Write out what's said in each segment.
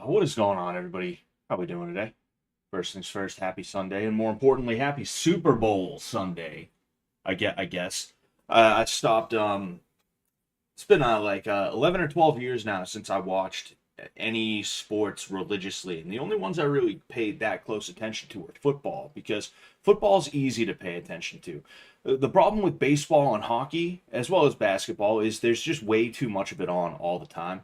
What is going on, everybody? How we doing today? First things first, happy Sunday, and more importantly, happy Super Bowl Sunday. I guess. I stopped. It's been 11 or 12 years now since I watched any sports religiously, and the only ones I really paid that close attention to were football because football's easy to pay attention to. The problem with baseball and hockey, as well as basketball, is there's just way too much of it on all the time.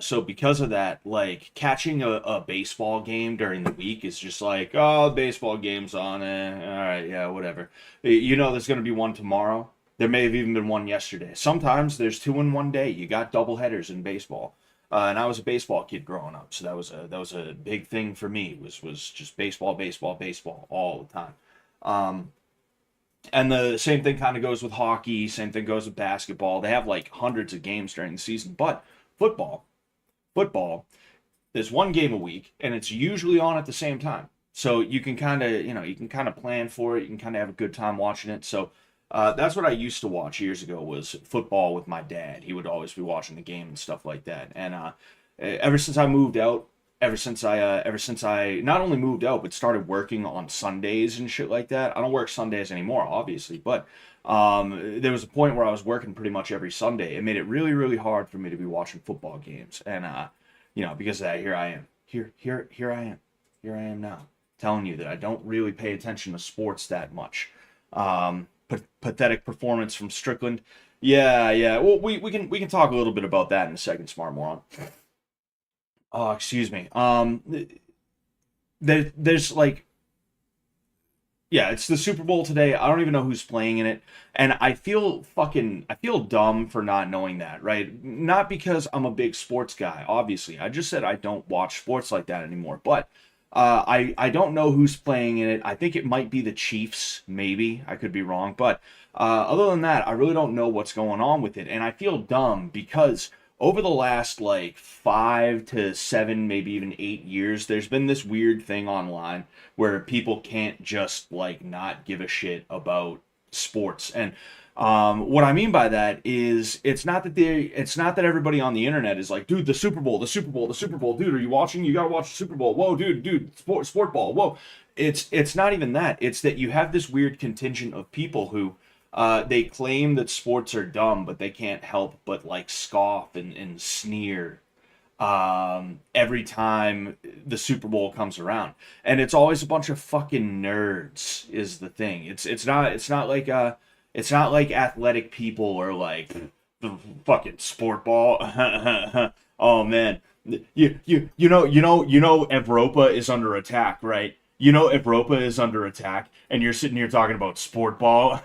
So because of that, like catching a baseball game during the week is just like, oh, the baseball game's on. All right, yeah, whatever. You know, there's going to be one tomorrow. There may have even been one yesterday. Sometimes there's two in one day. You got double headers in baseball. And I was a baseball kid growing up, so that was a big thing for me. Was just baseball, baseball, baseball all the time. Um, and the same thing kind of goes with hockey. Same thing goes with basketball. They have like hundreds of games during the season, but football, football, there's one game a week, and it's usually on at the same time. So you can kind of, you can kind of plan for it. You can kind of have a good time watching it. So that's what I used to watch years ago was football with my dad. He would always be watching the game and stuff like that. And ever since I moved out, ever since I not only moved out but started working on Sundays and shit like that. I don't work Sundays anymore, obviously, but there was a point where I was working pretty much every Sunday. It made it really, really hard for me to be watching football games, and because of that, here I am, here I am now, telling you that I don't really pay attention to sports that much. Pathetic performance from Strickland. Yeah, yeah. Well, we can talk a little bit about that in a second, smart moron. Oh, excuse me. There's like, yeah, it's the Super Bowl today. I don't even know who's playing in it, and I feel dumb for not knowing that, right? Not because I'm a big sports guy, obviously. I just said I don't watch sports like that anymore, but I don't know who's playing in it. I think it might be the Chiefs, maybe. I could be wrong, but other than that, I really don't know what's going on with it, and I feel dumb because over the last like 5 to 7, maybe even 8 years, there's been this weird thing online where people can't just like not give a shit about sports. And what I mean by that is it's not that everybody on the internet is like, dude, the Super Bowl, the Super Bowl, the Super Bowl, dude, are you watching? You gotta watch the Super Bowl. Whoa, dude, sport ball. Whoa. It's not even that. It's that you have this weird contingent of people who they claim that sports are dumb, but they can't help but like scoff and sneer every time the Super Bowl comes around, and it's always a bunch of fucking nerds. Is the thing? It's not like athletic people or like the fucking sport ball. Oh man, you know Evropa is under attack, right? You know Evropa is under attack, and you're sitting here talking about sport ball.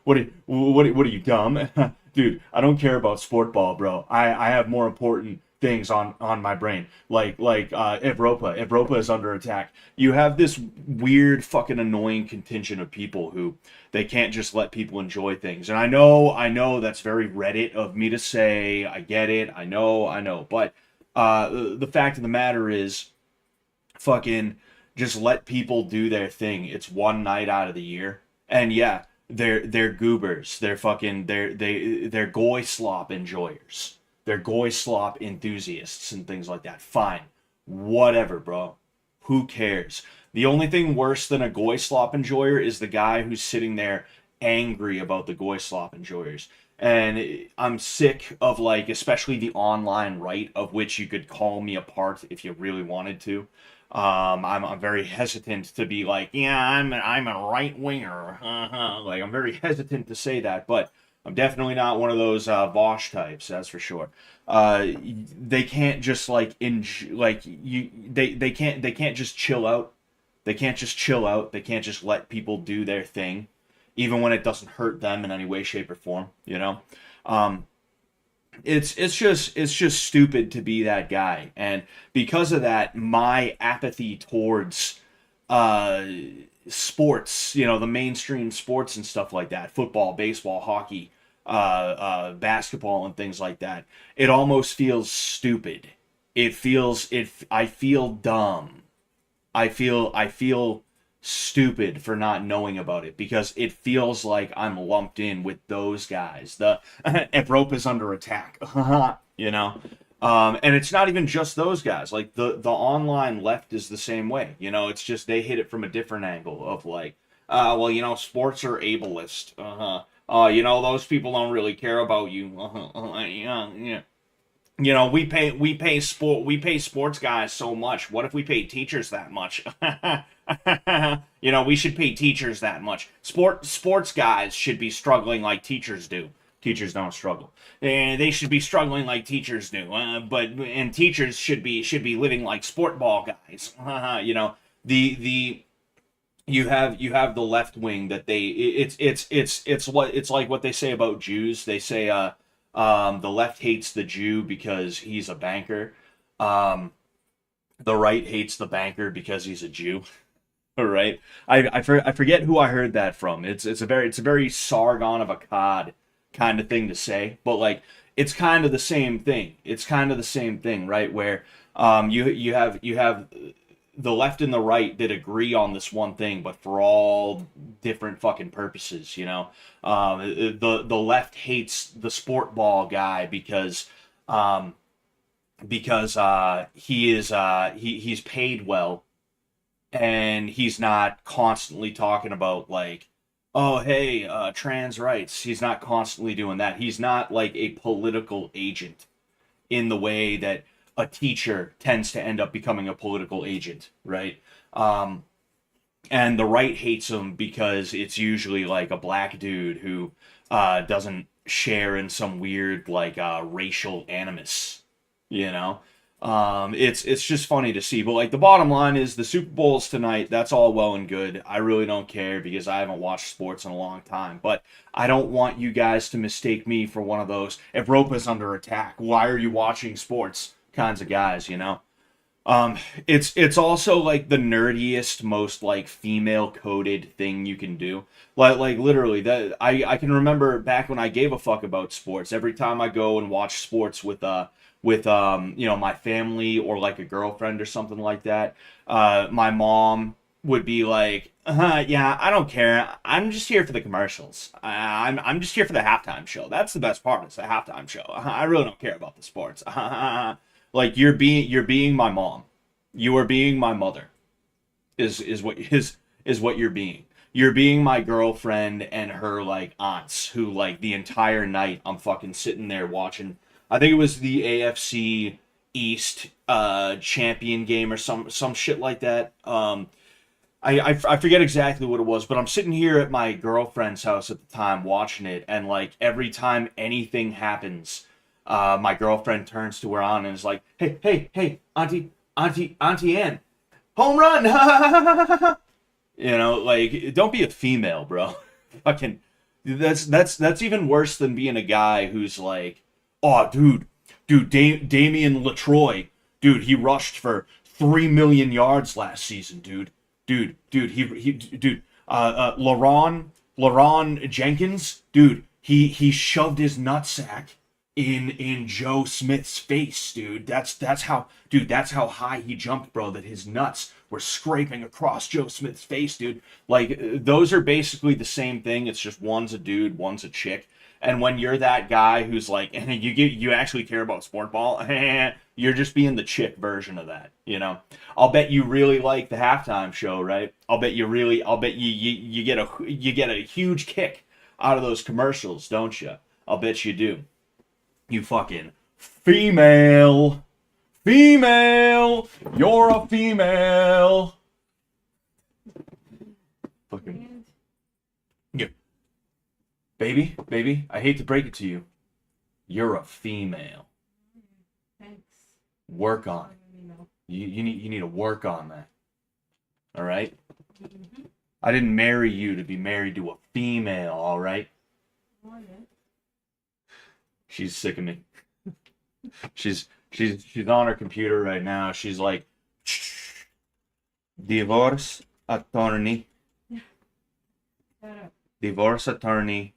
What are you dumb? Dude, I don't care about sport ball, bro. I have more important things on my brain. Like Evropa is under attack. You have this weird fucking annoying contingent of people who they can't just let people enjoy things. And I know that's very Reddit of me to say. I get it. I know. But the fact of the matter is fucking just let people do their thing. It's one night out of the year. And yeah, they're goobers. They're goy slop enjoyers. They're goy slop enthusiasts and things like that. Fine. Whatever, bro. Who cares? The only thing worse than a goy slop enjoyer is the guy who's sitting there angry about the goy slop enjoyers. And I'm sick of like, especially the online right, of which you could call me apart if you really wanted to. I'm very hesitant to be like, yeah, I'm a right winger. Like I'm very hesitant to say that, but I'm definitely not one of those Vosh types, that's for sure. They can't just like like you they can't just chill out. They can't just chill out. They can't just let people do their thing, even when it doesn't hurt them in any way, shape, or form. Um, it's just stupid to be that guy, and because of that, my apathy towards uh sports, the mainstream sports and stuff like that, football, baseball, hockey, basketball, and things like that, it almost feels stupid. I feel dumb. I feel stupid for not knowing about it because it feels like I'm lumped in with those guys. The Europe is under attack, you know. And it's not even just those guys. Like the online left is the same way. It's just they hit it from a different angle of like, well, sports are ableist. Those people don't really care about you. Yeah, yeah. We pay sports guys so much. What if we paid teachers that much? We should pay teachers that much. Sports guys should be struggling like teachers do. Teachers don't struggle. And they should be struggling like teachers do. And teachers should be living like sport ball guys. The you have the left wing that it's like what they say about Jews. They say the left hates the Jew because he's a banker. The right hates the banker because he's a Jew. All right. I forget who I heard that from. It's a very Sargon of Akkad kind of thing to say, but like it's kind of the same thing. It's kind of the same thing, right? Where you have the left and the right that agree on this one thing, but for all different fucking purposes. The left hates the sport ball guy because he's paid well, and he's not constantly talking about like, oh hey, trans rights. He's not constantly doing that. He's not like a political agent in the way that a teacher tends to end up becoming a political agent, right? And the right hates him because it's usually like a black dude who doesn't share in some weird like racial animus, you know. It's just funny to see, but like the bottom line is the Super Bowl's tonight. That's all well and good. I really don't care because I haven't watched sports in a long time. But I don't want you guys to mistake me for one of those Evropa's under attack, why are you watching sports kinds of guys, It's also like the nerdiest, most like female coded thing you can do. Like literally that I can remember back when I gave a fuck about sports. Every time I go and watch sports with my family or like a girlfriend or something like that, my mom would be like, yeah, I don't care. I'm just here for the commercials. I'm just here for the halftime show. That's the best part. It's the halftime show. I really don't care about the sports. Like you're being my mom. You are being my mother. Is what you're being. You're being my girlfriend and her like aunts who like the entire night I'm fucking sitting there watching. I think it was the AFC East champion game or some shit like that. I forget exactly what it was, but I'm sitting here at my girlfriend's house at the time watching it, and like every time anything happens, my girlfriend turns to her aunt and is like, hey, Auntie Ann, home run! Like don't be a female, bro. Fucking, that's even worse than being a guy who's like, oh, Damian LaTroy, dude, he rushed for 3 million yards last season, dude. Laron Jenkins, dude, he shoved his nutsack in Joe Smith's face, dude. That's how high he jumped, bro, that his nuts were scraping across Joe Smith's face, dude. Like those are basically the same thing. It's just one's a dude, one's a chick. And when you're that guy who's like, and you actually care about sport ball, you're just being the chick version of that, I'll bet you really like the halftime show, right? I'll bet you get a huge kick out of those commercials, don't you? I'll bet you do. You fucking female, you're a female. Fucking. Yeah. Baby, I hate to break it to you. You're a female. Thanks. Work on it. You need to work on that. All right? Mm-hmm. I didn't marry you to be married to a female, all right? She's sick of me. She's on her computer right now. She's like, divorce attorney. Divorce attorney.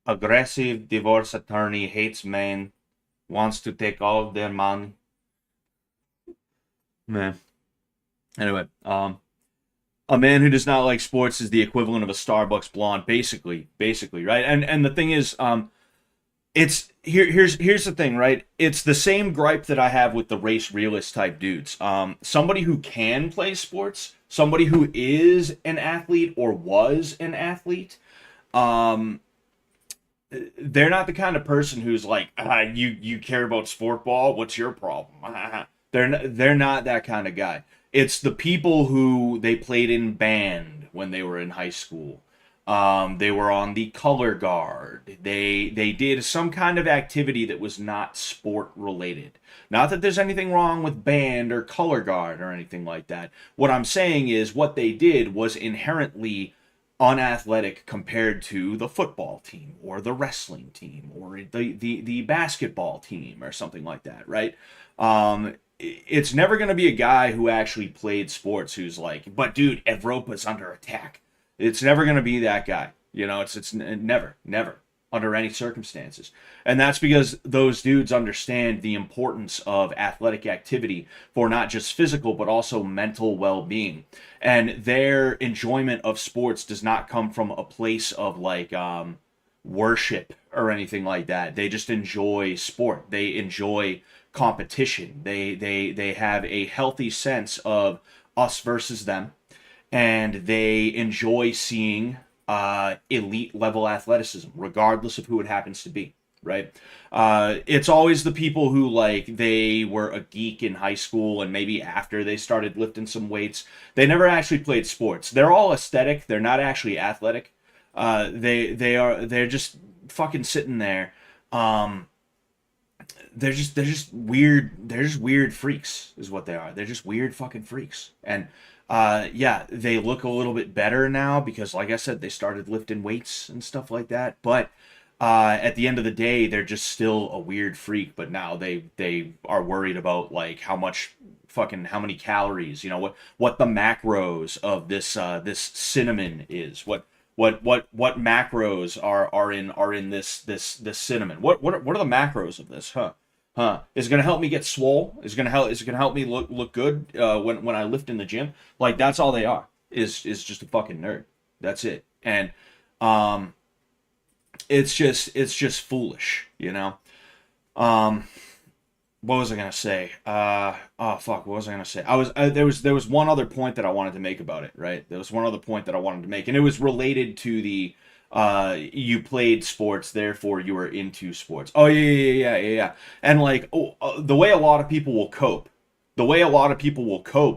Aggressive divorce attorney, hates men, wants to take all of their money. Man. Anyway, a man who does not like sports is the equivalent of a Starbucks blonde, basically, right? And the thing is, it's here's the thing, right? It's the same gripe that I have with the race realist type dudes. Somebody who can play sports, somebody who is an athlete or was an athlete, um, they're not the kind of person who's like, you care about sport ball. What's your problem? They're not that kind of guy. It's the people who they played in band when they were in high school. They were on the color guard. They did some kind of activity that was not sport related. Not that there's anything wrong with band or color guard or anything like that. What I'm saying is what they did was inherently unathletic compared to the football team or the wrestling team or the basketball team or something like that, right? It's never going to be a guy who actually played sports who's like, but dude, Evropa's under attack. It's never going to be that guy. You know, it's never under any circumstances. And that's because those dudes understand the importance of athletic activity for not just physical, but also mental well-being. And their enjoyment of sports does not come from a place of like worship or anything like that. They just enjoy sport. They enjoy competition. They have a healthy sense of us versus them, and they enjoy seeing elite level athleticism, regardless of who it happens to be, right? It's always the people who, like, they were a geek in high school and maybe after they started lifting some weights, they never actually played sports. They're all aesthetic. They're not actually athletic. They're just fucking sitting there. They're just weird. They're just weird freaks, is what they are. They're just weird fucking freaks. And yeah, they look a little bit better now because, like I said, they started lifting weights and stuff like that. But at the end of the day, they're just still a weird freak. But now they are worried about like how many calories, you know, what the macros of this cinnamon is. What macros are in this cinnamon? What are the macros of this? Is it gonna help me get swole? Is it gonna help me look good when I lift in the gym? Like, that's all they are. Is just a fucking nerd. That's it. And it's just foolish, you know. What was I gonna say? Oh fuck, what was I gonna say? There was one other point that I wanted to make about it, right? There was one other point that I wanted to make, and it was related to the you played sports, therefore you were into sports. Oh yeah. And like, the way a lot of people will cope,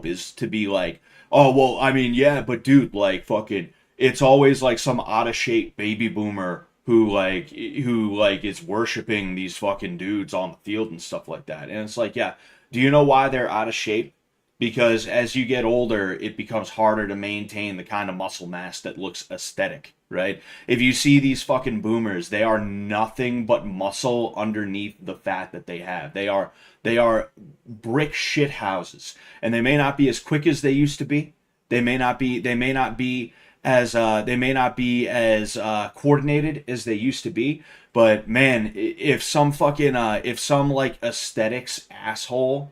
is to be like, oh well, I mean, yeah, but dude, like, fucking, it's always like some out of shape baby boomer who is worshiping these fucking dudes on the field and stuff like that. And it's like, yeah, do you know why they're out of shape? Because as you get older, it becomes harder to maintain the kind of muscle mass that looks aesthetic, right? If you see these fucking boomers, they are nothing but muscle underneath the fat that they have. They are brick shit houses, and they may not be as quick as they used to be. They may not be as coordinated as they used to be. But man, if some like aesthetics asshole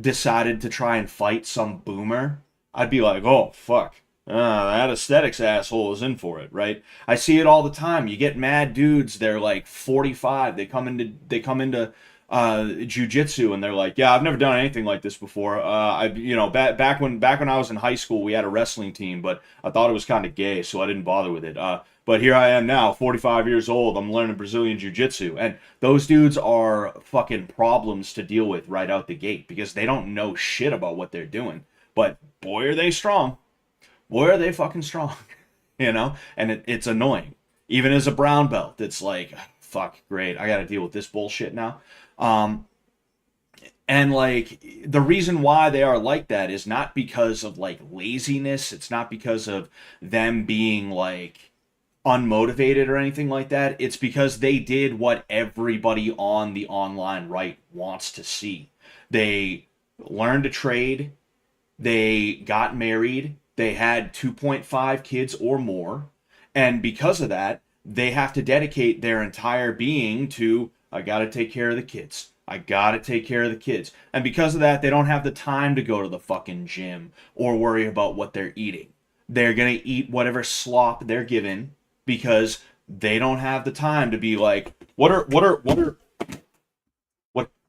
decided to try and fight some boomer, I'd be like, oh fuck, that aesthetics asshole is in for it, right? I see it all the time. You get mad dudes, they're like 45, they come into jujitsu, and they're like, yeah, I've never done anything like this before. Back when I was in high school, we had a wrestling team, but I thought it was kind of gay, so I didn't bother with it. But here I am now, 45 years old. I'm learning Brazilian jiu-jitsu. And those dudes are fucking problems to deal with right out the gate because they don't know shit about what they're doing. But boy, are they strong. Boy, are they fucking strong. You know? And it's annoying. Even as a brown belt, it's like, fuck, great. I got to deal with this bullshit now. And like, the reason why they are like that is not because of like laziness. It's not because of them being like unmotivated or anything like that. It's because they did what everybody on the online right wants to see. They learned to trade, they got married, they had 2.5 kids or more, and because of that, they have to dedicate their entire being to, I gotta take care of the kids. I gotta take care of the kids. And because of that, they don't have the time to go to the fucking gym or worry about what they're eating. They're gonna eat whatever slop they're given because they don't have the time to be like, what are the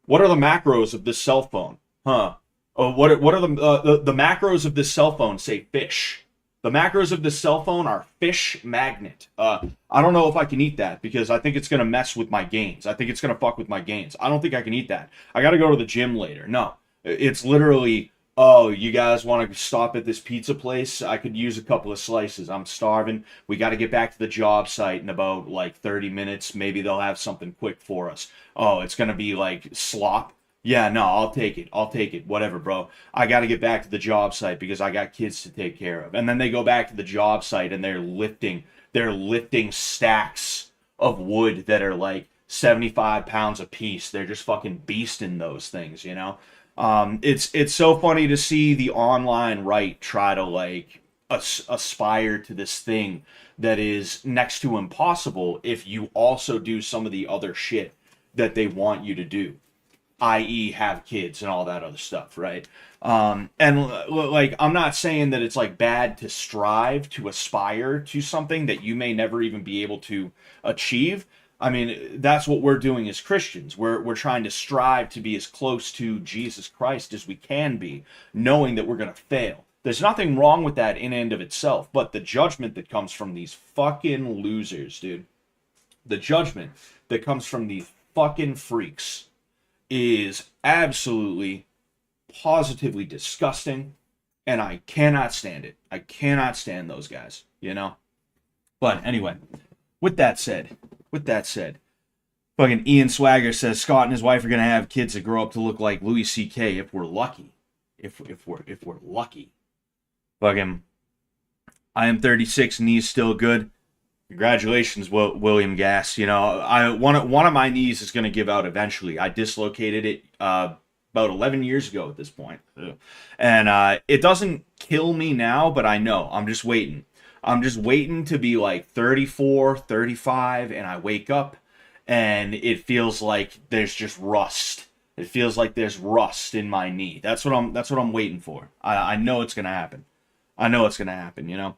macros of this cell phone? Huh? Oh, what are the macros of this cell phone? Say fish. The macros of this cell phone are fish magnet. I don't know if I can eat that because I think it's gonna mess with my gains. I think it's gonna fuck with my gains. I don't think I can eat that. I gotta go to the gym later. No, it's literally, oh, you guys want to stop at this pizza place? I could use a couple of slices. I'm starving. We got to get back to the job site in about like 30 minutes. Maybe they'll have something quick for us. Oh, it's going to be like slop. Yeah, no, I'll take it. I'll take it. Whatever, bro. I got to get back to the job site because I got kids to take care of. And then they go back to the job site and they're lifting stacks of wood that are like 75 pounds a piece. They're just fucking beasting those things, you know? It's so funny to see the online right try to like aspire to this thing that is next to impossible if you also do some of the other shit that they want you to do, i.e. have kids and all that other stuff, right? Like, I'm not saying that it's like bad to strive to aspire to something that you may never even be able to achieve. I mean, that's what we're doing as Christians. We're trying to strive to be as close to Jesus Christ as we can be, knowing that we're going to fail. There's nothing wrong with that in and of itself, but the judgment that comes from these fucking losers, dude, the judgment that comes from these fucking freaks is absolutely, positively disgusting, and I cannot stand it. I cannot stand those guys, you know? But anyway, with that said, fucking Ian Swagger says Scott and his wife are gonna have kids that grow up to look like Louis C.K. if we're lucky. If we're lucky. Fucking, I am 36 and knees still good. Congratulations, William Gass. You know, one of my knees is gonna give out eventually. I dislocated it about 11 years ago at this point, and it doesn't kill me now, but I know I'm just waiting. I'm just waiting to be like 34, 35, and I wake up and it feels like there's just rust. It feels like there's rust in my knee. That's what I'm waiting for. I know it's gonna happen. I know it's gonna happen, you know.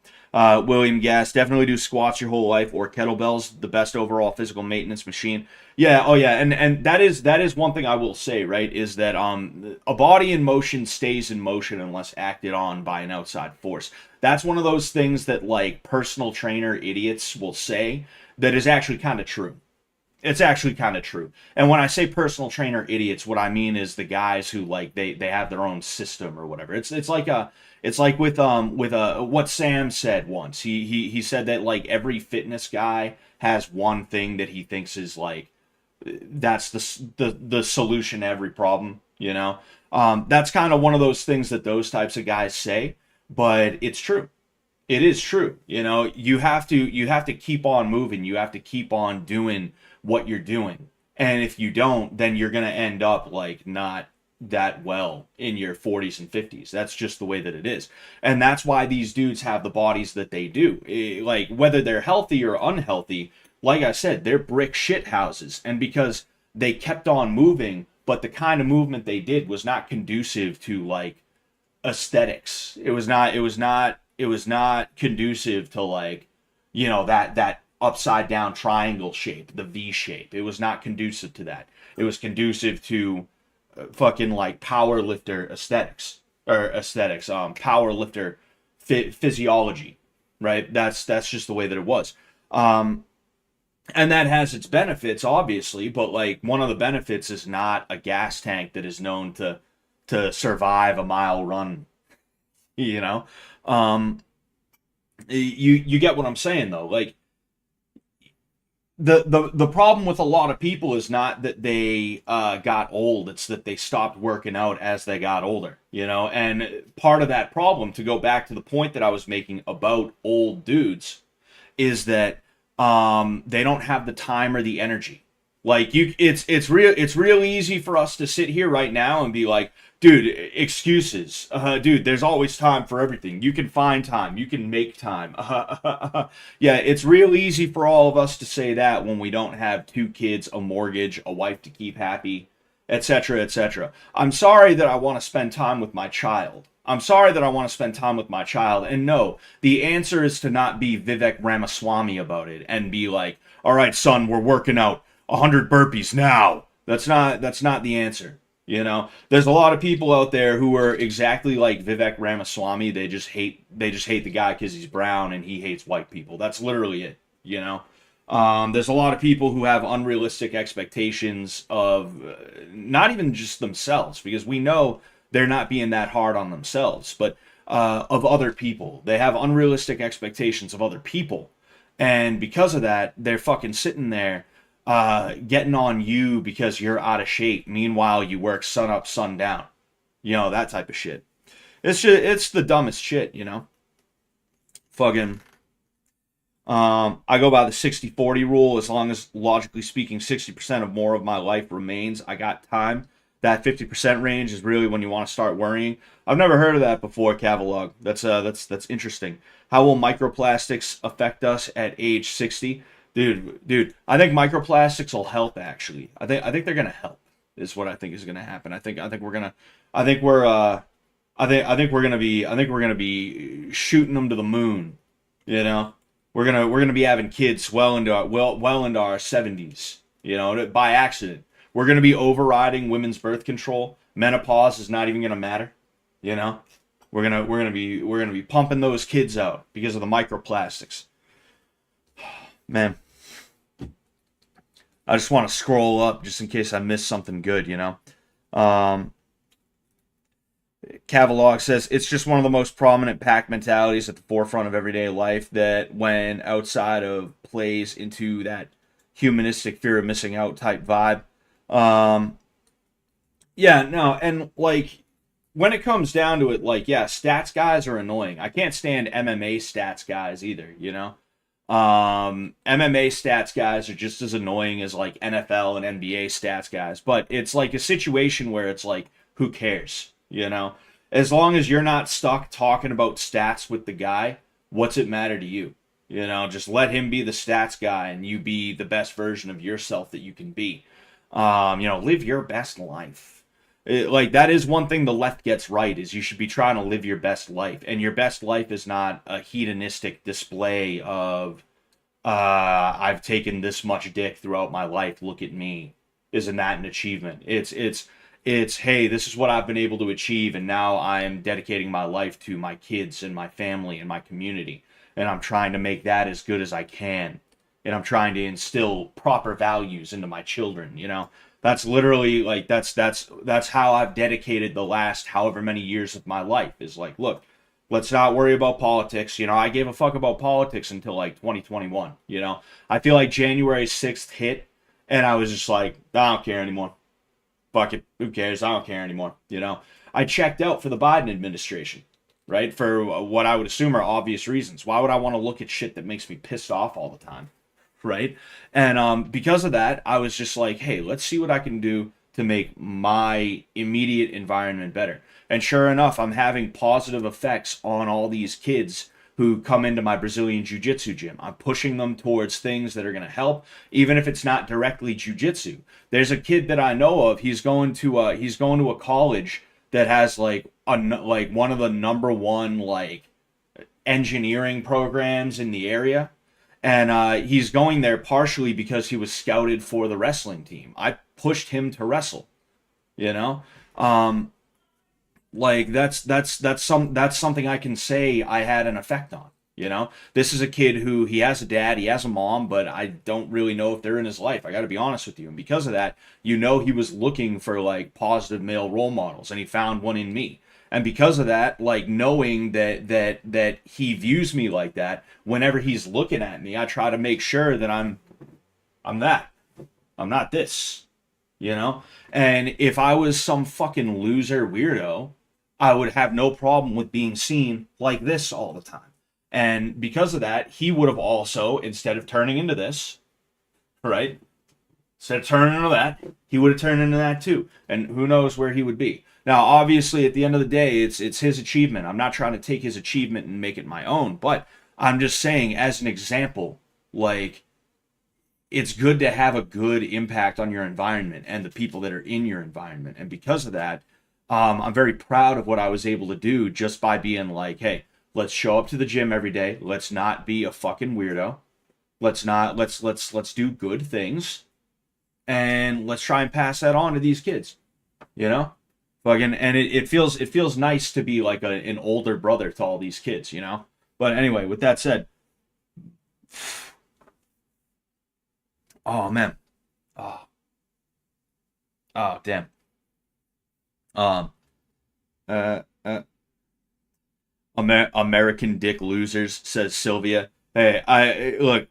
William Gass, definitely do squats your whole life or kettlebells, the best overall physical maintenance machine. Yeah, oh yeah, and that is one thing I will say, right, is that a body in motion stays in motion unless acted on by an outside force. That's one of those things that like personal trainer idiots will say that is actually kind of true. It's actually kind of true. And when I say personal trainer idiots, what I mean is the guys who like they have their own system or whatever. It's like with what Sam said once. He said that like every fitness guy has one thing that he thinks is like that's the solution to every problem, you know. That's kind of one of those things that those types of guys say, but it's true. It is true. You know, you have to keep on moving. You have to keep on doing what you're doing. And if you don't, then you're going to end up like not that well in your 40s and 50s. That's just the way that it is. And that's why these dudes have the bodies that they do. Like whether they're healthy or unhealthy, like I said, they're brick shit houses. And because they kept on moving, but the kind of movement they did was not conducive to like aesthetics. It was not conducive to like, you know, that upside down triangle shape, the V shape. It was not conducive to that. It was conducive to fucking like power lifter power lifter physiology, right? That's just the way that it was. And that has its benefits, obviously, but like one of the benefits is not a gas tank that is known to survive a mile run, you know. You get what I'm saying though. Like the problem with a lot of people is not that they got old, it's that they stopped working out as they got older, you know. And part of that problem, to go back to the point that I was making about old dudes, is that they don't have the time or the energy. Like it's real easy for us to sit here right now and be like, dude, excuses. Dude, there's always time for everything. You can find time. You can make time. Yeah, it's real easy for all of us to say that when we don't have 2 kids, a mortgage, a wife to keep happy, etc., etc. I'm sorry that I want to spend time with my child. I'm sorry that I want to spend time with my child. And no, the answer is to not be Vivek Ramaswamy about it and be like, all right, son, we're working out 100 burpees now. That's not the answer. You know, there's a lot of people out there who are exactly like Vivek Ramaswamy. They just hate the guy because he's brown and he hates white people. That's literally it. You know, there's a lot of people who have unrealistic expectations of not even just themselves, because we know they're not being that hard on themselves, but of other people. They have unrealistic expectations of other people, and because of that, they're fucking sitting there getting on you because you're out of shape. Meanwhile, you work sun up, sun down. You know, that type of shit. It's the dumbest shit, you know? Fucking, I go by the 60-40 rule. As long as, logically speaking, 60% of more of my life remains, I got time. That 50% range is really when you want to start worrying. I've never heard of that before, Cavalog. That's interesting. How will microplastics affect us at age 60? Dude, I think microplastics will help. Actually, I think they're gonna help. Is what I think is gonna happen. I think we're gonna, I think we're gonna be shooting them to the moon. You know, we're gonna be having kids well into our 70s. You know, by accident. We're gonna be overriding women's birth control. Menopause is not even gonna matter. You know, we're gonna be pumping those kids out because of the microplastics. Man, I just want to scroll up just in case I missed something good, you know. Cavalog says, it's just one of the most prominent pack mentalities at the forefront of everyday life that when outside of plays into that humanistic fear of missing out type vibe. Yeah, no, and like when it comes down to it, like, yeah, stats guys are annoying. I can't stand MMA stats guys either, you know. MMA stats guys are just as annoying as like NFL and NBA stats guys, but it's like a situation where it's like, who cares, you know? As long as you're not stuck talking about stats with the guy, what's it matter to you? You know, just let him be the stats guy and you be the best version of yourself that you can be. You know, live your best life. Like, that is one thing the left gets right, is you should be trying to live your best life. And your best life is not a hedonistic display of, I've taken this much dick throughout my life, look at me. Isn't that an achievement? It's, hey, this is what I've been able to achieve, and now I am dedicating my life to my kids and my family and my community. And I'm trying to make that as good as I can. And I'm trying to instill proper values into my children, you know? That's literally like that's how I've dedicated the last however many years of my life, is like, look, let's not worry about politics. You know, I gave a fuck about politics until like 2021, you know. I feel like January 6th hit and I was just like, I don't care anymore. Fuck it. Who cares? I don't care anymore, you know. I checked out for the Biden administration, right? For what I would assume are obvious reasons. Why would I want to look at shit that makes me pissed off all the time? Right? And because of that, I was just like, hey, let's see what I can do to make my immediate environment better. And sure enough, I'm having positive effects on all these kids who come into my Brazilian Jiu-Jitsu gym. I'm pushing them towards things that are going to help, even if it's not directly Jiu-Jitsu. There's a kid that I know of. He's going to a college that has like one of the number one like engineering programs in the area. And he's going there partially because he was scouted for the wrestling team. I pushed him to wrestle, you know. Like that's something I can say I had an effect on. You know, this is a kid who, he has a dad, he has a mom, but I don't really know if they're in his life. I got to be honest with you. And because of that, you know, he was looking for like positive male role models, and he found one in me. And because of that, like knowing that he views me like that, whenever he's looking at me, I try to make sure that I'm that. I'm not this, you know? And if I was some fucking loser weirdo, I would have no problem with being seen like this all the time. And because of that, he would have also, instead of turning into this, right? Instead of turning into that, he would have turned into that too. And who knows where he would be. Now, obviously, at the end of the day, it's his achievement. I'm not trying to take his achievement and make it my own, but I'm just saying, as an example, like, it's good to have a good impact on your environment and the people that are in your environment. And because of that, I'm very proud of what I was able to do just by being like, hey, let's show up to the gym every day. Let's not be a fucking weirdo. Let's do good things, and let's try and pass that on to these kids. You know, fucking, and it feels nice to be like an older brother to all these kids. You know. But anyway, with that said, oh man, oh damn. Um, uh, uh, American Dick Losers, says Sylvia. Hey, I look.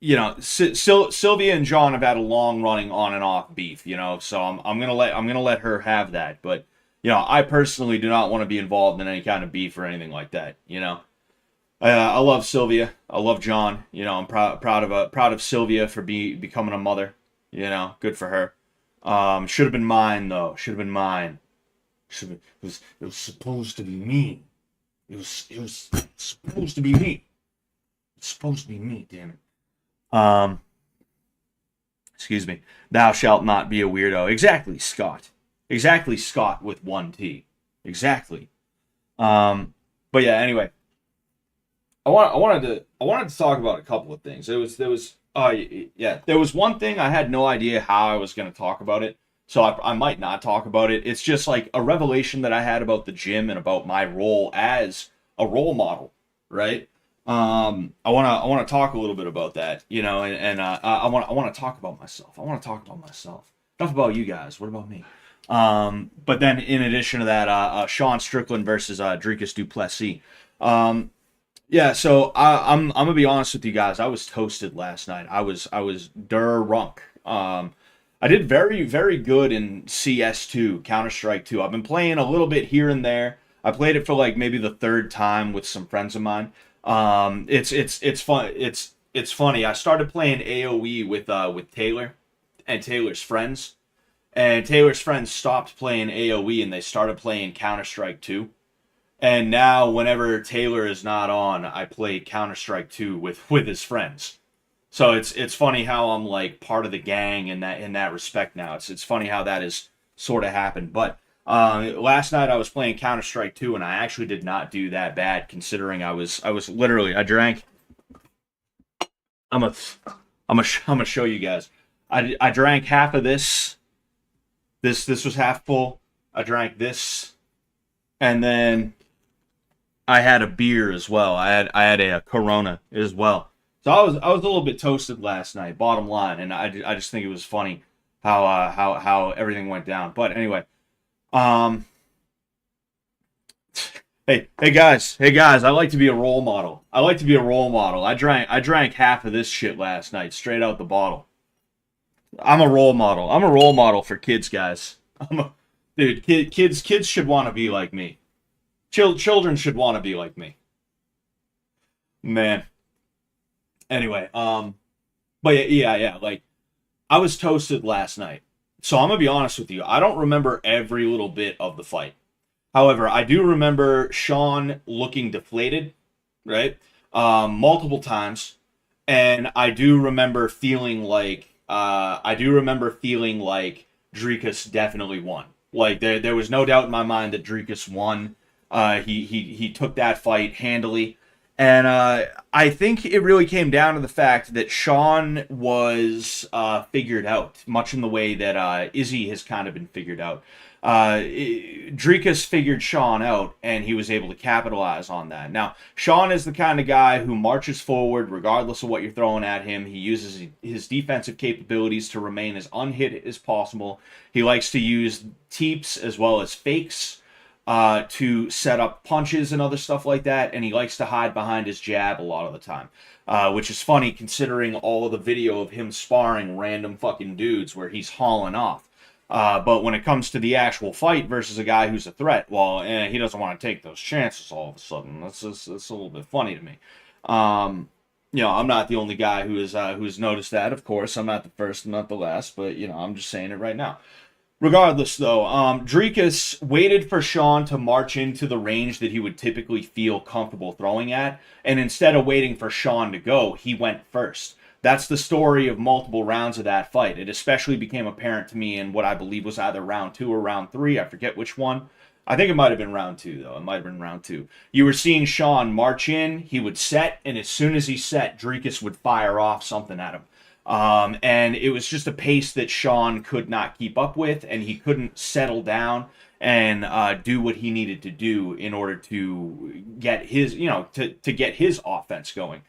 You know, Sylvia and John have had a long running on and off beef. You know, so I'm gonna let her have that. But you know, I personally do not want to be involved in any kind of beef or anything like that. You know, I love Sylvia. I love John. You know, I'm proud of Sylvia for becoming a mother. You know, good for her. Should have been mine though. Should have been mine. It was supposed to be me. It was supposed to be me. It's supposed to be me, damn it. Excuse me. Thou shalt not be a weirdo. Exactly, Scott. Exactly, Scott with one T. Exactly. But yeah, anyway. I wanted to talk about a couple of things. There was one thing I had no idea how I was going to talk about it. So I might not talk about it. It's just like a revelation that I had about the gym and about my role as a role model, right? I want to talk a little bit about that, you know, and I want to talk about myself. I want to talk about myself. Enough about you guys. What about me? But then in addition to that, Sean Strickland versus Dricus du Plessis. Yeah, so I'm gonna be honest with you guys. I was toasted last night. I was drunk. I did very, very good in CS2, Counter-Strike 2. I've been playing a little bit here and there. I played it for like maybe the third time with some friends of mine. It's fun. It's funny. I started playing AoE with Taylor and Taylor's friends, and Taylor's friends stopped playing AoE and they started playing Counter-Strike 2. And now, whenever Taylor is not on, I play Counter-Strike 2 with his friends. So it's funny how I'm like part of the gang in that respect now. It's funny how that has sort of happened. But last night I was playing Counter-Strike 2 and I actually did not do that bad considering I was literally I drank. I'm gonna show you guys. I drank half of this. This was half full. I drank this, and then I had a beer as well. I had a Corona as well. So I was a little bit toasted last night, bottom line, and I just think it was funny how everything went down. But anyway, hey guys, I like to be a role model. I drank half of this shit last night, straight out the bottle. I'm a role model. I'm a role model for kids, guys. Kids should want to be like me. Children should want to be like me. Man. Anyway, but yeah, like, I was toasted last night. So I'm gonna be honest with you. I don't remember every little bit of the fight. However, I do remember Sean looking deflated, right? Multiple times. And I do remember feeling like Dricus definitely won. Like there was no doubt in my mind that Dricus won. He took that fight handily. And I think it really came down to the fact that Sean was figured out, much in the way that Izzy has kind of been figured out. Dricus figured Sean out, and he was able to capitalize on that. Now, Sean is the kind of guy who marches forward regardless of what you're throwing at him. He uses his defensive capabilities to remain as unhit as possible. He likes to use teeps as well as fakes to set up punches and other stuff like that, and he likes to hide behind his jab a lot of the time, which is funny considering all of the video of him sparring random fucking dudes where he's hauling off. But when it comes to the actual fight versus a guy who's a threat, well, he doesn't want to take those chances all of a sudden. That's a little bit funny to me. You know, I'm not the only guy who's noticed that, of course. I'm not the first, I'm not the last, but, you know, I'm just saying it right now. Regardless, though, Dricus waited for Sean to march into the range that he would typically feel comfortable throwing at, and instead of waiting for Sean to go, he went first. That's the story of multiple rounds of that fight. It especially became apparent to me in what I believe was either round 2 or round 3. I forget which one. I think it might have been round 2, though. It might have been round 2. You were seeing Sean march in, he would set, and as soon as he set, Dricus would fire off something at him. And it was just a pace that Sean could not keep up with, and he couldn't settle down and do what he needed to do in order to get his, to get his offense going.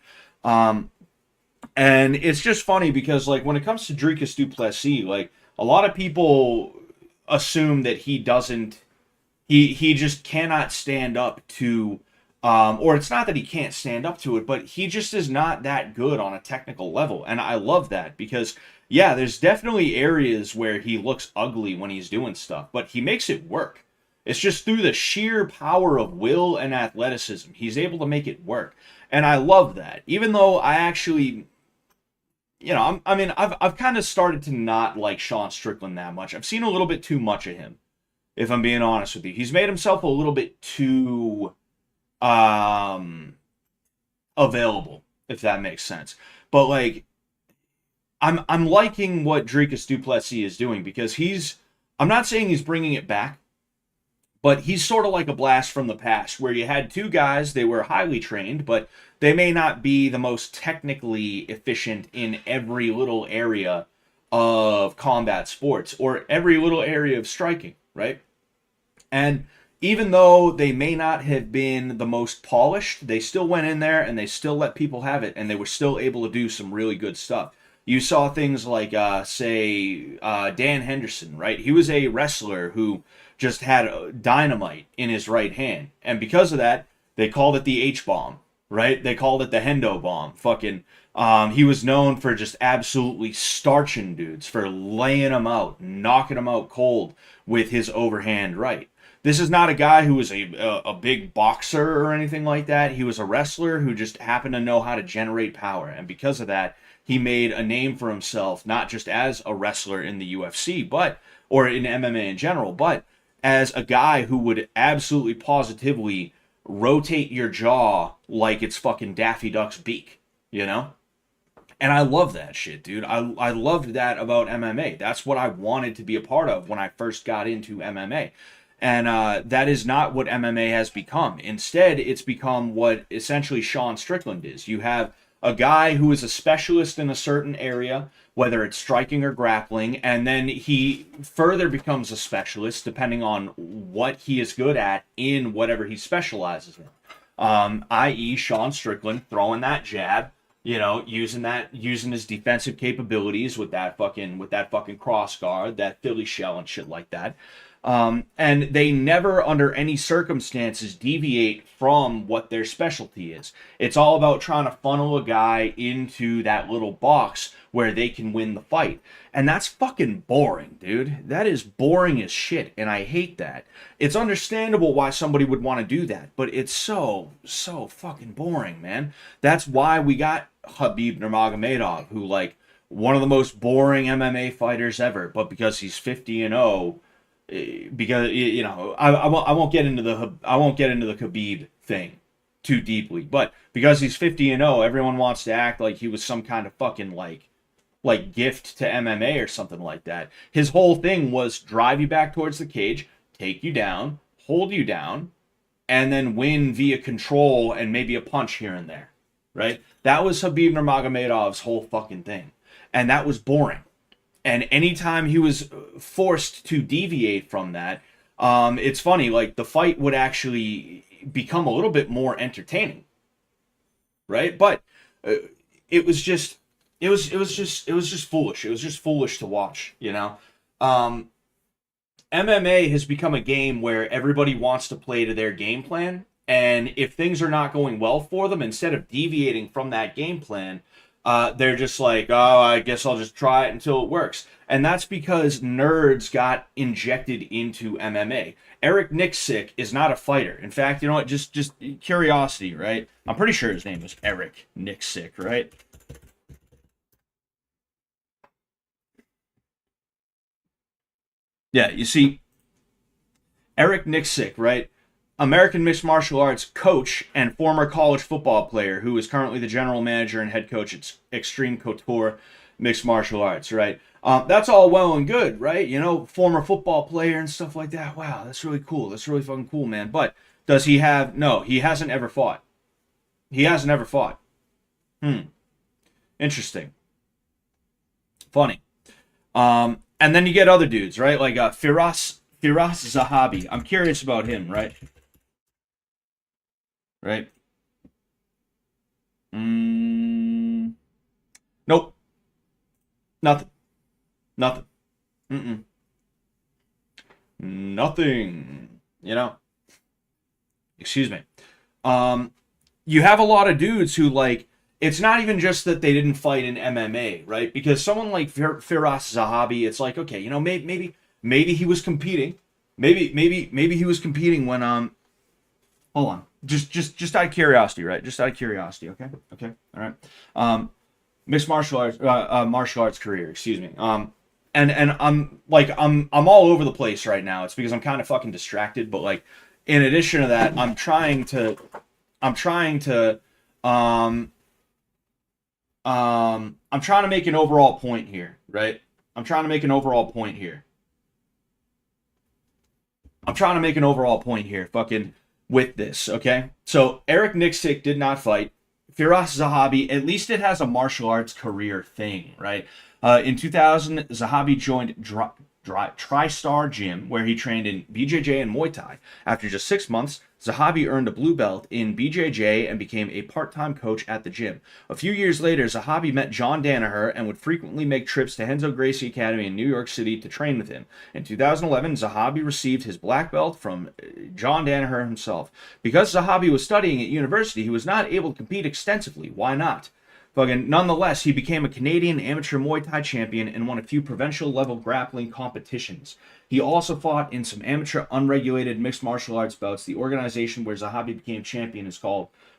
And it's just funny because, like, when it comes to Dricus du Plessis, like, a lot of people assume that he doesn't, he just cannot stand up to, or it's not that he can't stand up to it, but he just is not that good on a technical level. And I love that because, yeah, there's definitely areas where he looks ugly when he's doing stuff, but he makes it work. It's just through the sheer power of will and athleticism, he's able to make it work. And I love that. Even though I actually, I've kind of started to not like Sean Strickland that much. I've seen a little bit too much of him, if I'm being honest with you. He's made himself a little bit too available, if that makes sense. But like, I'm liking what Dricus du Plessis is doing because I'm not saying he's bringing it back, but he's sort of like a blast from the past where you had two guys, they were highly trained, but they may not be the most technically efficient in every little area of combat sports or every little area of striking, right? And even though they may not have been the most polished, they still went in there and they still let people have it, and they were still able to do some really good stuff. You saw things like, Dan Henderson, right? He was a wrestler who just had dynamite in his right hand. And because of that, they called it the H-bomb, right? They called it the Hendo bomb. He was known for just absolutely starching dudes, for laying them out, knocking them out cold with his overhand right. This is not a guy who was a big boxer or anything like that. He was a wrestler who just happened to know how to generate power. And because of that, he made a name for himself, not just as a wrestler in the UFC, or in MMA in general, but as a guy who would absolutely positively rotate your jaw like it's fucking Daffy Duck's beak, you know? And I love that shit, dude. I loved that about MMA. That's what I wanted to be a part of when I first got into MMA. And that is not what MMA has become. Instead, it's become what essentially Sean Strickland is. You have a guy who is a specialist in a certain area, whether it's striking or grappling, and then he further becomes a specialist depending on what he is good at in whatever he specializes in. I.e. Sean Strickland throwing that jab, using his defensive capabilities with that fucking cross guard, that Philly shell and shit like that. And they never, under any circumstances, deviate from what their specialty is. It's all about trying to funnel a guy into that little box where they can win the fight. And that's fucking boring, dude. That is boring as shit, and I hate that. It's understandable why somebody would want to do that, but it's so fucking boring, man. That's why we got Khabib Nurmagomedov, who, like, one of the most boring MMA fighters ever, but because he's 50-0, because I won't get into the Khabib thing too deeply, but because he's 50-0, everyone wants to act like he was some kind of fucking like gift to MMA or something like that. His whole thing was drive you back towards the cage, take you down, hold you down, and then win via control and maybe a punch here and there, right? That was Khabib Nurmagomedov's whole fucking thing, and that was boring. And anytime he was forced to deviate from that, it's funny, like, the fight would actually become a little bit more entertaining, right? But it was just foolish. It was just foolish to watch, MMA has become a game where everybody wants to play to their game plan, and if things are not going well for them, instead of deviating from that game plan, they're just like, oh, I guess I'll just try it until it works. And that's because nerds got injected into MMA. Eric Nixick is not a fighter. In fact, you know what? Just curiosity, right? I'm pretty sure his name was Eric Nixick, right? Yeah, you see, Eric Nixick, right? American mixed martial arts coach and former college football player who is currently the general manager and head coach at Extreme Couture Mixed Martial Arts, right? That's all well and good, right? You know, former football player and stuff like that. Wow, that's really cool. That's really fucking cool, man. But does he have... No, he hasn't ever fought. He hasn't ever fought. Interesting. Funny. And then you get other dudes, right? Like Firas Zahabi. I'm curious about him, right? Right? Nope. Nothing. Nothing. Nothing. You know? Excuse me. You have a lot of dudes who, like, it's not even just that they didn't fight in MMA, right? Because someone like Firas Zahabi, it's like, okay, you know, maybe he was competing. Maybe he was competing when hold on. Just out of curiosity, right? Just out of curiosity, okay? Okay. All right. Mixed martial arts career, excuse me. And I'm all over the place right now. It's because I'm kind of fucking distracted, but like in addition to that, I'm trying to make an overall point here, right? I'm trying to make an overall point here, fucking with this, okay? So Eric Nixick did not fight. Firas Zahabi, at least it has a martial arts career thing, right? In 2000, Zahabi joined TriStar Gym, where he trained in BJJ and Muay Thai. After just 6 months, Zahabi earned a blue belt in BJJ and became a part-time coach at the gym. A few years later, Zahabi met John Danaher and would frequently make trips to Renzo Gracie Academy in New York City to train with him. In 2011, Zahabi received his black belt from John Danaher himself. Because Zahabi was studying at university, he was not able to compete extensively. Why not? Nonetheless, he became a Canadian amateur Muay Thai champion and won a few provincial-level grappling competitions. He also fought in some amateur unregulated mixed martial arts bouts. The organization where Zahabi became champion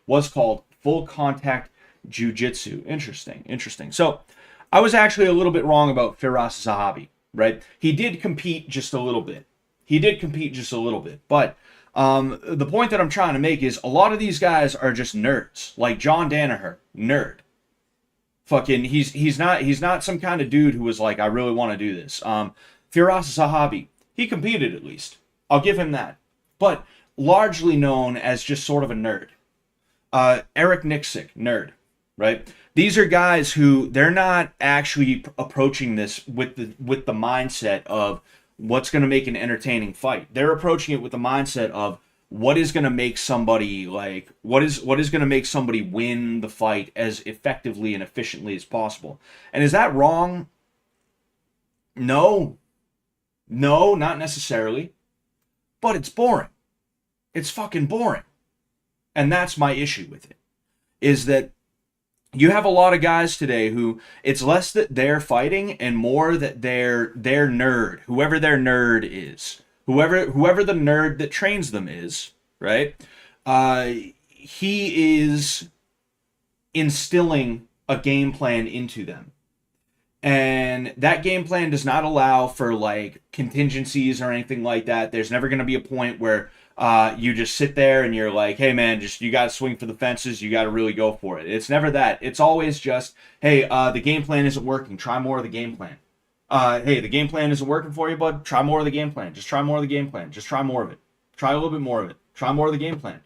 was called Full Contact Jiu-Jitsu. Interesting. So, I was actually a little bit wrong about Firas Zahabi, right? He did compete just a little bit. But the point that I'm trying to make is a lot of these guys are just nerds. Like John Danaher, nerd. He's not some kind of dude who was like, I really want to do this. Firas Zahabi, he competed at least. I'll give him that. But largely known as just sort of a nerd. Eric Nixick, nerd, right? These are guys who they're not actually approaching this with the mindset of what's going to make an entertaining fight. They're approaching it with the mindset of what is going to make somebody win the fight as effectively and efficiently as possible. And is that wrong? No, not necessarily. But it's boring. It's fucking boring. And that's my issue with it. Is that you have a lot of guys today who it's less that they're fighting and more that they're nerd, whoever their nerd is. Whoever the nerd that trains them is, right? He is instilling a game plan into them. And that game plan does not allow for like contingencies or anything like that. There's never going to be a point where you just sit there and you're like, hey man, you got to swing for the fences. You got to really go for it. It's never that. It's always just, hey, the game plan isn't working. Try more of the game plan. Hey, the game plan isn't working for you, bud. Try more of the game plan. Just try more of the game plan. Just try more of it. Try a little bit more of it. Try more of the game plan.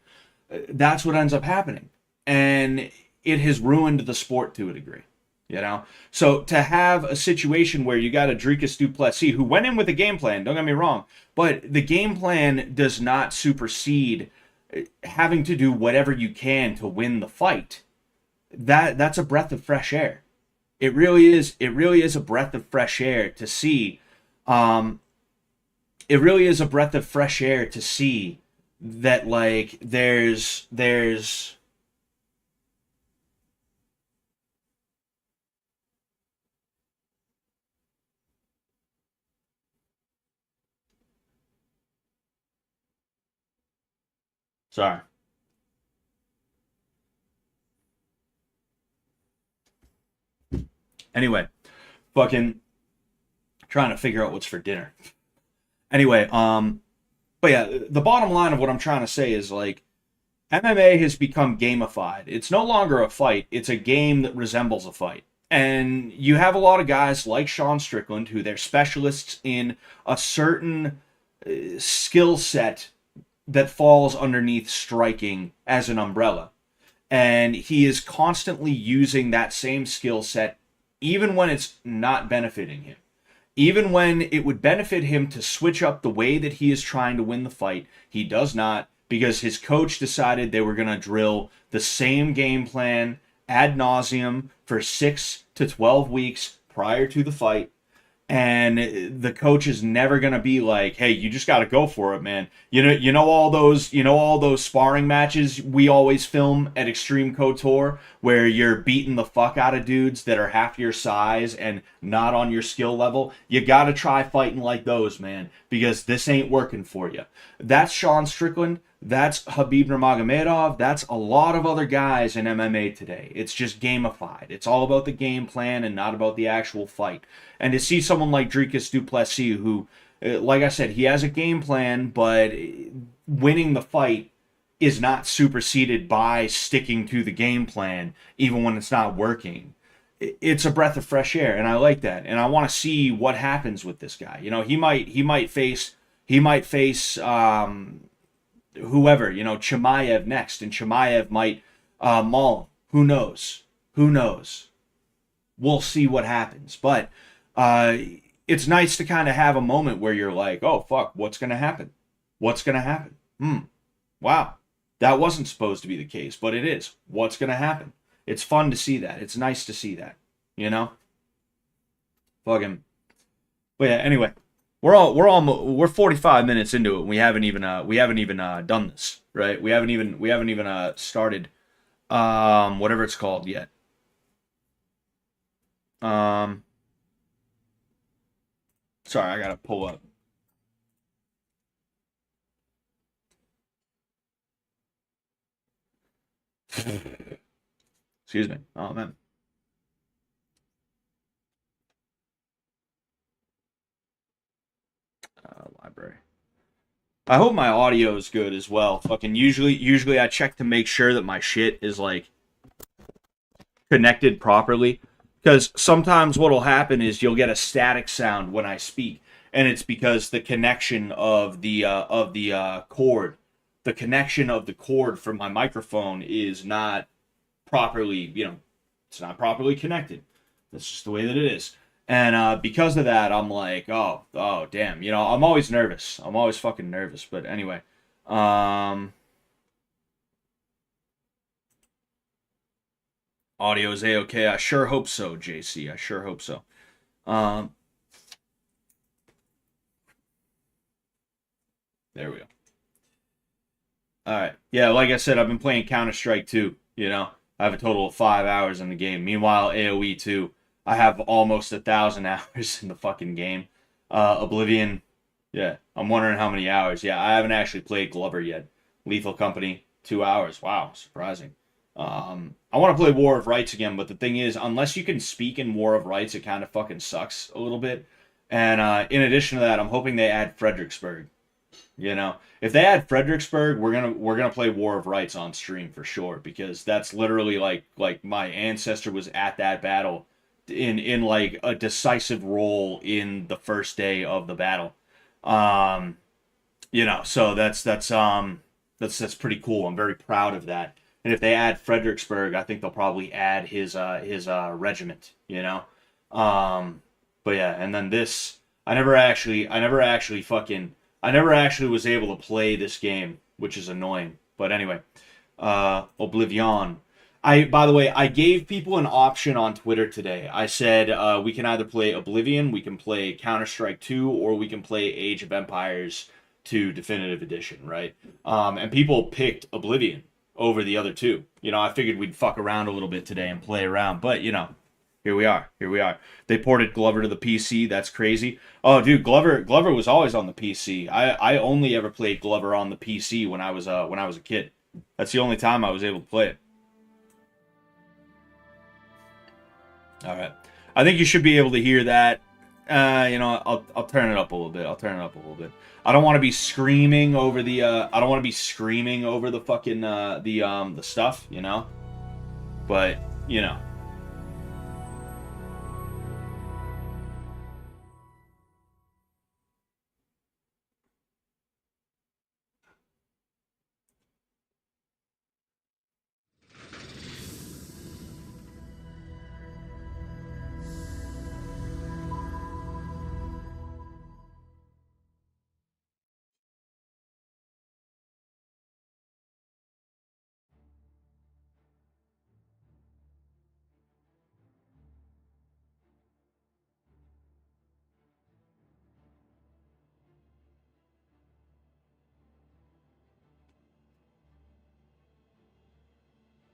That's what ends up happening. And it has ruined the sport to a degree. You know? So to have a situation where you got a Dricus du Plessis who went in with a game plan, don't get me wrong, but the game plan does not supersede having to do whatever you can to win the fight. That's a breath of fresh air. It really is a breath of fresh air to see. It really is a breath of fresh air to see that like there's sorry. Anyway, fucking trying to figure out what's for dinner. Anyway, But yeah, the bottom line of what I'm trying to say is like MMA has become gamified. It's no longer a fight, it's a game that resembles a fight. And you have a lot of guys like Sean Strickland who they're specialists in a certain skill set that falls underneath striking as an umbrella. And he is constantly using that same skill set even when it's not benefiting him. Even when it would benefit him to switch up the way that he is trying to win the fight, he does not because his coach decided they were going to drill the same game plan ad nauseum for 6 to 12 weeks prior to the fight. And the coach is never gonna be like, "Hey, you just got to go for it, man." All those sparring matches we always film at Extreme Couture, where you're beating the fuck out of dudes that are half your size and not on your skill level. You got to try fighting like those, man, because this ain't working for you. That's Sean Strickland. That's Khabib Nurmagomedov. That's a lot of other guys in MMA today. It's just gamified. It's all about the game plan and not about the actual fight. And to see someone like Dricus du Plessis, who, like I said, he has a game plan, but winning the fight is not superseded by sticking to the game plan, even when it's not working. It's a breath of fresh air, and I like that. And I want to see what happens with this guy. You know, he might face whoever, Chimaev next, and Chimaev might maul him. Who knows? Who knows? We'll see what happens. But it's nice to kind of have a moment where you're like, oh, fuck, what's going to happen? What's going to happen? Wow. That wasn't supposed to be the case, but it is. What's going to happen? It's fun to see that. It's nice to see that, Fucking. But yeah, anyway. We're 45 minutes into it. And we haven't even done this, right? We haven't even started whatever it's called yet. Sorry, I gotta pull up. Excuse me. Oh man. Library. I hope my audio is good as well. Fucking usually I check to make sure that my shit is like connected properly, because sometimes what'll happen is you'll get a static sound when I speak, and it's because the connection of the cord, the connection of the cord from my microphone is not properly, it's not properly connected. That's just the way that it is. And because of that, I'm like, oh, damn. I'm always nervous. I'm always fucking nervous. But anyway. Audio is A-okay. I sure hope so, JC. I sure hope so. There we go. Alright. Yeah, like I said, I've been playing Counter-Strike 2. I have a total of 5 hours in the game. Meanwhile, AoE 2. I have almost 1,000 hours in the fucking game. Oblivion, yeah, I'm wondering how many hours. Yeah, I haven't actually played Glover yet. Lethal Company, 2 hours. Wow, surprising. I want to play War of Rights again, but the thing is, unless you can speak in War of Rights, it kind of fucking sucks a little bit. And in addition to that, I'm hoping they add Fredericksburg. If they add Fredericksburg, we're gonna play War of Rights on stream for sure, because that's literally like my ancestor was at that battle in like a decisive role in the first day of the battle. So that's pretty cool. I'm very proud of that. And if they add Fredericksburg, I think they'll probably add his regiment, but yeah, and then this, I never actually was able to play this game, which is annoying. But anyway, Oblivion. By the way, I gave people an option on Twitter today. I said we can either play Oblivion, we can play Counter-Strike 2, or we can play Age of Empires 2 Definitive Edition, right? And people picked Oblivion over the other two. I figured we'd fuck around a little bit today and play around, but here we are. They ported Glover to the PC. That's crazy. Oh, dude, Glover was always on the PC. I only ever played Glover on the PC when I was a kid. That's the only time I was able to play it. All right. I think you should be able to hear that I'll turn it up a little bit. I'll turn it up a little bit. I don't want to be screaming over the. I don't want to be screaming over the fucking the stuff. But you know.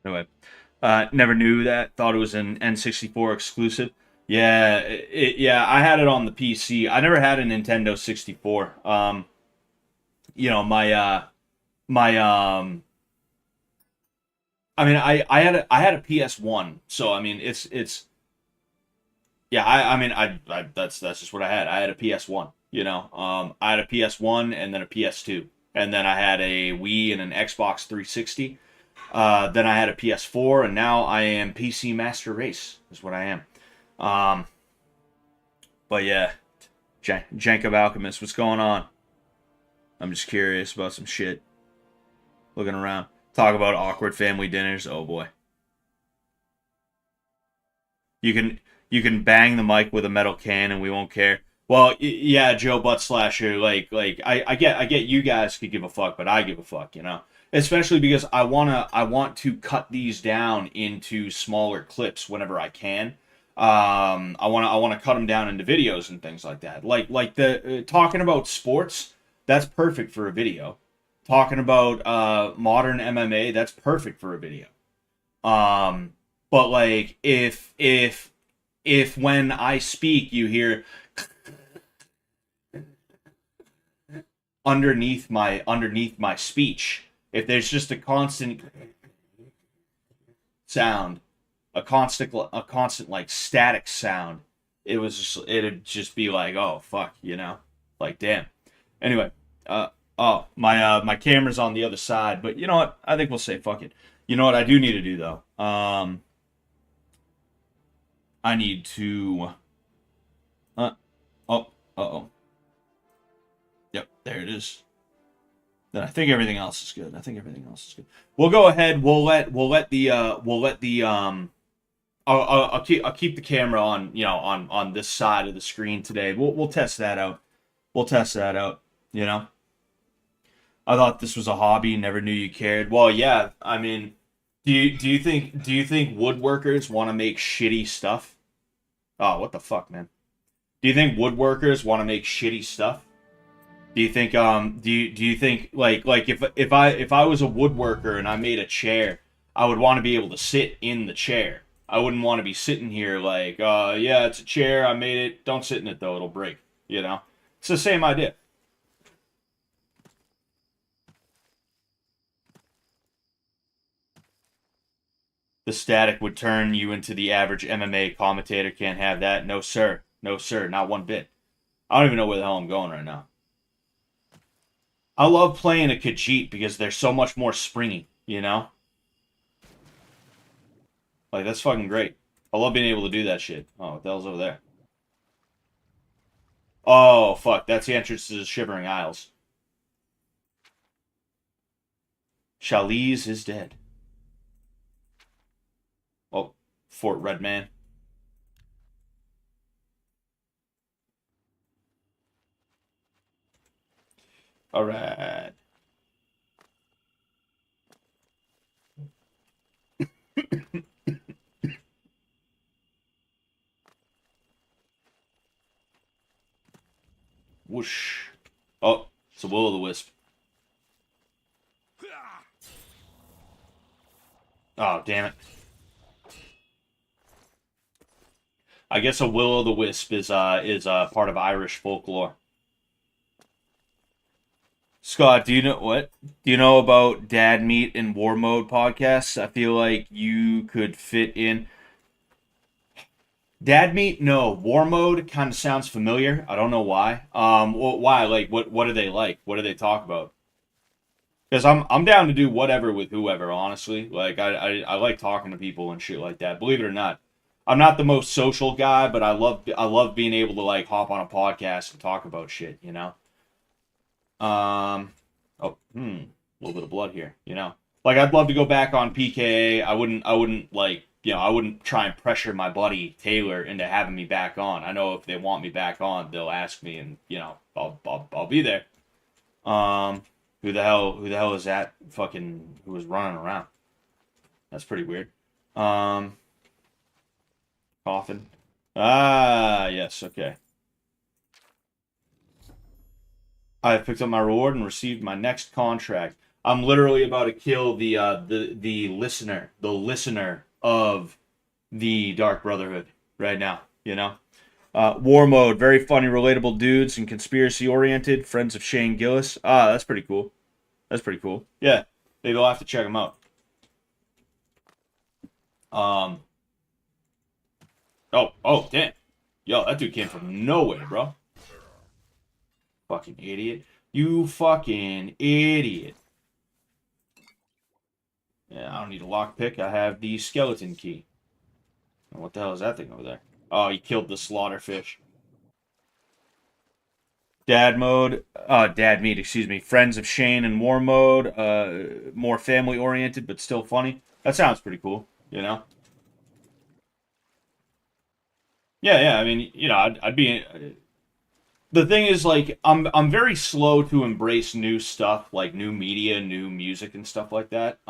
Anyway, never knew that. Thought it was an N64 exclusive. Yeah, yeah. I had it on the PC. I never had a Nintendo 64. My I mean, I had a PS1. So I mean, it's yeah. I mean, that's just what I had. I had a PS1. I had a PS1 and then a PS2, and then I had a Wii and an Xbox 360. Then I had a PS4, and now I am PC Master Race, is what I am. Um, but yeah, Jank of Alchemist, what's going on? I'm just curious about some shit. Looking around. Talk about awkward family dinners. Oh boy. You can you can bang the mic with a metal can and we won't care. Well, yeah, Joe Butt Slasher. I get you guys could give a fuck, but I give a fuck. Especially because I want to cut these down into smaller clips whenever I can. I want to cut them down into videos and things like that. Like the talking about sports, that's perfect for a video. Talking about modern MMA, that's perfect for a video. But like if when I speak you hear underneath my speech, if there's just a constant sound, a constant like static sound, it'd just be like, oh fuck. Like damn. Anyway, my camera's on the other side, but you know what? I think we'll say fuck it. You know what I do need to do though? I need to. Uh, oh, oh. Yep, there it is. Then I think everything else is good. I think everything else is good. We'll go ahead. We'll let the. I'll keep the camera on this side of the screen today. We'll test that out. We'll test that out. I thought this was a hobby. Never knew you cared. Well, yeah. I mean, do you think woodworkers want to make shitty stuff? Oh, what the fuck, man? Do you think woodworkers want to make shitty stuff? Do you think like if I was a woodworker and I made a chair, I would want to be able to sit in the chair. I wouldn't want to be sitting here like, yeah, it's a chair, I made it. Don't sit in it though, it'll break, It's the same idea. The static would turn you into the average MMA commentator. Can't have that. No, sir. No, sir. Not one bit. I don't even know where the hell I'm going right now. I love playing a Khajiit because they're so much more springy. Like, that's fucking great. I love being able to do that shit. Oh, what the hell's over there? Oh, fuck. That's the entrance to the Shivering Isles. Chalice is dead. Oh, Fort Redman. Alright. Whoosh. Oh, it's a will-o'-the-wisp. Oh, damn it. I guess a will-o'-the-wisp is part of Irish folklore. Scott, do you know what? Do you know about Dad Meat and War Mode podcasts? I feel like you could fit in. Dad meat? No. War mode kind of sounds familiar. I don't know why. Why? Like, what do they like? What do they talk about? Because I'm down to do whatever with whoever. Honestly, like I like talking to people and shit like that. Believe it or not, I'm not the most social guy, but I love being able to like hop on a podcast and talk about shit. You know. Oh, a little bit of blood here. You know, like I'd love to go back on PKA. I wouldn't like. I wouldn't try and pressure my buddy Taylor into having me back on. I know if they want me back on, they'll ask me, and I'll be there. Um, who the hell is that fucking who was running around? That's pretty weird. Um, Coffin. Ah, yes, okay. I have picked up my reward and received my next contract. I'm literally about to kill the listener of the Dark Brotherhood right now. War mode, very funny, relatable dudes and conspiracy oriented. Friends of Shane Gillis. Ah, that's pretty cool. That's pretty cool. Yeah, maybe I'll have to check them out. Um. Oh, damn. Yo, that dude came from nowhere, bro. Fucking idiot. You fucking idiot. Yeah, I don't need a lockpick. I have the skeleton key. What the hell is that thing over there? Oh, he killed the slaughterfish. Dad meat, excuse me. Friends of Shane and war mode. More family oriented, but still funny. That sounds pretty cool. Yeah, yeah. I mean, I'd be. The thing is, like, I'm very slow to embrace new stuff, like new media, new music, and stuff like that.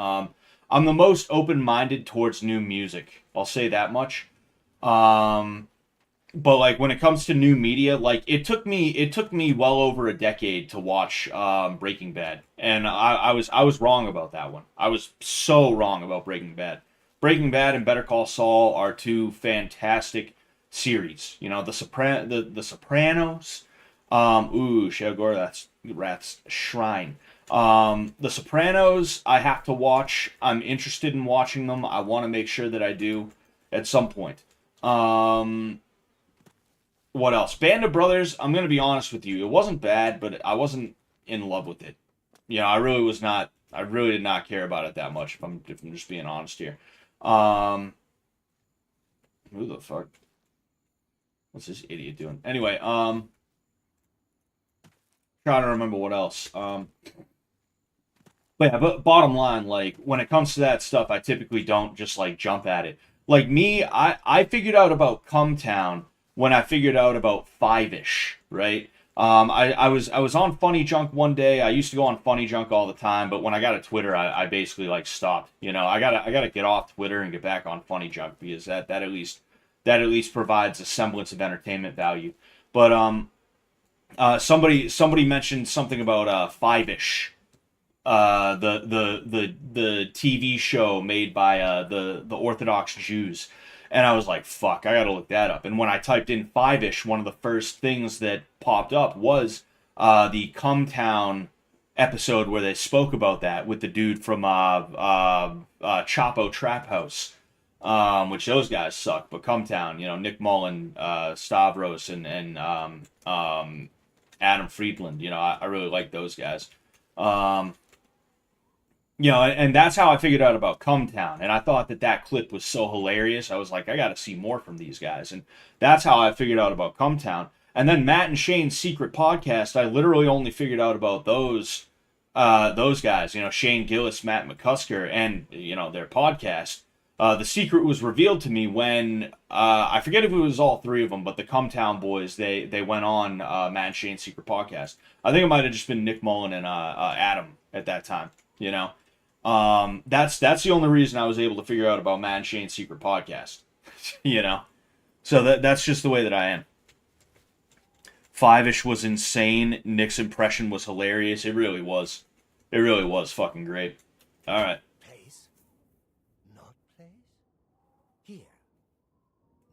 I'm the most open minded towards new music. I'll say that much. Um, but like when it comes to new media, like it took me well over a decade to watch Breaking Bad, and I was wrong about that one. I was so wrong about Breaking Bad. Breaking Bad and Better Call Saul are two fantastic series. The Sopranos. Shagor, that's Rat's Shrine. The Sopranos, I have to watch. I'm interested in watching them. I want to make sure that I do at some point. Um, what else? Band of Brothers, I'm gonna be honest with you. It wasn't bad, but I wasn't in love with it. I really was not. I really did not care about it that much. If I'm just being honest here. Um, who the fuck? What's this idiot doing? Anyway, trying to remember what else. But yeah, but bottom line, like when it comes to that stuff, I typically don't just like jump at it. Like me, I figured out about Come Town when I figured out about Five-ish, right? I was on Funny Junk one day. I used to go on Funny Junk all the time, but when I got a Twitter, I basically like stopped. I gotta get off Twitter and get back on Funny Junk because that at least provides a semblance of entertainment value. But somebody mentioned something about Five-ish, the TV show made by the Orthodox Jews, and I was like, "Fuck, I gotta look that up." And when I typed in Five-ish, one of the first things that popped up was the Come Town episode where they spoke about that with the dude from Chapo Trap House. Which those guys suck, but Come Town, Nick Mullen, Stavros, and Adam Friedland, I really like those guys. Um, and that's how I figured out about Come Town. And I thought that clip was so hilarious. I was like, I got to see more from these guys. And that's how I figured out about Come Town. And then Matt and Shane's secret podcast, I literally only figured out about those guys. Shane Gillis, Matt McCusker, and their podcast. The secret was revealed to me when I forget if it was all three of them, but the Come Town boys they went on Matt and Shane's secret podcast. I think it might have just been Nick Mullen and Adam at that time. That's the only reason I was able to figure out about Matt and Shane's secret podcast. you know, so that's just the way that I am. Five-ish was insane. Nick's impression was hilarious. It really was. It really was fucking great. All right. Place? Not place? Here?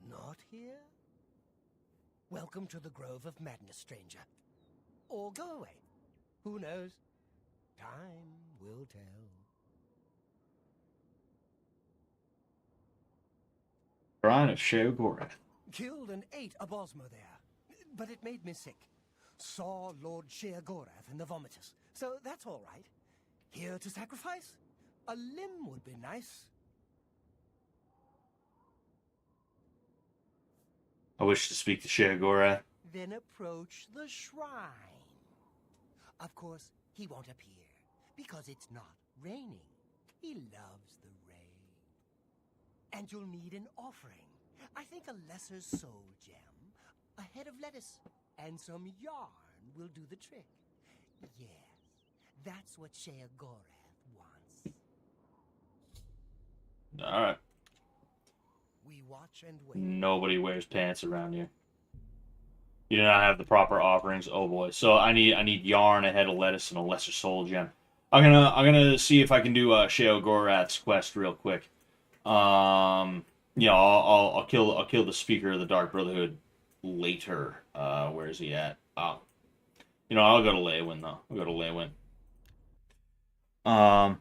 Not here? Welcome to the Grove of Madness, stranger. Or go away. Who knows? Time will tell. Brian of Sheogorath. Killed and ate a Bosmer there, but it made me sick. Saw Lord Sheagorath in the vomitus, so that's all right. Here to sacrifice? A limb would be nice. I wish to speak to Sheagorath. Then approach the shrine. Of course, he won't appear, because it's not raining. He loves the rain. And you'll need an offering. I think a lesser soul gem, a head of lettuce, and some yarn will do the trick. Yes, that's what Sheagorath wants. Alright. We watch and wait. Nobody wears pants around here. You do not have the proper offerings. Oh boy. So I need yarn, a head of lettuce, and a lesser soul gem. I'm gonna see if I can do Sheagorath's quest real quick. Yeah, I'll kill the Speaker of the Dark Brotherhood later. Where is he at? Oh. You know, I'll go to Leywin though. I'll go to Leywin. Man.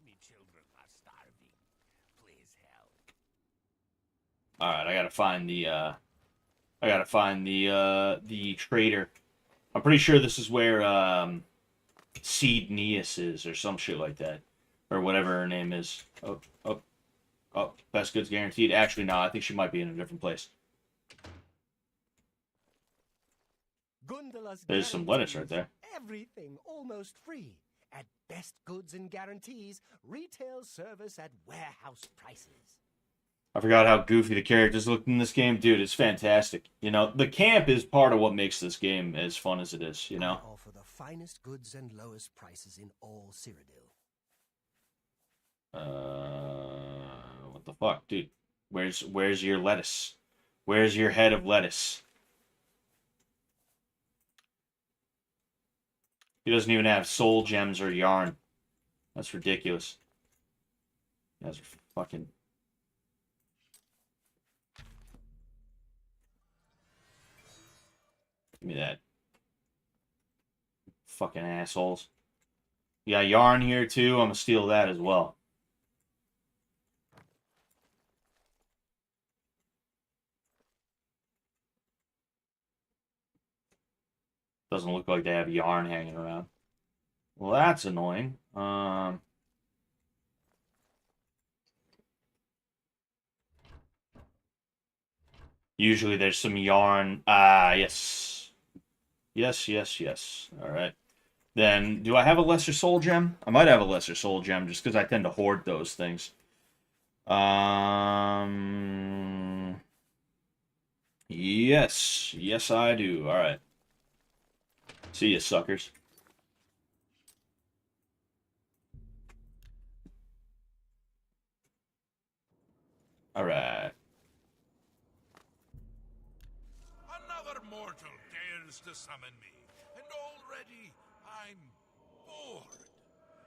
Me children are starving. Please help. Alright, I gotta find the trader. I'm pretty sure this is where Seed Neas is, or some shit like that. Or whatever her name is. Oh, best goods guaranteed. Actually, no, I think she might be in a different place. Gundala's There's some lettuce right there. Everything almost free. At best goods and guarantees, retail service at warehouse prices. I forgot how goofy the characters looked in this game. Dude, it's fantastic. You know, the camp is part of what makes this game as fun as it is, you know? I offer the finest goods and lowest prices in all Cyrodiil. What the fuck, dude? Where's your lettuce? Where's your head of lettuce? He doesn't even have soul gems or yarn. That's ridiculous. That's fucking... Give me that. Fucking assholes. You got yarn here too? I'm gonna steal that as well. Doesn't look like they have yarn hanging around. Well, that's annoying. Usually there's some yarn. Yes. Yes. All right. Then, do I have a lesser soul gem? I might have a lesser soul gem just because I tend to hoard those things. Yes. Yes, I do. All right. See ya, suckers. All right. Another mortal dares to summon me, and already I'm bored.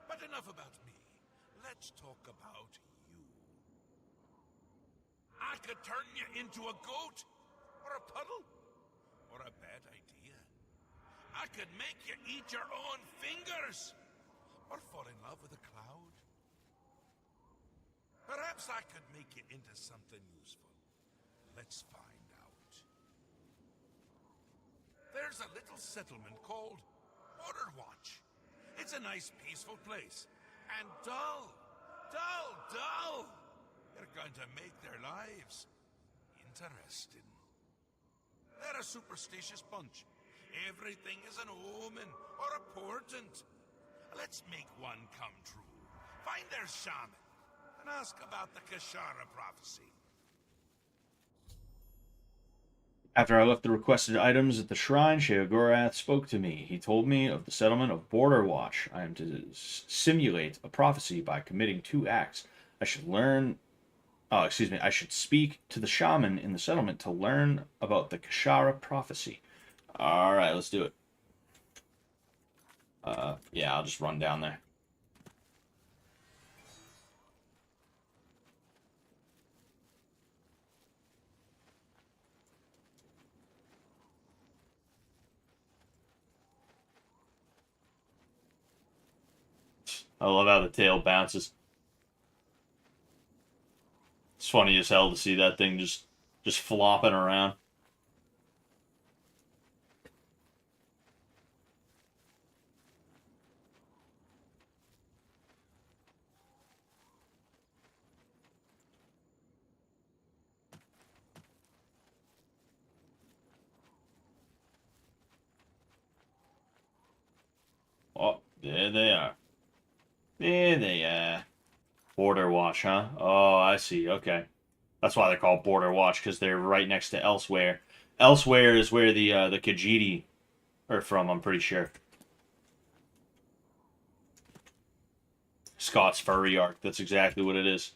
But enough about me. Let's talk about you. I could turn you into a goat, or a puddle, or a bad idea. I could make you eat your own fingers, or fall in love with a cloud. Perhaps I could make you into something useful. Let's find out. There's a little settlement called Border Watch. It's a nice, peaceful place. And dull. They're going to make their lives interesting. They're a superstitious bunch. Everything is an omen or a portent. Let's make one come true. Find their shaman and ask about the Kashara prophecy. After I left the requested items at the shrine, Sheagorath spoke to me. He told me of the settlement of Border Watch. I am to simulate a prophecy by committing 2 acts. I should speak to the shaman in the settlement to learn about the Kashara prophecy. Alright, let's do it. Yeah, I'll just run down there. I love how the tail bounces. It's funny as hell to see that thing just flopping around. Oh, there they are. There they are. Border Watch, huh? Oh, I see. Okay. That's why they're called Border Watch, because they're right next to Elsewhere. Elsewhere is where the Khajiit are from, I'm pretty sure. Scott's furry arc. That's exactly what it is.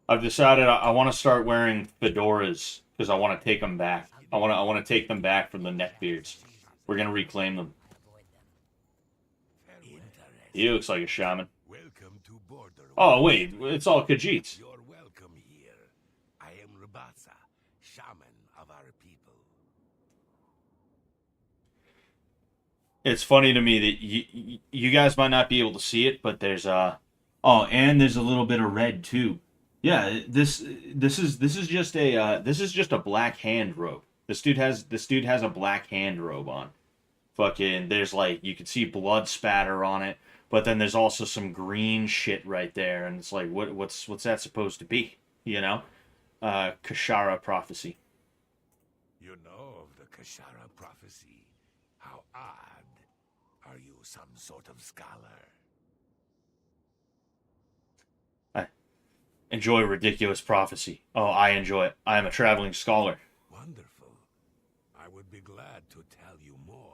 I've decided I want to start wearing fedoras because I want to take them back. I want to take them back from the neckbeards. We're gonna reclaim them. He looks like a shaman. Welcome to Border Oh Watch. wait, it's all Khajiits. You're welcome here. I am Rabasa, shaman of our people. It's funny to me that you guys might not be able to see it, but there's oh, and there's a little bit of red too. Yeah, this is just a black hand robe. This dude has a black hand robe on. Fucking, there's like, you can see blood spatter on it, but then there's also some green shit right there, and it's like, what's that supposed to be? You know, Kashara prophecy. You know of the Kashara prophecy. How odd. Are you some sort of scholar? Enjoy ridiculous prophecy. Oh, I enjoy it. I am a traveling scholar. Wonderful. I would be glad to tell you more.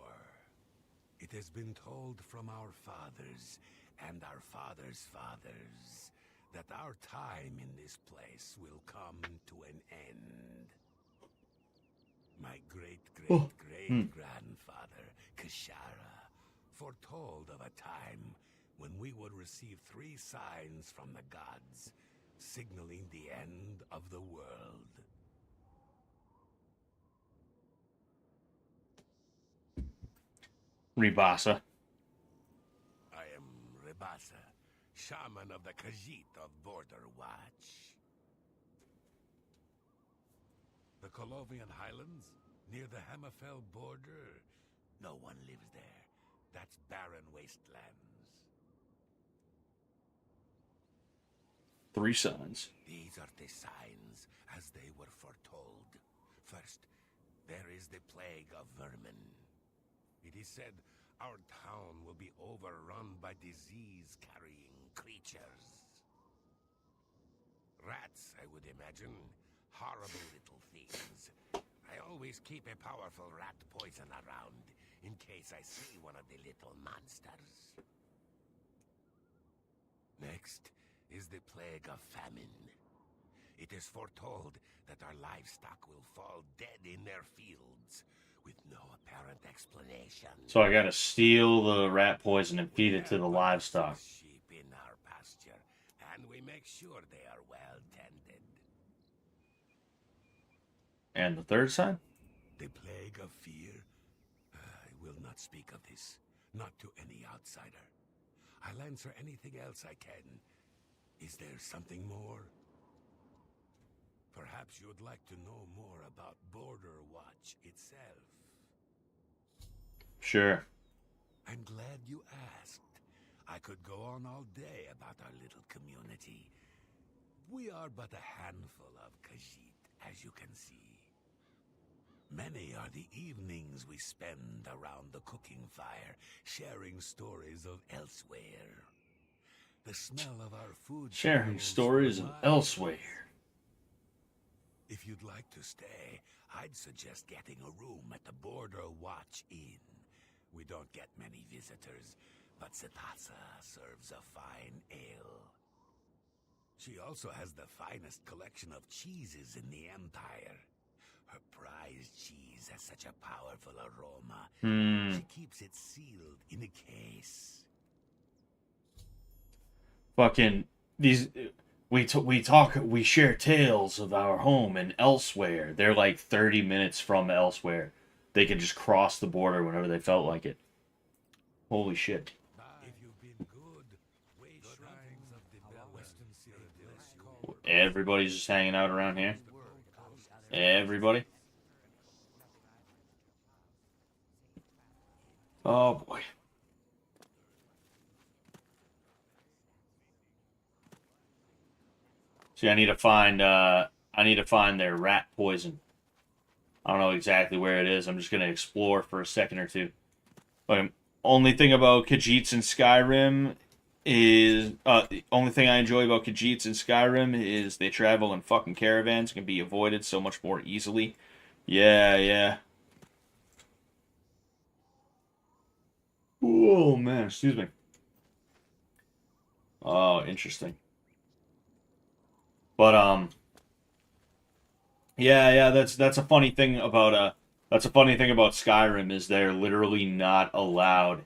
It has been told from our fathers and our fathers' fathers that our time in this place will come to an end. My great-great-great-grandfather, Kashara, foretold of a time when we would receive 3 signs from the gods, signaling the end of the world. Ribasa. I am Rabasa, shaman of the Khajiit of Border Watch. The Colovian Highlands, near the Hammerfell border, no one lives there. That's barren wastelands. 3 signs. These are the signs as they were foretold. First, there is the plague of vermin. It is said our town will be overrun by disease-carrying creatures. Rats, I would imagine. Horrible little things. I always keep a powerful rat poison around, in case I see one of the little monsters. Next is the plague of famine. It is foretold that our livestock will fall dead in their fields, with no apparent explanation. So I gotta steal the rat poison and feed it to the livestock. Sheep in our pasture, and we make sure they are well tended. And the 3rd sign? The plague of fear? I will not speak of this, not to any outsider. I'll answer anything else I can. Is there something more? Perhaps you would like to know more about Border Watch itself. Sure. I'm glad you asked. I could go on all day about our little community. We are but a handful of Khajiit, as you can see. Many are the evenings we spend around the cooking fire, sharing stories of elsewhere. The smell of our food... Sharing smells stories of miles. elsewhere. If you'd like to stay, I'd suggest getting a room at the Border Watch Inn. We don't get many visitors, but Setasa serves a fine ale. She also has the finest collection of cheeses in the Empire. Her prized cheese has such a powerful aroma. She keeps it sealed in a case. Fucking these we share tales of our home and elsewhere. They're like 30 minutes from elsewhere. They could just cross the border whenever they felt like it. Holy shit. If you've been good, Everybody's just hanging out around here. Everybody. Oh boy. See, I need to find their rat poison. I don't know exactly where it is. I'm just gonna explore for a second or two. But only thing about Khajiits in Skyrim is the only thing I enjoy about Khajiits in Skyrim is they travel in fucking caravans, can be avoided so much more easily. Yeah, yeah. Oh man, excuse me. Oh, interesting. But yeah, yeah, that's a funny thing about Skyrim is they're literally not allowed.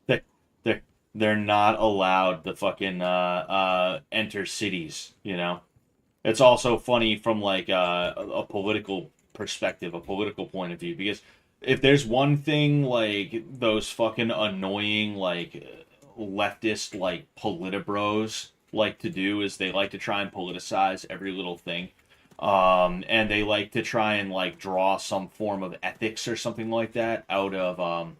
They they're they're not allowed to fucking enter cities, you know. It's also funny from like a political perspective, a political point of view, because if there's one thing like those fucking annoying like leftist like politbros like to do is they like to try and politicize every little thing. And they like to try and like draw some form of ethics or something like that out of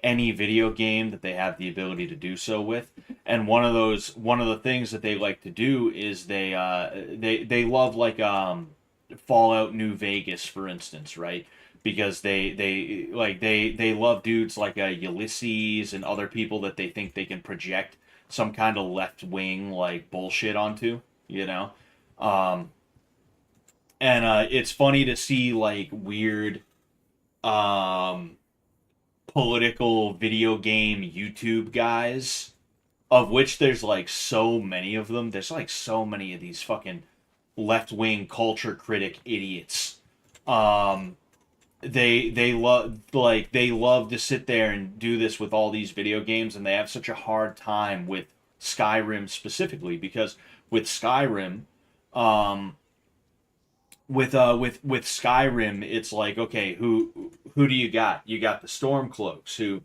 any video game that they have the ability to do so with. And one of the things that they like to do is they love like Fallout New Vegas, for instance, right? Because they love dudes like Ulysses and other people that they think they can project some kind of left wing like bullshit onto, you know. Um, and it's funny to see like weird um political video game YouTube guys, of which there's like so many of them. There's like so many of these fucking left wing culture critic idiots. Um, they love to sit there and do this with all these video games, and they have such a hard time with Skyrim specifically because with Skyrim, um, with Skyrim, it's like, okay, who do you got? You got the Stormcloaks, who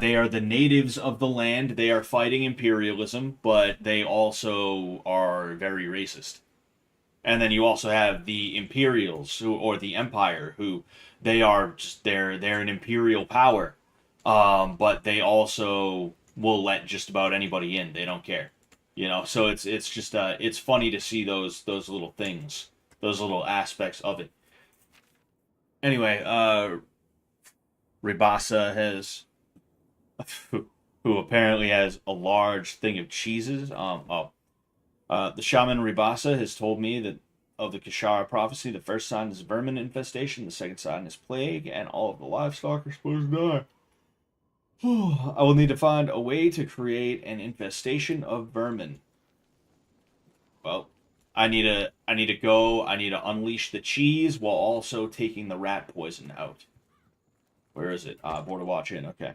they are the natives of the land. They are fighting imperialism, but they also are very racist. And then you also have the Imperials, who or the Empire, who they are just they're an imperial power, but they also will let just about anybody in. They don't care, you know. So it's just it's funny to see those little things, those little aspects of it. Anyway, Ribasa has who apparently has a large thing of cheeses. The shaman Ribasa has told me that of the Kishara prophecy, the first sign is vermin infestation, the second sign is plague, and all of the livestock are supposed to die. I will need to find a way to create an infestation of vermin. Well, I need to go. I need to unleash the cheese while also taking the rat poison out. Where is it? Border Watch in. Okay.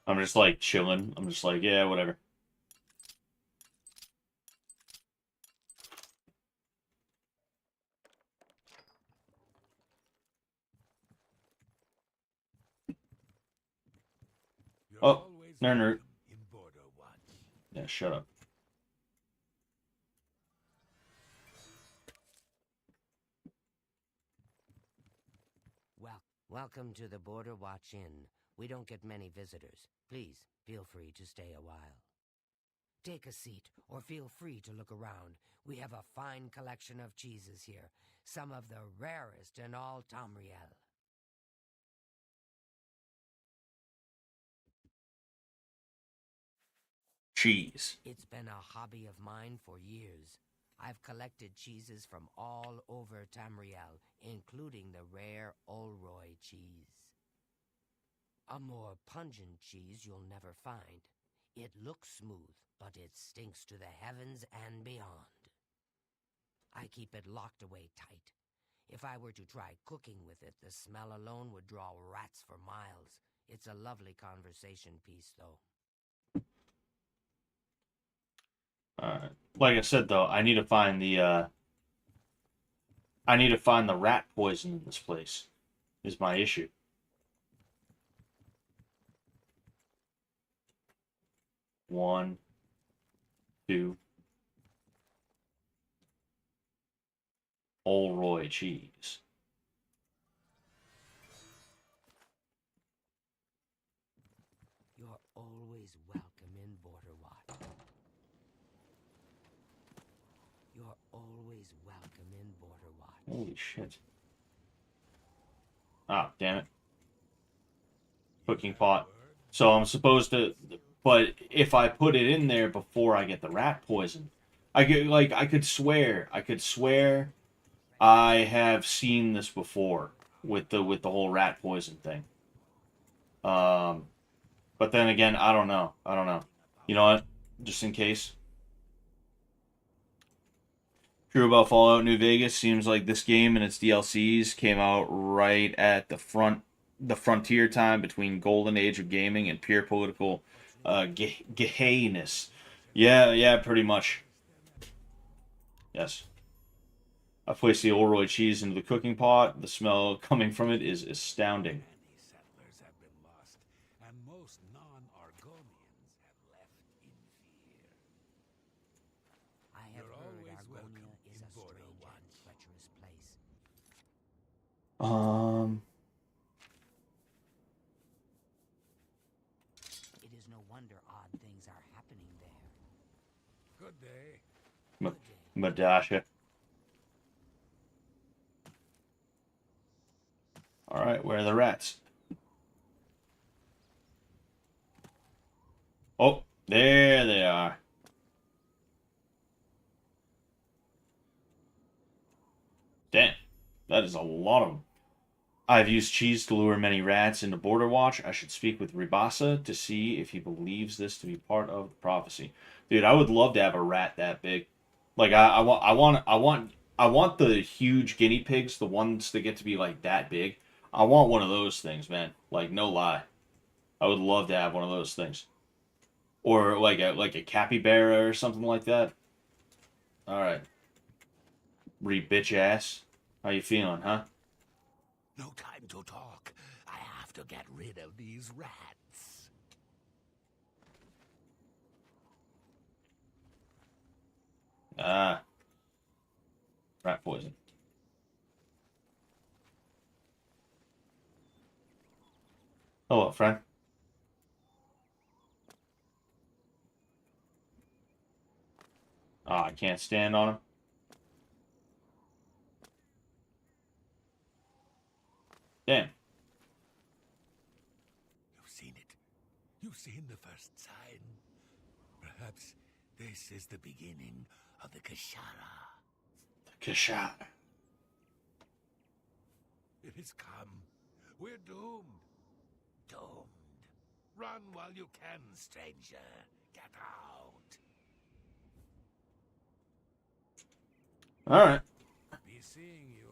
I'm just like chilling. I'm just like, yeah, whatever. You're Oh, always nerd. welcome in Border Watch. Yeah, shut up. Well, welcome to the Border Watch Inn. We don't get many visitors. Please, feel free to stay a while. Take a seat, or feel free to look around. We have a fine collection of cheeses here, some of the rarest in all Tamriel. Cheese. It's been a hobby of mine for years. I've collected cheeses from all over Tamriel, including the rare Olroy cheese. A more pungent cheese you'll never find. It looks smooth, but it stinks to the heavens and beyond. I keep it locked away tight. If I were to try cooking with it, the smell alone would draw rats for miles. It's a lovely conversation piece, though. Like I said, though, I need to find the rat poison in this place. Is my issue. One, two. Olroy cheese. You're always welcome in Borderwatch. You're always welcome in Borderwatch. Holy shit. Ah, damn it. Cooking pot. So I'm supposed to, but if I put it in there before I get the rat poison, I could swear I have seen this before with the whole rat poison thing. But then again, I don't know. You know what? Just in case. True about Fallout New Vegas. Seems like this game and its DLCs came out right at the frontier time between golden age of gaming and pure political gayness. Yeah, pretty much. Yes. I placed the Olroy cheese into the cooking pot. The smell coming from it is astounding. Many settlers have been lost, and most non-Argonians have left in fear. I have You're heard always Argonia welcome is in a strange and Borderwatch. treacherous place. It is no wonder odd things are happening there. Good day. Madasha. Alright, where are the rats? Oh, there they are. Damn, that is a lot of them. I've used cheese to lure many rats into Border Watch. I should speak with Ribasa to see if he believes this to be part of the prophecy. Dude, I would love to have a rat that big. Like I want the huge guinea pigs, the ones that get to be like that big. I want one of those things, man. Like no lie. I would love to have one of those things. Or like a capybara or something like that. All right. Bitch ass. How you feeling, huh? No time to talk. I have to get rid of these rats. Ah. Rat poison. Hello, friend. Ah, I can't stand on him. Damn. You've seen it. You've seen the first sign. Perhaps this is the beginning of the Kashara. Kasha. It has come. We're doomed. Doomed. Run while you can, stranger. Get out. All right. Be seeing you.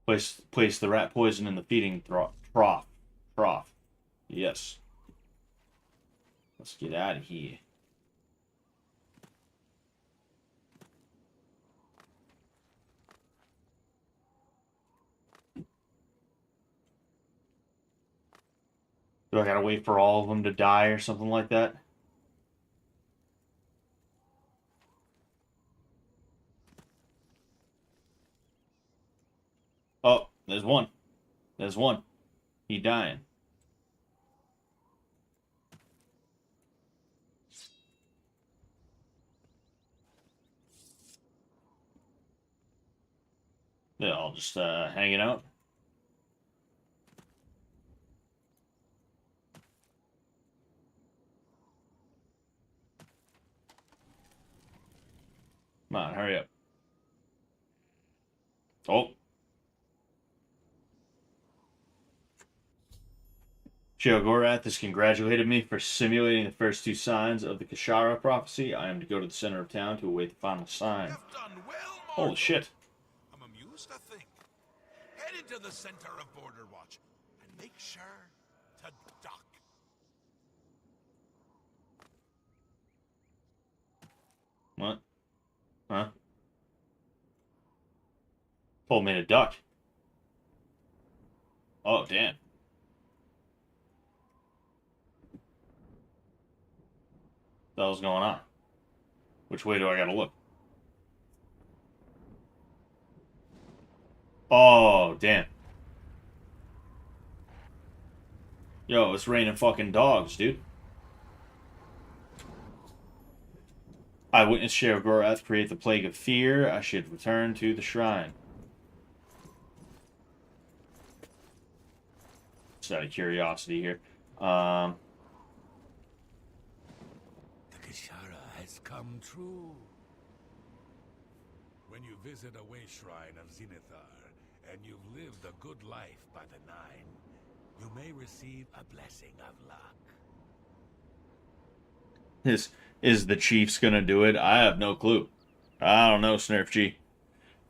Place the rat poison in the feeding trough. Trough. Yes. Let's get out of here. Do I gotta wait for all of them to die or something like that? Oh, there's one. There's one. He dying. They're all just hanging out. Come on, hurry up. Oh. Sheogorath has congratulated me for simulating the first two signs of the Kashara prophecy. I am to go to the center of town to await the final sign. You've done well, Holy mortal. shit. into the center of Border Watch and make sure to duck. What? Huh? Told me to duck. Oh, damn. What the hell's going on? Which way do I gotta look? Oh, damn. Yo, it's raining fucking dogs, dude. I witnessed Sheriff Gorath create the plague of fear. I should return to the shrine. Just out of curiosity here. The Kishara has come true. When you visit a way shrine of Zenithar, and you've lived a good life by the Nine, you may receive a blessing of luck. Is the Chiefs gonna do it? I have no clue. I don't know, Snurf G.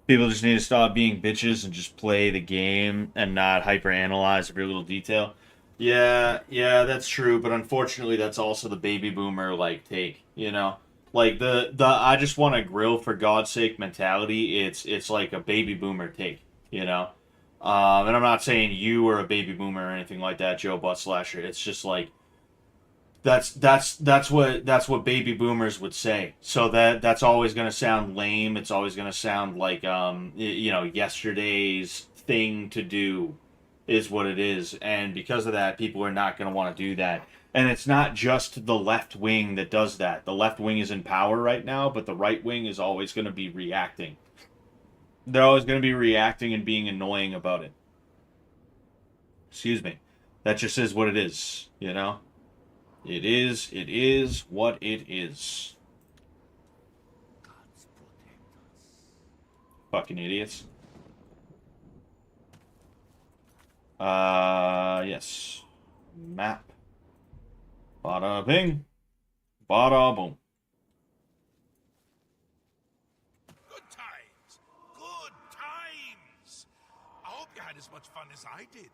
People just need to stop being bitches and just play the game and not hyper-analyze every little detail. Yeah, that's true, but unfortunately that's also the baby boomer, like, take, you know? Like, the I just want to grill for God's sake mentality, it's like a baby boomer take, you know? And I'm not saying you are a baby boomer or anything like that, Joe Buttslasher. It's just like, that's what baby boomers would say. So that's always going to sound lame. It's always going to sound like you know, yesterday's thing to do is what it is. And because of that, people are not going to want to do that. And it's not just the left wing that does that. The left wing is in power right now, but the right wing is always going to be reacting. They're always going to be reacting and being annoying about it. Excuse me. That just is what it is, you know? It is what it is. Gods protect us. Fucking idiots. Yes. Map. Bada bing. Bada boom. Good times. Good times. I hope you had as much fun as I did.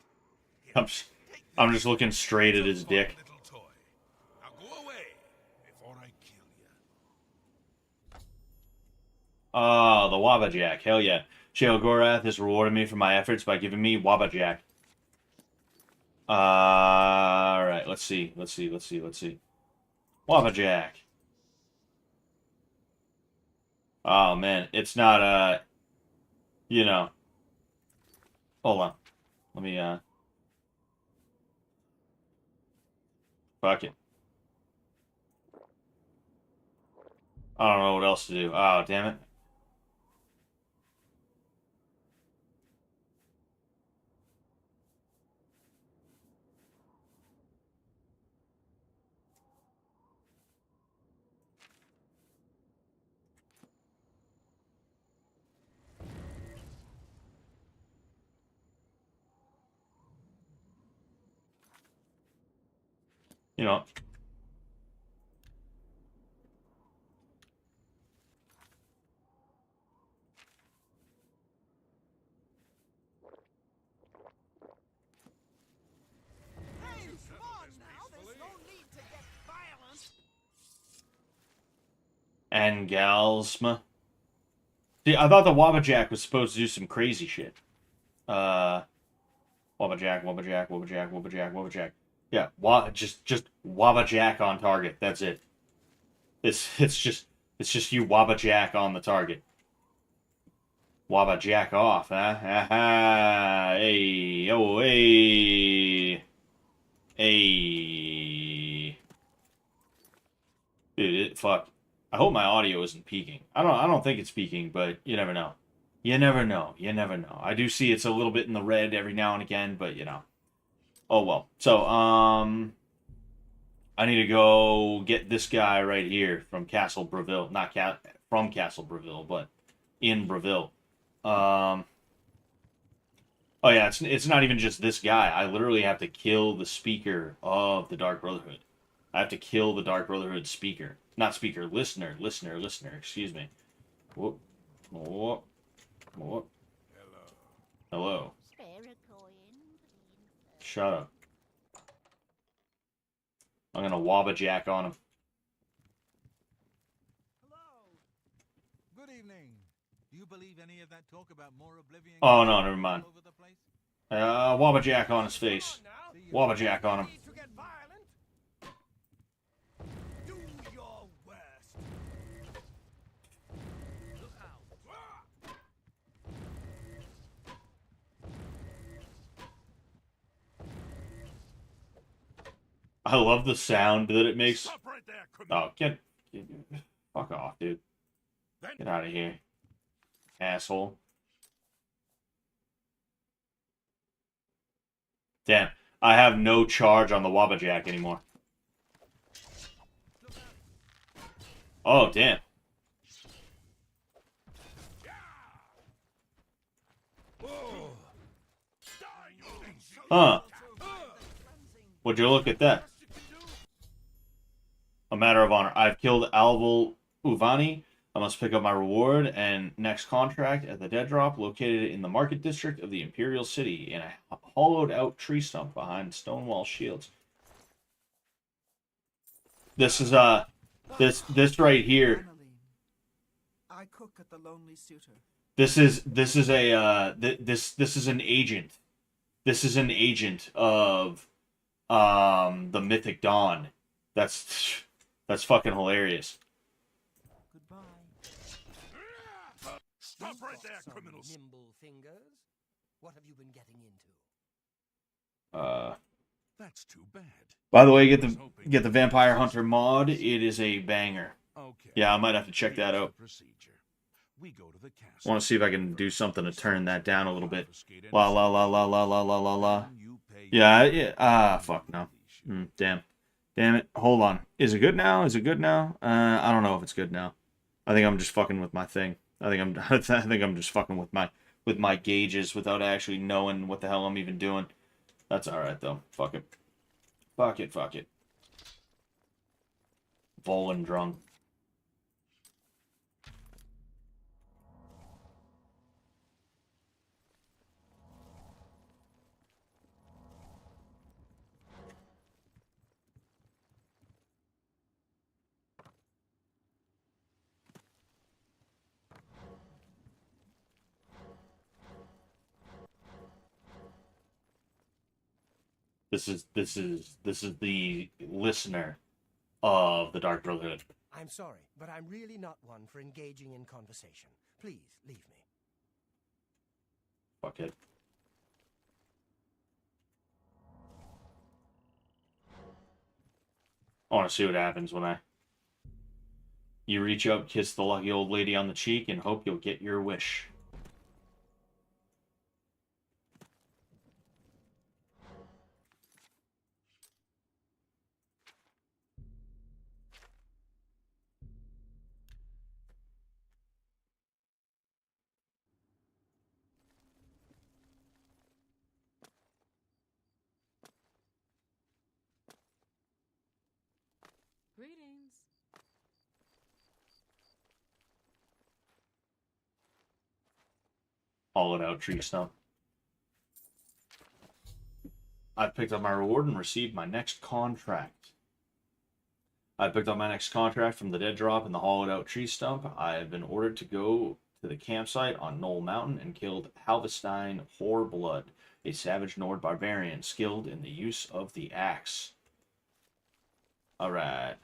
Here, take I'm this. just looking straight at his It's a fun dick. little toy. Now go away before I kill you. Oh, the Wabajack. Hell yeah. Shale Gorath has rewarded me for my efforts by giving me Wabajack. Alright, let's see. Wabajack. Oh, man. It's not, you know. Hold on. Let me, fuck it. I don't know what else to do. Oh, damn it. You know. Hey, come on now. There's no need to get violent. Angalsma. See, I thought the Wabajack was supposed to do some crazy shit. Wabajack. Yeah, just Wabajack on target. That's it. It's just you Wabajack on the target. Wabajack off, huh? Ha ha. Hey, oh, hey. Hey. Dude, fuck. I hope my audio isn't peaking. I don't think it's peaking, but you never know. You never know. I do see it's a little bit in the red every now and again, but you know. Oh well. So, I need to go get this guy right here from Castle Breville. Not from Castle Breville, but in Breville. Oh yeah, it's not even just this guy. I literally have to kill the speaker of the Dark Brotherhood. I have to kill the Dark Brotherhood speaker. Not speaker, listener, excuse me. Whoop. Whoop. Whoop. Hello. Spare Shut up. I'm gonna wobbajack on him. Hello. Good evening. Do you believe any of that talk about more Oblivion? Oh, no, never mind. All over the place? Wobbajack on his face. See you Wobbajack on him. Need to get violent? Do your worst. Look out. I love the sound that it makes. Stop right there, criminal. Oh, get fuck off, dude. Get out of here, asshole. Damn, I have no charge on the Wobbajack anymore. Oh, damn. Huh. Would you look at that? A matter of honor. I've killed Alval Uvani. I must pick up my reward and next contract at the dead drop located in the market district of the Imperial City in a hollowed out tree stump behind Stonewall Shields. This is this right here. I cook at the Lonely Suitor. This is an agent. This is an agent of the Mythic Dawn. That's fucking hilarious. Goodbye. Stop right there, Some criminals. nimble fingers. What have you been getting into? That's too bad. By the way, get the Vampire Hunter mod. It is a banger. Okay. Yeah, I might have to check that Here's out. the procedure. We go to the I castle. want to see if I can do something to turn that down a little bit. La la la la la la la la la. Yeah. Fuck no. Damn it. Hold on. Is it good now? Is it good now? I don't know if it's good now. I think I'm just fucking with my thing. I think I'm just fucking with my gauges without actually knowing what the hell I'm even doing. That's all right though. Fuck it. Fuck it. Volin drunk. This is the listener of the Dark Brotherhood. I'm sorry, but I'm really not one for engaging in conversation. Please, leave me. Fuck it. I want to see what happens when you reach up, kiss the lucky old lady on the cheek, and hope you'll get your wish. Greetings. Hollowed out tree stump. I picked up my reward and received my next contract. I picked up my next contract from the dead drop in the hollowed out tree stump. I have been ordered to go to the campsite on Knoll Mountain and killed Halvestein Whoreblood, a savage Nord barbarian skilled in the use of the axe. Alright.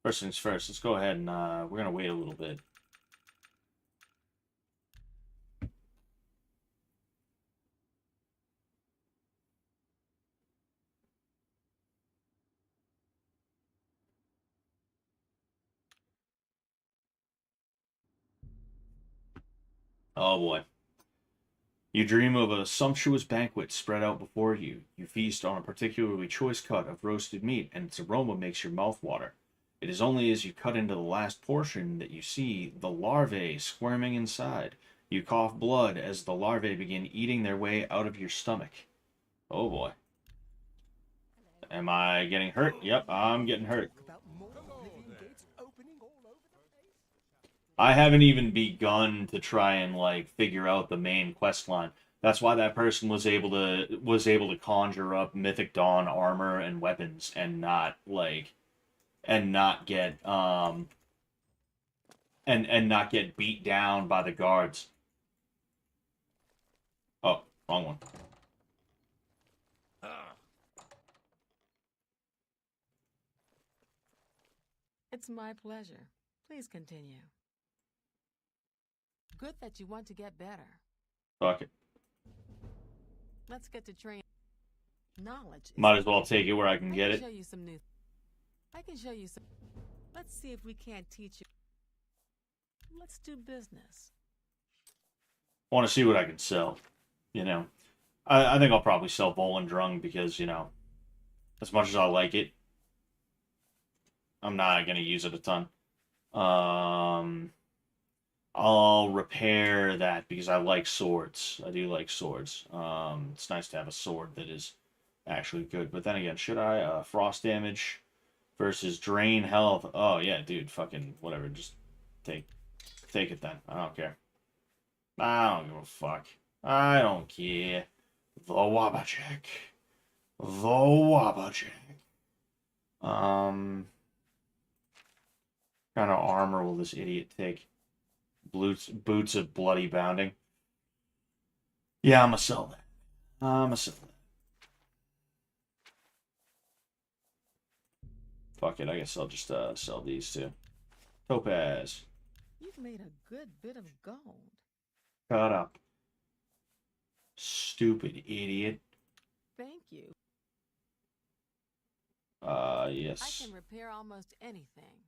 First things first, let's go ahead and we're going to wait a little bit. Oh boy. You dream of a sumptuous banquet spread out before you. You feast on a particularly choice cut of roasted meat, and its aroma makes your mouth water. It is only as you cut into the last portion that you see the larvae squirming inside. You cough blood as the larvae begin eating their way out of your stomach. Oh boy. Am I getting hurt? Yep, I'm getting hurt. About more Oblivion gates opening all over the place? I haven't even begun to try and, like, figure out the main quest line. That's why that person was able to conjure up Mythic Dawn armor and weapons and not get and not get beat down by the guards. Oh, wrong one. It's my pleasure. Please continue. Good that you want to get better. Fuck it. Let's get to train. Knowledge. Might as well take it where I can get it. Show you some new. I can show you some. Let's see if we can't teach you. Let's do business. I want to see what I can sell. You know, I think I'll probably sell Bowl and Drung because, you know, as much as I like it, I'm not going to use it a ton. I'll repair that because I like swords. I do like swords. It's nice to have a sword that is actually good. But then again, should I? Frost damage versus drain health. Oh, yeah, dude, fucking whatever. Just take it then. I don't care. I don't give a fuck. I don't care. The Wabachek. The Wabachek. Kind of armor will this idiot take? Boots of bloody bounding. Yeah, I'm gonna sell that. Fuck it, I guess I'll just sell these two. Topaz. You've made a good bit of gold. Cut up. Stupid idiot. Thank you. Yes. I can repair almost anything.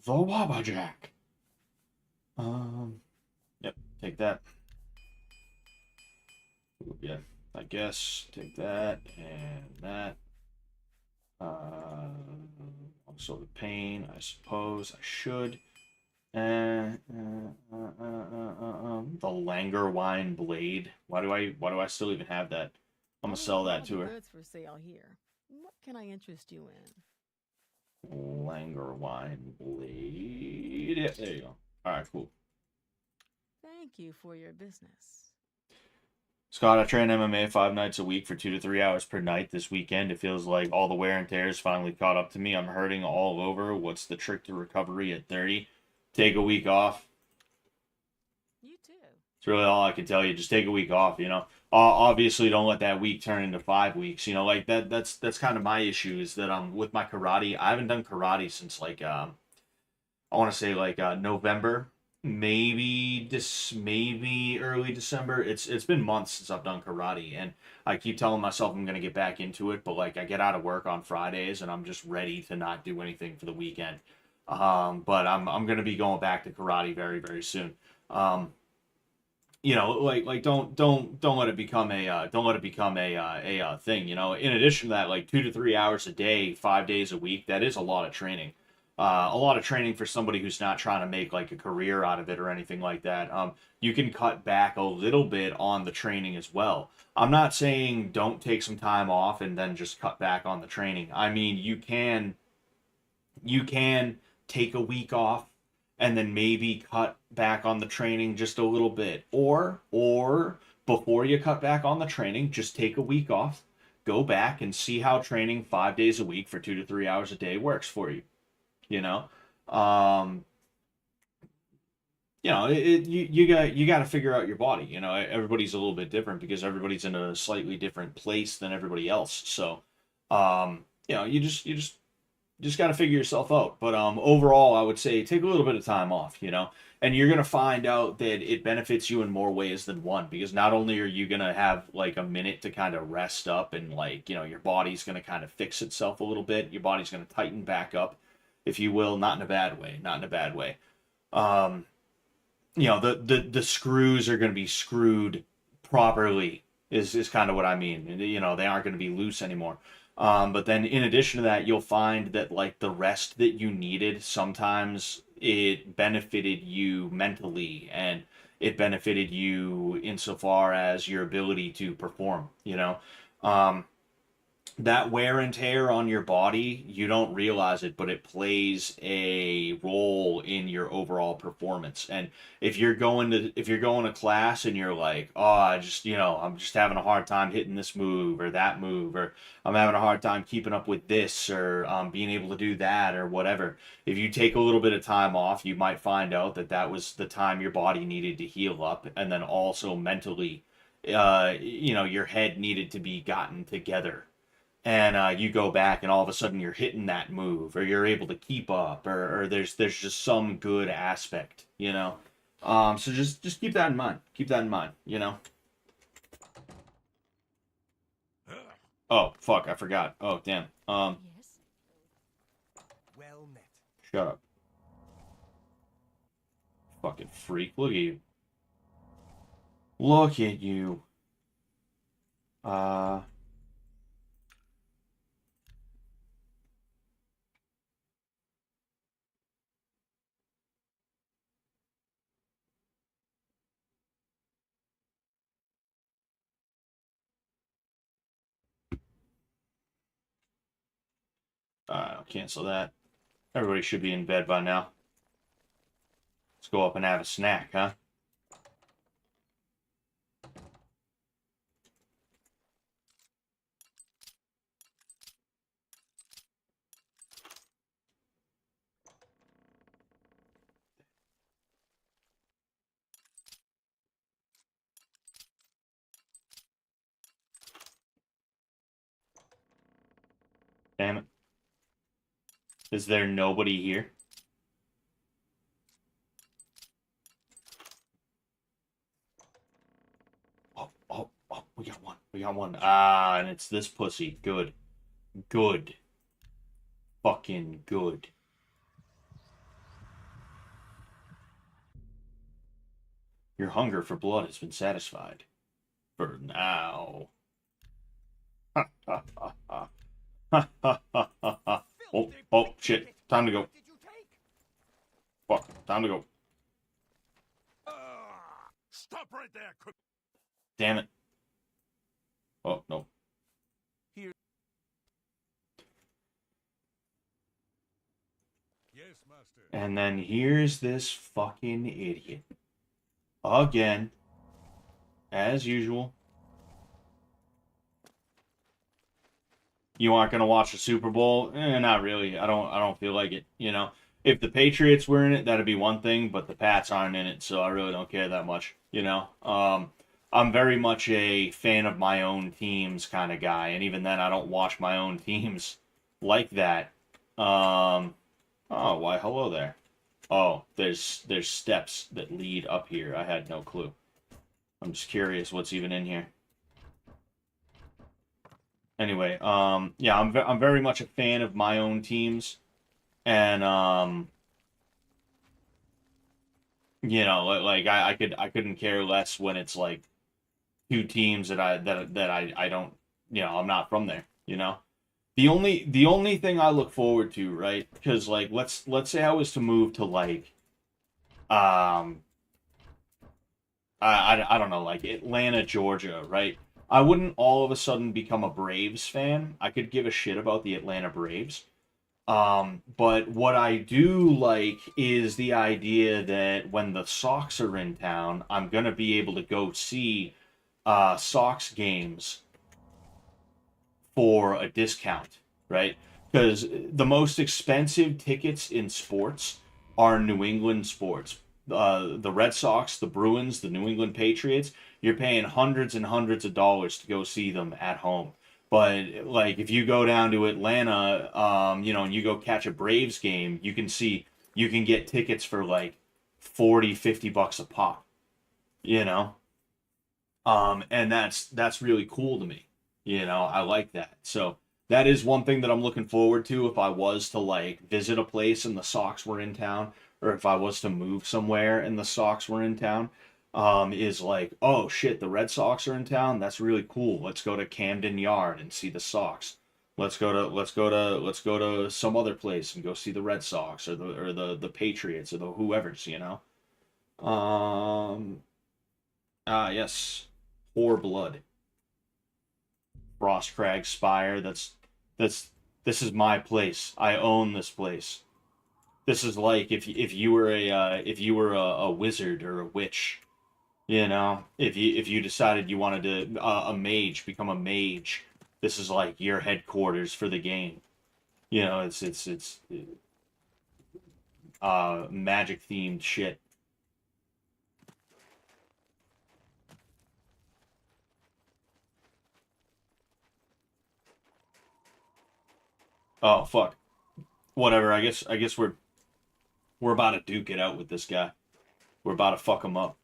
The Wabbajack. Yep, take that. Ooh, yeah, I guess take that and that. Also the pain, I suppose I should. The Langer Wine Blade. Why do I still even have that? I'm gonna sell that to her. Goods for sale here. What can I interest you in? Langer Wine Blade. Yeah, there you go. Alright, cool. Thank you for your business. Scott, I train MMA 5 nights a week for 2 to 3 hours per night this weekend. It feels like all the wear and tear is finally caught up to me. I'm hurting all over. What's the trick to recovery at 30? Take a week off. You too. It's really all I can tell you. Just take a week off, you know. Obviously, don't let that week turn into 5 weeks. You know, like that's kind of my issue is that with my karate, I haven't done karate since like I want to say like November, maybe early December. It's been months since I've done karate, and I keep telling myself I'm gonna get back into it, but like I get out of work on Fridays and I'm just ready to not do anything for the weekend. But I'm gonna be going back to karate very, very soon. You know, like don't let it become a thing. You know, in addition to that, like 2 to 3 hours a day, 5 days a week, that is a lot of training. A lot of training for somebody who's not trying to make like a career out of it or anything like that. You can cut back a little bit on the training as well. I'm not saying don't take some time off and then just cut back on the training. I mean, you can take a week off and then maybe cut back on the training just a little bit. Or before you cut back on the training, just take a week off, go back and see how training 5 days a week for 2 to 3 hours a day works for you. You know, you got to figure out your body. You know, everybody's a little bit different because everybody's in a slightly different place than everybody else. So, you know, you just got to figure yourself out. But overall, I would say take a little bit of time off. You know, and you're gonna find out that it benefits you in more ways than one, because not only are you gonna have like a minute to kind of rest up and like, you know, your body's gonna kind of fix itself a little bit. Your body's gonna tighten back up, if you will, not in a bad way. You know, the screws are going to be screwed properly is kind of what I mean. You know, they aren't going to be loose anymore. But then in addition to that, you'll find that like the rest that you needed, sometimes it benefited you mentally and it benefited you insofar as your ability to perform, you know. that wear and tear on your body, you don't realize it, but it plays a role in your overall performance. And if you're going to class and you're like, oh, I'm just having a hard time hitting this move or that move, or I'm having a hard time keeping up with this, or being able to do that, or whatever. If you take a little bit of time off, you might find out that that was the time your body needed to heal up, and then also mentally, your head needed to be gotten together, and you go back and all of a sudden you're hitting that move, or you're able to keep up, or there's just some good aspect, so just keep that in mind, oh fuck, I forgot. Oh damn. Yes? Well met. Shut up, fucking freak. Look at you. uh I'll cancel that. Everybody should be in bed by now. Let's go up and have a snack, huh? Damn it. Is there nobody here? Oh, we got one. We got one. Ah, and it's this pussy. Good. Good. Fucking good. Your hunger for blood has been satisfied. For now. Ha ha ha ha. Ha ha ha ha ha. Oh, shit. Time to go. What did you take? Fuck. Time to go. Stop right there, quick. Damn it. Oh, no. Yes, master. And then here's this fucking idiot. Again. As usual. You aren't gonna watch the Super Bowl? Not really. I don't feel like it, If the Patriots were in it, that'd be one thing, but the Pats aren't in it, so I really don't care that much. I'm very much a fan of my own teams kind of guy, and even then I don't watch my own teams like that. Oh, why hello there. Oh, there's steps that lead up here. I had no clue. I'm just curious what's even in here. Anyway, yeah, I'm very much a fan of my own teams, and like I couldn't care less when it's like two teams that I don't, I'm not from there. The only thing I look forward to, right? Because like let's say I was to move to like um I don't know, like Atlanta, Georgia, right? I wouldn't all of a sudden become a Braves fan. I could give a shit about the Atlanta Braves. But what I do like is the idea that when the Sox are in town, I'm gonna be able to go see Sox games for a discount, right? Because the most expensive tickets in sports are New England sports. The Red Sox, the Bruins, the New England Patriots, you're paying hundreds and hundreds of dollars to go see them at home. But like if you go down to Atlanta, and you go catch a Braves game, you can get tickets for like 40, $50 a pop, you know? And that's really cool to me. I like that. So that is one thing that I'm looking forward to if I was to like visit a place and the Sox were in town, or if I was to move somewhere and the Sox were in town. Is like, oh shit, the Red Sox are in town. That's really cool. Let's go to Camden Yard and see the Sox. Let's go to some other place and go see the Red Sox or the Patriots or the whoever's. Yes. Pour blood. Frostcrag Spire. This is my place. I own this place. This is like if you were a wizard or a witch, you know, if you decided you wanted to a mage, become a mage. This is like your headquarters for the game. You know, it's magic themed shit. Oh fuck. Whatever. I guess we're about to duke it out with this guy. We're about to fuck him up.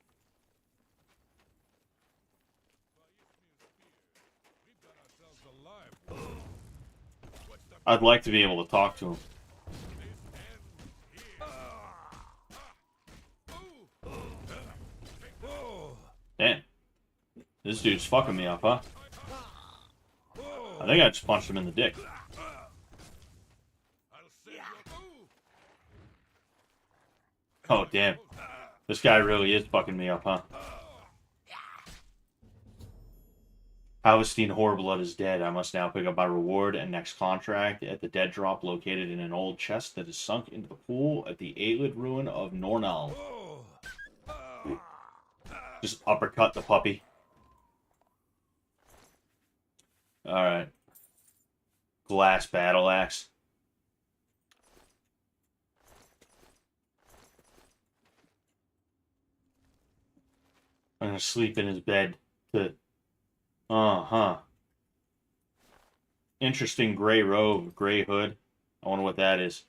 I'd like to be able to talk to him. Damn. This dude's fucking me up, huh? I think I just punched him in the dick. Oh, damn. This guy really is fucking me up, huh? Halvestein Horriblood is dead. I must now pick up my reward and next contract at the dead drop located in an old chest that is sunk into the pool at the Aelid ruin of Nornal. Just uppercut the puppy. Alright. Glass battle axe. I'm gonna sleep in his bed to... Uh-huh. Interesting gray robe, gray hood. I wonder what that is.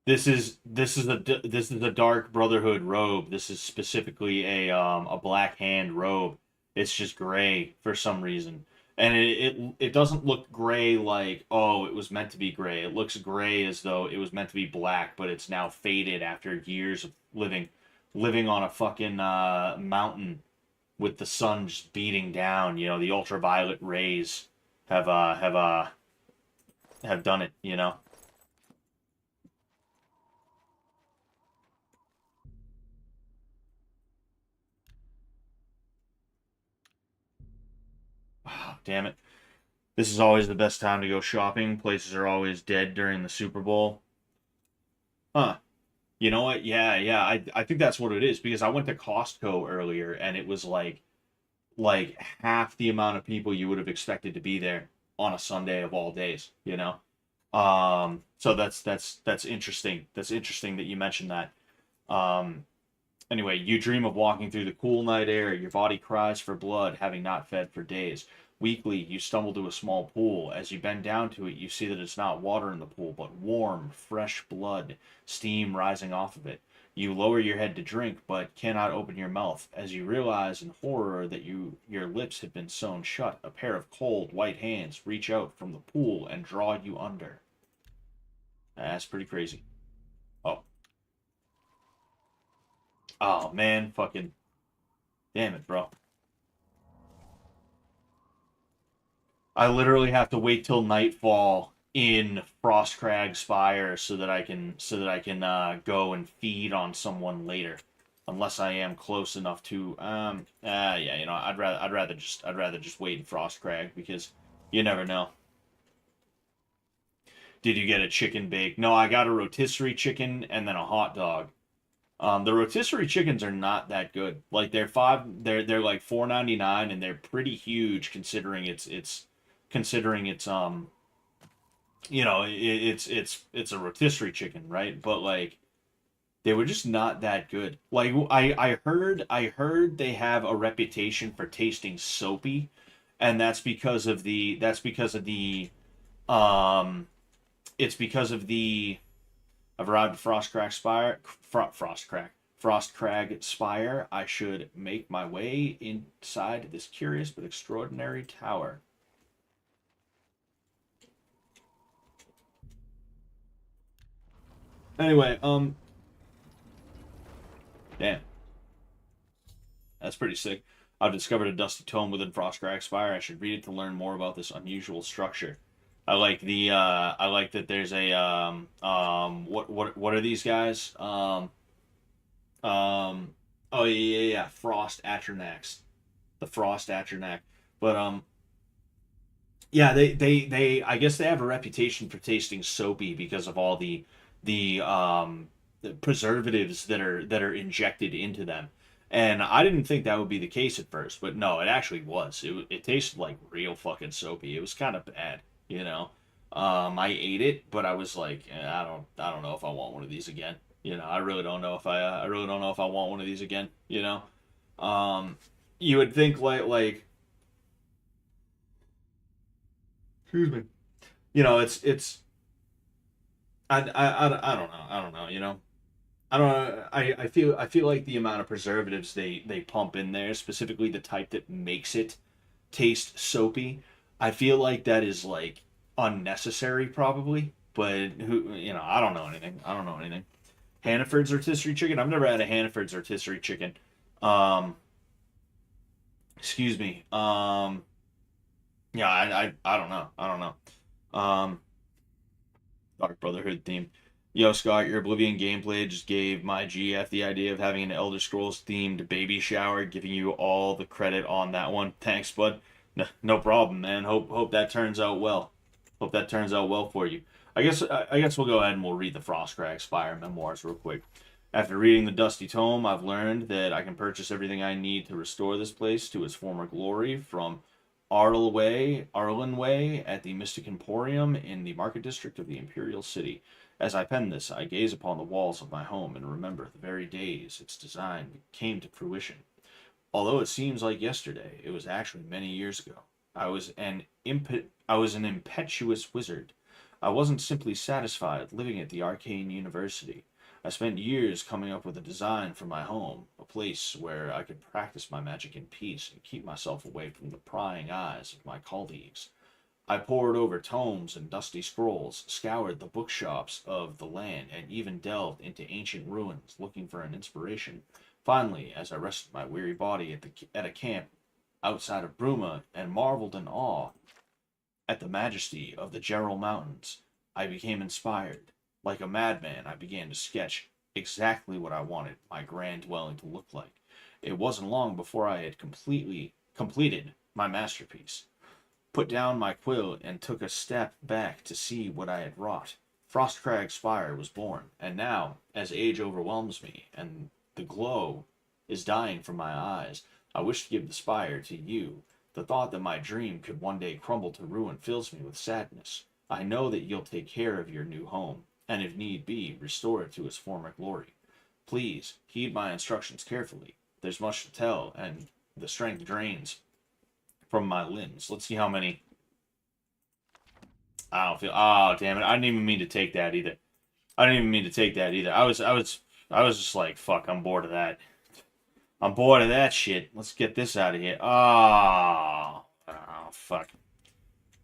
This is a Dark Brotherhood robe. This is specifically a Black Hand robe. It's just gray for some reason. And it doesn't look gray like, oh, it was meant to be gray. It looks gray as though it was meant to be black, but it's now faded after years of living on a fucking mountain with the sun just beating down. You know, the ultraviolet rays have done it, you know. Oh, damn it. This is always the best time to go shopping. Places are always dead during the Super Bowl. Huh. You know what? Yeah. I think that's what it is because I went to Costco earlier and it was like half the amount of people you would have expected to be there on a Sunday of all days, you know? So that's interesting. That's interesting that you mentioned that. Anyway, you dream of walking through the cool night air. Your body cries for blood, having not fed for days. Weakly, you stumble to a small pool. As you bend down to it, you see that it's not water in the pool, but warm, fresh blood, steam rising off of it. You lower your head to drink, but cannot open your mouth, as you realize in horror that your lips have been sewn shut. A pair of cold, white hands reach out from the pool and draw you under. That's pretty crazy. Oh. Oh, man, fucking... Damn it, bro. I literally have to wait till nightfall in Frostcrag Spire so that I can go and feed on someone later, unless I am close enough to yeah, you know, I'd rather just wait in Frostcrag because you never know. Did you get a chicken bake? No, I got a rotisserie chicken and then a hot dog. The rotisserie chickens are not that good. Like they're like $4.99 and they're pretty huge considering it's you know, it's a rotisserie chicken, right? But like they were just not that good. Like I heard they have a reputation for tasting soapy, and that's because of the I've arrived at Frostcrag Spire. I should make my way inside this curious but extraordinary tower. Anyway, damn. That's pretty sick. I've discovered a dusty tome within Frostcrag Spire. I should read it to learn more about this unusual structure. I like that there's a what are these guys? Oh yeah. Frost Atronax, the Frost Atronax. But yeah, they I guess they have a reputation for tasting soapy because of all the preservatives that are injected into them. And I didn't think that would be the case at first, but no, it actually was. It tasted like real fucking soapy. It was kind of bad, you know. I ate it, but I was like, I don't know if I want one of these again. You know, I really don't know if I really don't know if I want one of these again. You know, um, you would think like excuse me. You know, it's I don't know. I don't know. You know, I don't know. I feel like the amount of preservatives they pump in there, specifically the type that makes it taste soapy, I feel like that is like unnecessary probably. But who you know, I don't know anything. I don't know anything. Hannaford's rotisserie chicken. I've never had a Hannaford's rotisserie chicken. Um, excuse me. Yeah, I don't know. I don't know. Dark Brotherhood theme. Yo, Scott, your Oblivion gameplay just gave my GF the idea of having an Elder Scrolls themed baby shower, giving you all the credit on that one. Thanks, bud. No problem, man. Hope that turns out well. Hope that turns out well for you. I guess we'll go ahead and we'll read the Frostcrag Spire memoirs real quick. After reading the Dusty Tome, I've learned that I can purchase everything I need to restore this place to its former glory from Arlen Way at the Mystic Emporium in the Market District of the Imperial City. As I pen this, I gaze upon the walls of my home and remember the very days its design came to fruition. Although it seems like yesterday, it was actually many years ago. I was an impetuous wizard. I wasn't simply satisfied living at the Arcane University. I spent years coming up with a design for my home, a place where I could practice my magic in peace and keep myself away from the prying eyes of my colleagues. I pored over tomes and dusty scrolls, scoured the bookshops of the land, and even delved into ancient ruins looking for an inspiration. Finally, as I rested my weary body at a camp outside of Bruma and marveled in awe at the majesty of the Gerald Mountains, I became inspired. Like a madman, I began to sketch exactly what I wanted my grand dwelling to look like. It wasn't long before I had completely completed my masterpiece, put down my quill, and took a step back to see what I had wrought. Frostcrag Spire was born, and now, as age overwhelms me and the glow is dying from my eyes, I wish to give the spire to you. The thought that my dream could one day crumble to ruin fills me with sadness. I know that you'll take care of your new home, and if need be, restore it to its former glory. Please heed my instructions carefully. There's much to tell, and the strength drains from my limbs. Let's see how many. I don't feel. Oh, damn it! I didn't even mean to take that either. I didn't even mean to take that either. I was just like, fuck. I'm bored of that. I'm bored of that shit. Let's get this out of here. Oh, fuck.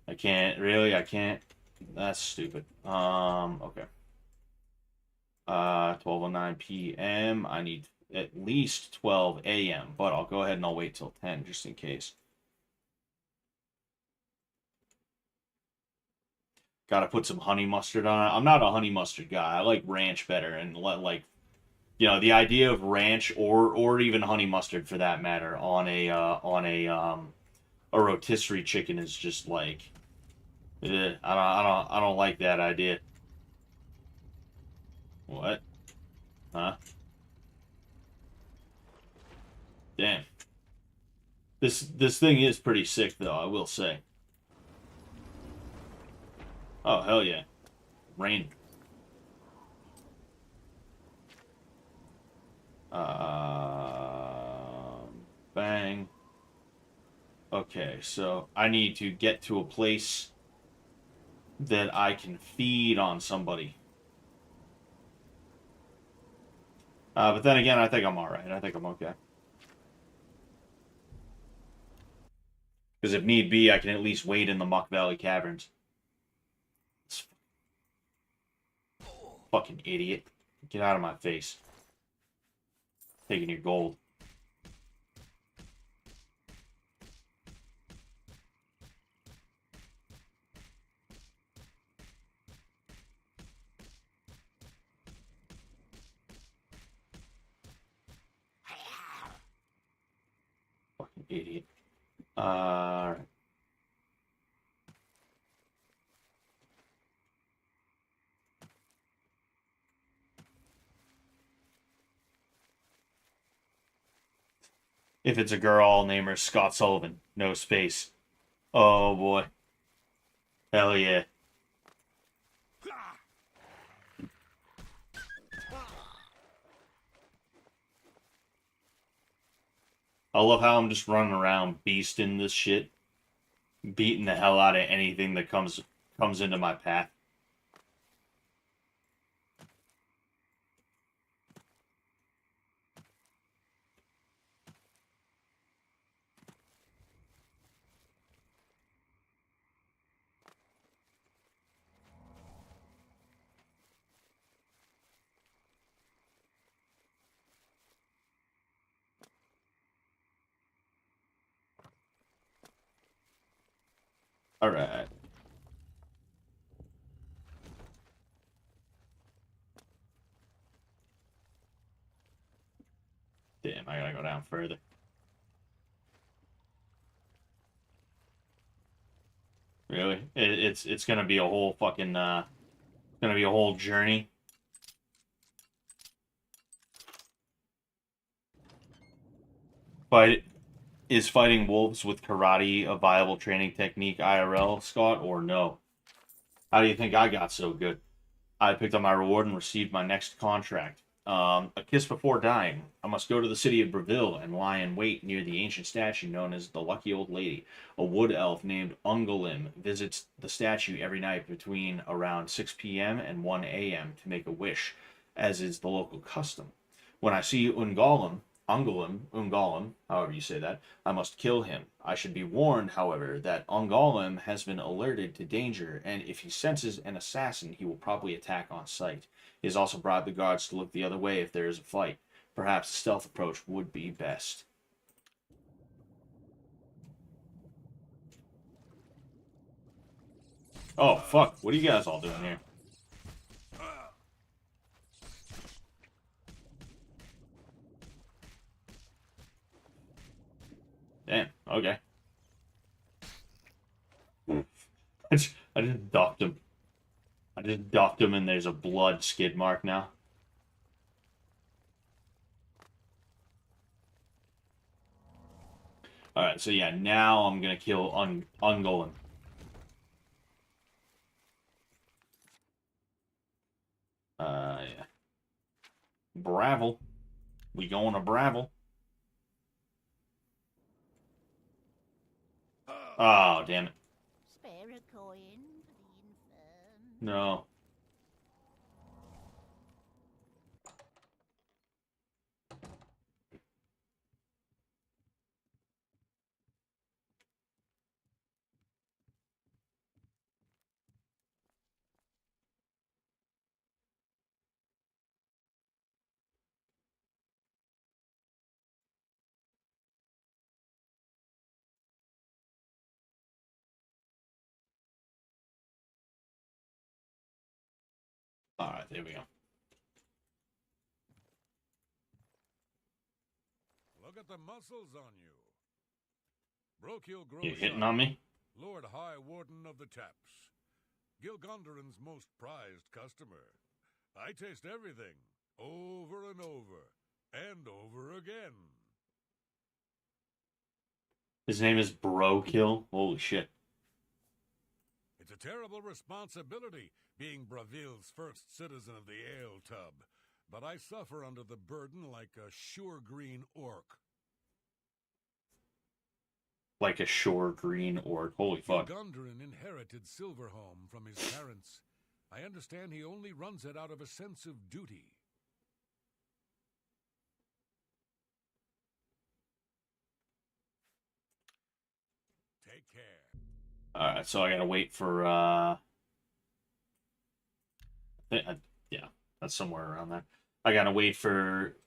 I can't. Really, I can't. That's stupid. Okay. 12:09 p.m. I need at least 12 a.m. But I'll go ahead and I'll wait till 10 just in case. Gotta put some honey mustard on it. I'm not a honey mustard guy. I like ranch better, and like the idea of ranch or even honey mustard for that matter on a rotisserie chicken is just like I don't like that idea. What? Huh? Damn. This thing is pretty sick though, I will say. Oh hell yeah. Rain. Bang. Okay, so I need to get to a place that I can feed on somebody. But then again, I think I'm alright. I think I'm okay. Because if need be, I can at least wait in the Muck Valley Caverns. Fucking idiot. Get out of my face. Taking your gold. Idiot. Alright. If it's a girl, I'll name her Scott Sullivan. No space. Oh boy. Hell yeah. I love how I'm just running around beasting this shit. Beating the hell out of anything that comes into my path. Alright. Damn, I gotta go down further. Really? It's gonna be a whole fucking gonna be a whole journey. But is fighting wolves with karate a viable training technique IRL, Scott, or no? How do you think I got so good? I picked up my reward and received my next contract. A kiss before dying. I must go to the city of Breville and lie in wait near the ancient statue known as the Lucky Old Lady. A wood elf named Ungalim visits the statue every night between around 6 p.m. and 1 a.m. to make a wish, as is the local custom. When I see Ungalim, however you say that, I must kill him. I should be warned, however, that Ungalim has been alerted to danger, and if he senses an assassin, he will probably attack on sight. He has also bribed the guards to look the other way if there is a fight. Perhaps a stealth approach would be best. Oh, fuck. What are you guys all doing here? Damn, okay. I just docked him. I just docked him and there's a blood skid mark now. Alright, so yeah, now I'm gonna kill Ungolin. Yeah. Bravel. We going to Bravel. Oh, damn it. Spare a coin for the infirm. No. Alright, there we go. Look at the muscles on you. Brokil You grows hitting on me? Lord High Warden of the Taps. Gilgundarin's most prized customer. I taste everything, over and over, and over again. His name is Brokill. Holy shit. It's a terrible responsibility, being Braville's first citizen of the ale tub, but I suffer under the burden like a sure green orc. Like a shore green orc. Holy fuck. Gilgundarin inherited Silverhome from his parents. I understand he only runs it out of a sense of duty. Take care. Alright, so I gotta wait for, yeah, that's somewhere around there. I gotta wait for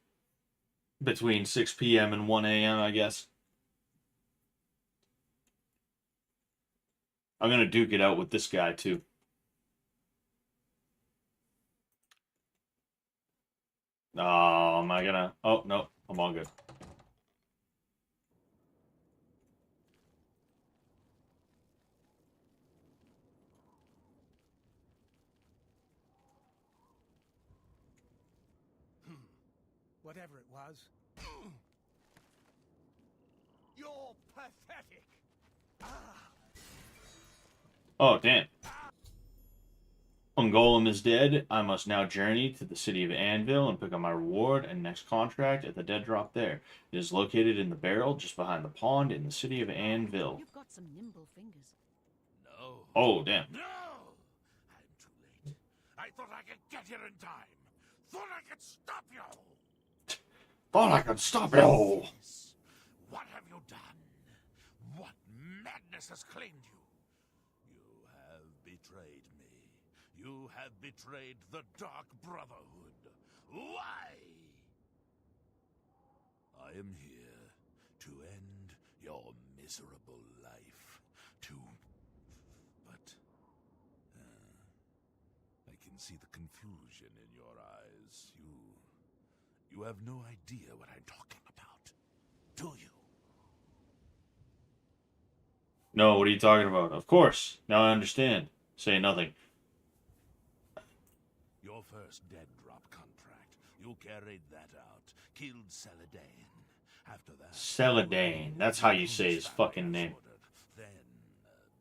between 6 p.m. and 1 a.m., I guess. I'm gonna duke it out with this guy, too. Oh, am I gonna... Oh, no, I'm all good. Whatever it was. You're pathetic. Oh, damn. Ungolem is dead. I must now journey to the city of Anvil and pick up my reward and next contract at the dead drop there. It is located in the barrel just behind the pond in the city of Anvil. You've got some nimble fingers. No. Oh, damn. No! I'm too late. I thought I could get here in time. Thought I could stop you. Thought I could stop you. Yes. What have you done? What madness has claimed you? You have betrayed me. You have betrayed the Dark Brotherhood. Why? I am here to end your miserable life. But I can see the confusion in your eyes. You have no idea what I'm talking about, do you? No, what are you talking about? Of course. Now I understand. Say nothing. Your first dead drop contract. You carried that out. Killed Celadane. After that... Celadane. That's how you say his fucking name. Then,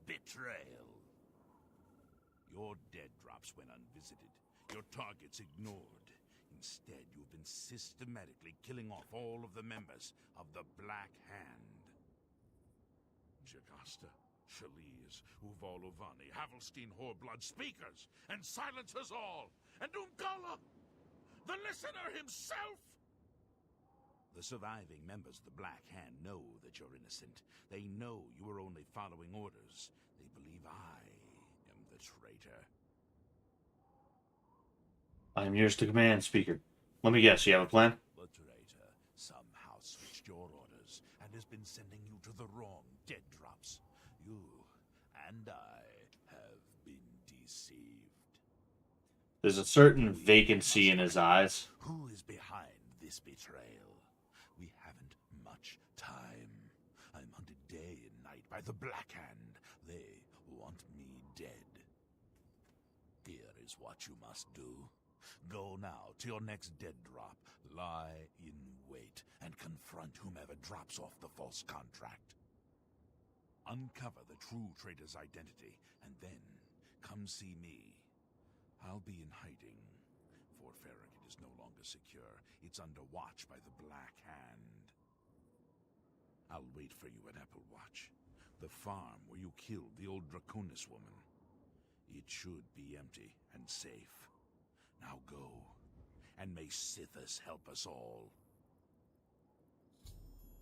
betrayal. Your dead drops went unvisited. Your targets ignored. Instead, you've been systematically killing off all of the members of the Black Hand. Jagasta, Shaliz, Uvalovani, Havelstein, Horblood, speakers, and silencers all! And Umgala, the listener himself! The surviving members of the Black Hand know that you're innocent. They know you were only following orders. They believe I am the traitor. I am yours to command, Speaker. Let me guess, you have a plan? The traitor somehow switched your orders and has been sending you to the wrong dead drops. You and I have been deceived. There's a certain vacancy in his eyes. Who is behind this betrayal? We haven't much time. I'm hunted day and night by the Black Hand. They want me dead. Here is what you must do. Go now to your next dead drop. Lie in wait and confront whomever drops off the false contract. Uncover the true traitor's identity, and then come see me. I'll be in hiding. Fort Farragut is no longer secure. It's under watch by the Black Hand. I'll wait for you at Apple Watch, the farm where you killed the old Draconis woman. It should be empty and safe. Now go, and may Sithis help us all.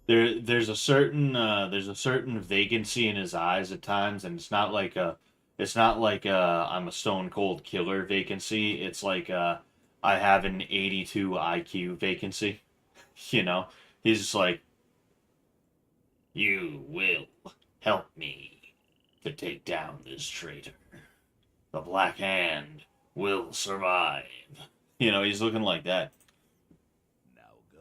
There's a certain vacancy in his eyes at times, and it's not like I'm a stone cold killer vacancy. It's like I have an 82 IQ vacancy. You know, he's just like, you will help me to take down this traitor. The Black Hand will survive. You know, he's looking like that. Now go,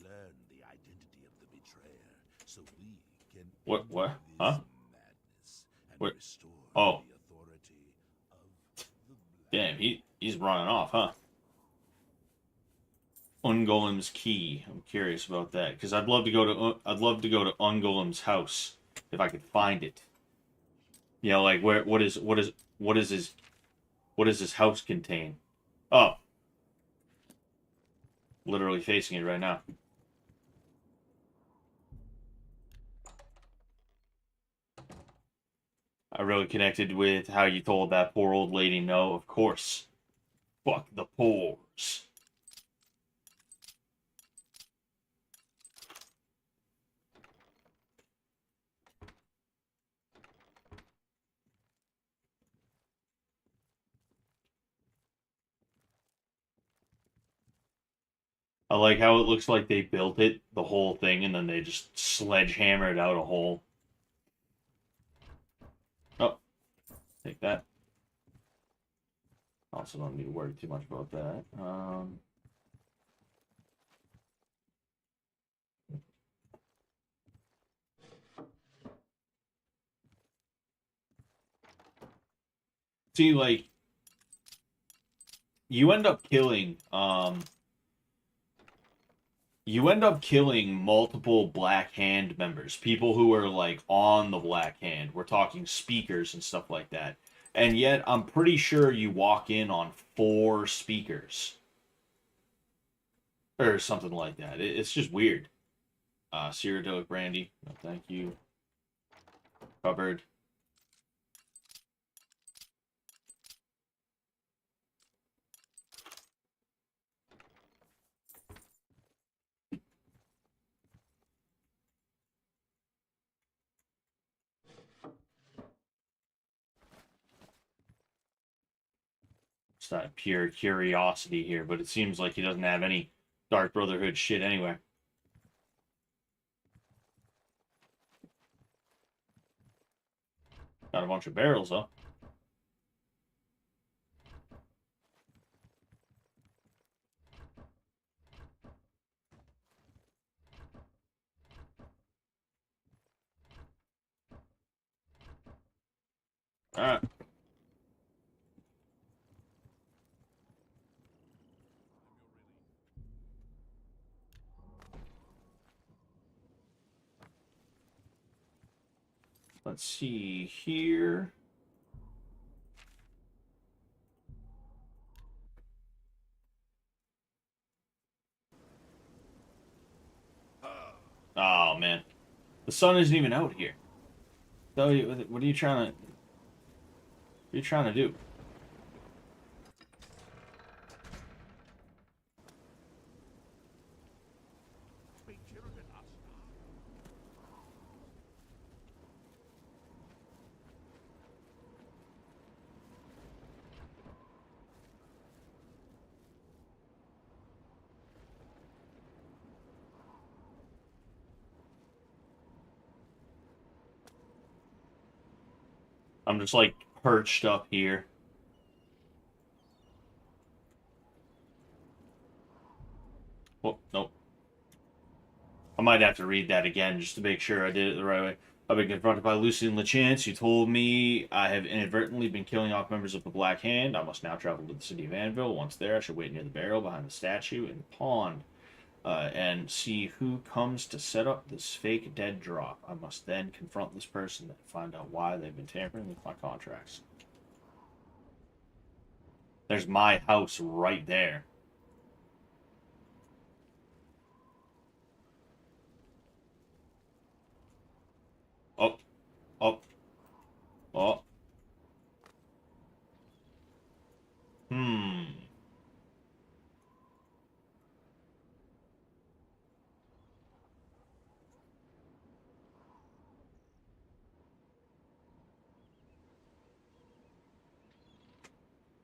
learn the identity of the betrayer, so we can What? end Huh? this madness and What? restore Oh. the authority of the Black. Damn, he's running off, huh? Ungolem's key. I'm curious about that because I'd love to go to Ungolem's house if I could find it. You know, like what does his house contain? Oh, literally facing it right now. I really connected with how you told that poor old lady no, of course. Fuck the pores. I like how it looks like they built it, the whole thing, and then they just sledgehammered out a hole. Oh, take that. Also don't need to worry too much about that. See, like, you end up killing, you end up killing multiple Black Hand members, people who are like on the Black Hand. We're talking speakers and stuff like that. And yet, I'm pretty sure you walk in on 4 speakers or something like that. It's just weird. Cyrodiilic brandy, no, thank you. Covered. It's not pure curiosity here, but it seems like he doesn't have any Dark Brotherhood shit anyway. Got a bunch of barrels, though. Alright. Let's see here. Oh man, the sun isn't even out here. So what are you trying to? What are you trying to do? I'm just like perched up here. Oh, nope. I might have to read that again just to make sure I did it the right way. I've been confronted by Lucian LeChance, who told me I have inadvertently been killing off members of the Black Hand. I must now travel to the city of Anvil. Once there, I should wait near the barrel behind the statue in the pond and see who comes to set up this fake dead drop. I must then confront this person and find out why they've been tampering with my contracts. There's my house right there. Oh, oh, oh. Hmm.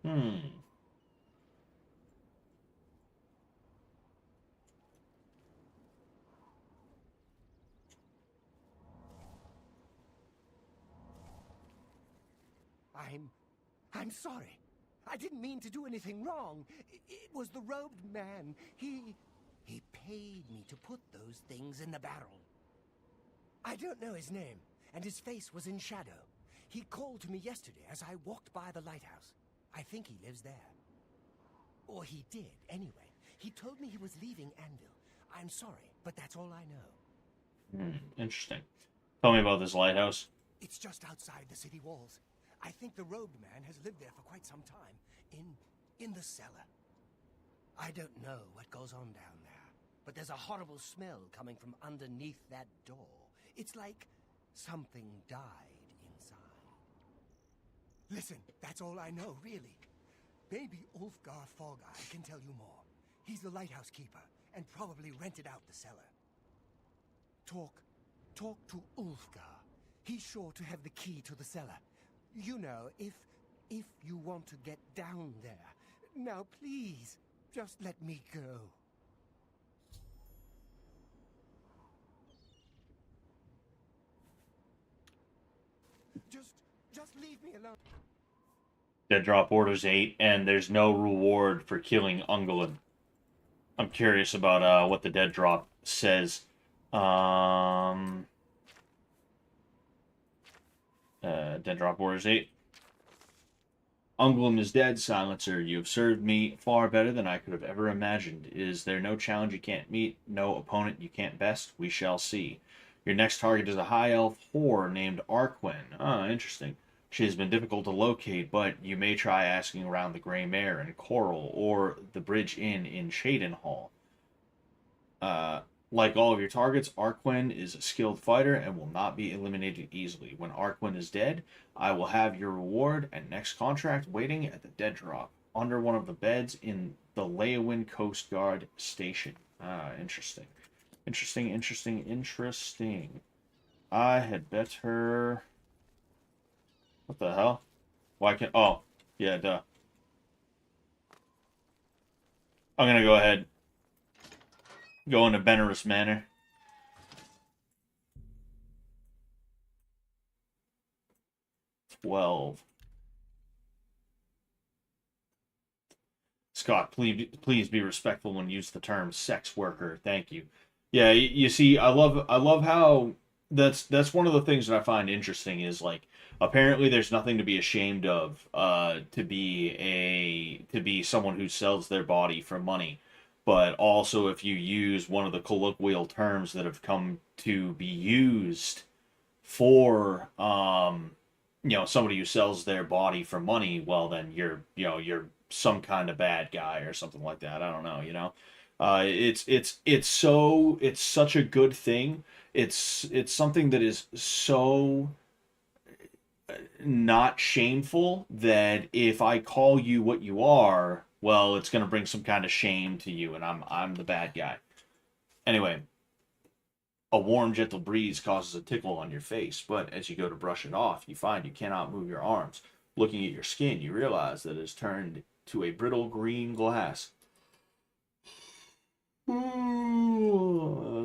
Hmm. I'm sorry. I didn't mean to do anything wrong. It was the robed man. He paid me to put those things in the barrel. I don't know his name, and his face was in shadow. He called to me yesterday as I walked by the lighthouse. I think he lives there. Or he did, anyway. He told me he was leaving Anvil. I'm sorry, but that's all I know. Interesting. Tell me about this lighthouse. It's just outside the city walls. I think the robed man has lived there for quite some time. In the cellar. I don't know what goes on down there, but there's a horrible smell coming from underneath that door. It's like something died inside. Listen, that's all I know, really. Maybe Ulfgar Fogeye can tell you more. He's the lighthouse keeper, and probably rented out the cellar. Talk to Ulfgar. He's sure to have the key to the cellar. You know, if you want to get down there. Now, please, just let me go. Just leave me alone. Dead drop orders 8, and there's no reward for killing Ungolin. I'm curious about what the dead drop says. Dead drop orders 8. Unglim is dead, Silencer. You have served me far better than I could have ever imagined. Is there no challenge you can't meet, no opponent you can't best? We shall see. Your next target is a high elf whore named Arquin. Ah, interesting. She has been difficult to locate, but you may try asking around the Grey Mare in Coral or the Bridge Inn in Shadenhall. Like all of your targets, Arquin is a skilled fighter and will not be eliminated easily. When Arquin is dead, I will have your reward and next contract waiting at the dead drop under one of the beds in the Leowin Coast Guard station. Ah, interesting. Interesting. I had better... What the hell? Why can't... Oh, yeah, duh. I'm gonna go ahead. Go into Benerus Manor. Scott, please be respectful when you use the term sex worker. Thank you. Yeah, you see, I love how that's one of the things that I find interesting is like apparently there's nothing to be ashamed of to be someone who sells their body for money. But also if you use one of the colloquial terms that have come to be used for somebody who sells their body for money, well then you're some kind of bad guy or something like that. I don't know. It's such a good thing. It's something that is so not shameful that if I call you what you are, well, it's gonna bring some kind of shame to you, and I'm the bad guy. Anyway, a warm, gentle breeze causes a tickle on your face, but as you go to brush it off, you find you cannot move your arms. Looking at your skin, you realize that it has turned to a brittle green glass.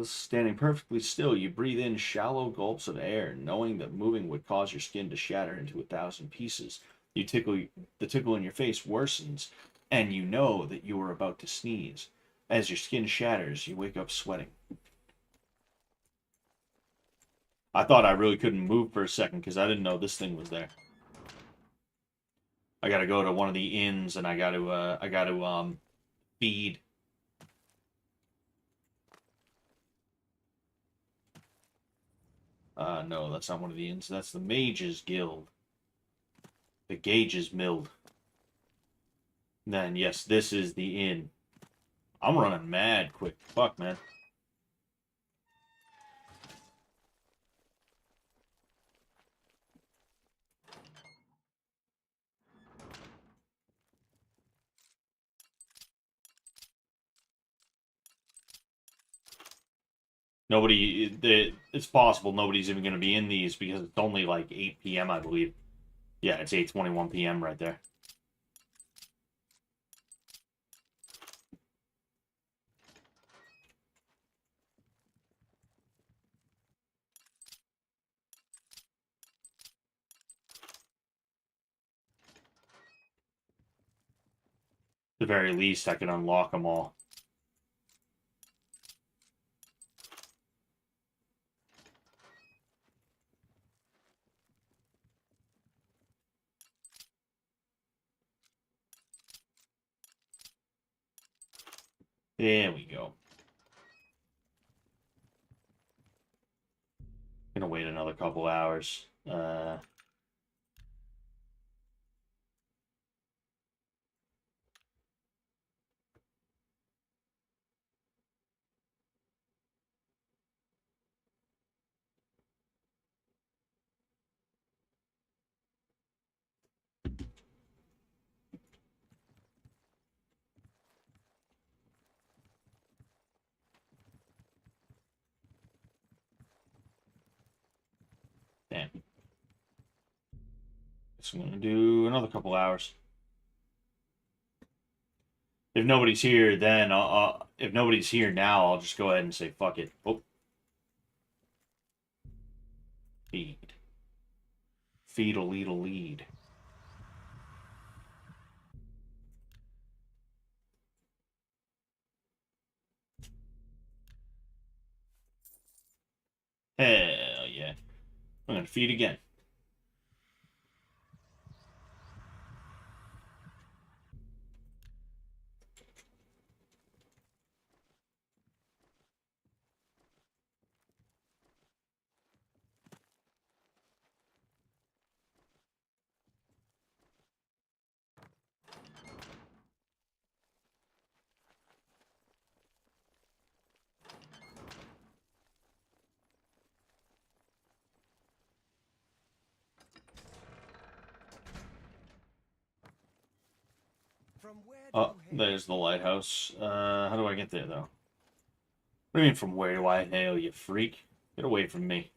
Standing perfectly still, you breathe in shallow gulps of air, knowing that moving would cause your skin to shatter into 1,000 pieces. The tickle in your face worsens, and you know that you are about to sneeze. As your skin shatters, you wake up sweating. I thought I really couldn't move for a second because I didn't know this thing was there. I gotta go to one of the inns and I gotta feed. No, that's not one of the inns. That's the Mages Guild. The Gauges Mill. Then, yes, this is the inn. I'm running mad quick. Fuck, man. It's possible nobody's even going to be in these because it's only like 8 p.m., I believe. Yeah, it's 8:21 p.m. right there. At the very least, I can unlock them all. There we go. Gonna wait another couple hours. Damn. Guess I'm gonna do another couple hours. If nobody's here, then if nobody's here now, I'll just go ahead and say fuck it. Oh. Feed. Feed a lead. Hell yeah. I'm gonna feed again. From where do Oh, you hail? there's the lighthouse. How do I get there, though? What do you mean, from where do I hail, you freak? Get away from me.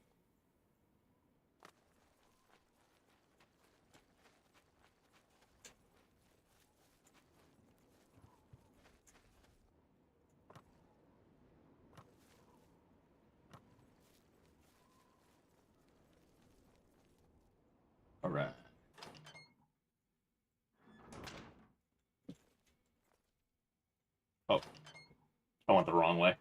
Alright. Oh. I went the wrong way.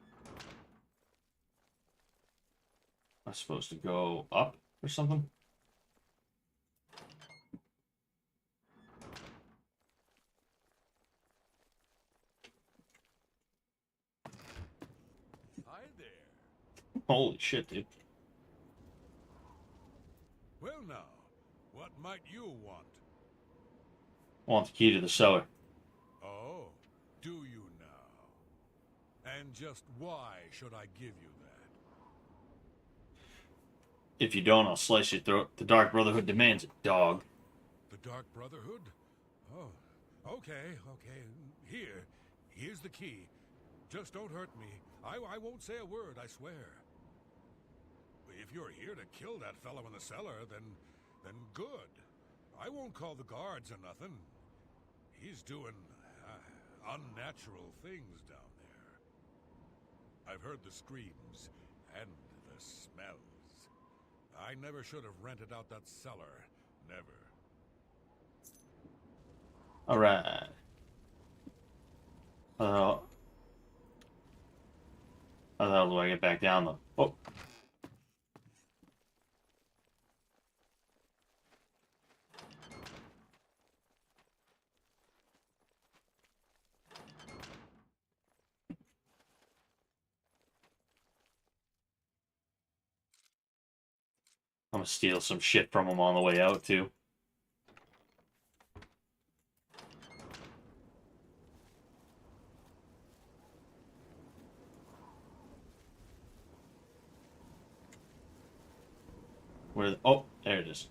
I'm supposed to go up or something? Hi there. Holy shit, dude. Well now, what might you want? I want the key to the cellar. Oh, do you now? And just why should I give you that? If you don't, I'll slice your throat. The Dark Brotherhood demands it, dog. The Dark Brotherhood? Oh, okay. Here's the key. Just don't hurt me. I won't say a word, I swear. If you're here to kill that fellow in the cellar, then good. I won't call the guards or nothing. He's doing unnatural things down there. I've heard the screams and the smells. I never should have rented out that cellar. Never. Alright. How the hell do I get back down, though? Oh. I'm gonna steal some shit from him on the way out, too. Where? Oh, there it is.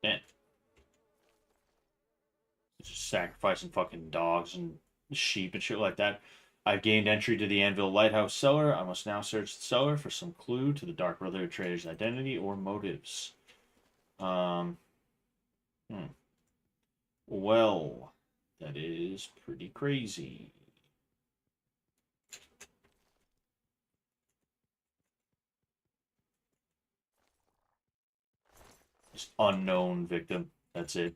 Man. Just sacrificing fucking dogs and sheep and shit like that. I've gained entry to the Anvil Lighthouse cellar. I must now search the cellar for some clue to the Dark Brotherhood trader's identity or motives. Well, that is pretty crazy. Just unknown victim. That's it.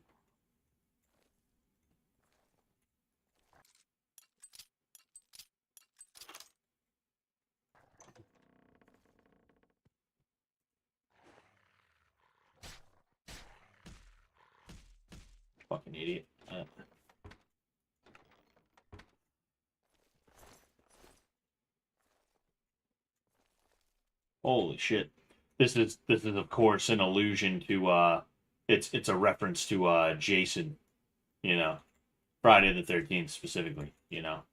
Fucking idiot. Holy shit. This is of course an allusion to it's a reference to Jason, you know. Friday the 13th specifically, you know.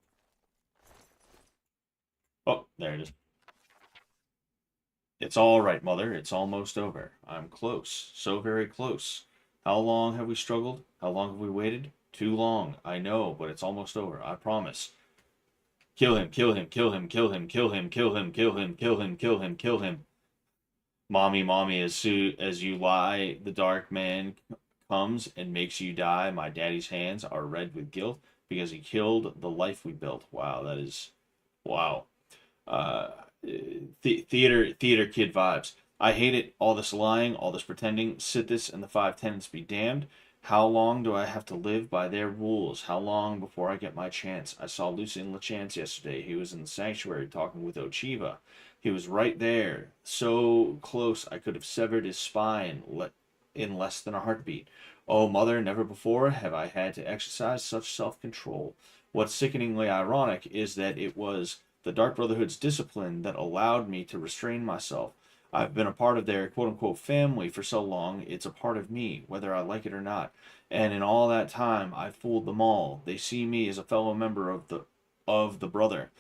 Oh, there it is. It's all right, Mother. It's almost over. I'm close. So very close. How long have we struggled? How long have we waited? Too long. I know, but it's almost over. I promise. Kill him, kill him, kill him, kill him, kill him, kill him, kill him, kill him, kill him, kill him. Mommy, mommy, as you lie, the dark man comes and makes you die. My daddy's hands are red with guilt because he killed the life we built. Wow, that is, wow. Uh, theater kid vibes. I hate it. All this lying, all this pretending. Sithis and the Five Tenets be damned. How long do I have to live by their rules? How long before I get my chance? I saw Lucian LeChance yesterday. He was in the sanctuary talking with Ochiva. He was right there, so close I could have severed his spine in less than a heartbeat. Oh, Mother, never before have I had to exercise such self-control. What's sickeningly ironic is that it was the Dark Brotherhood's discipline that allowed me to restrain myself. I've been a part of their quote-unquote family for so long, it's a part of me, whether I like it or not. And in all that time, I fooled them all. They see me as a fellow member of the brother,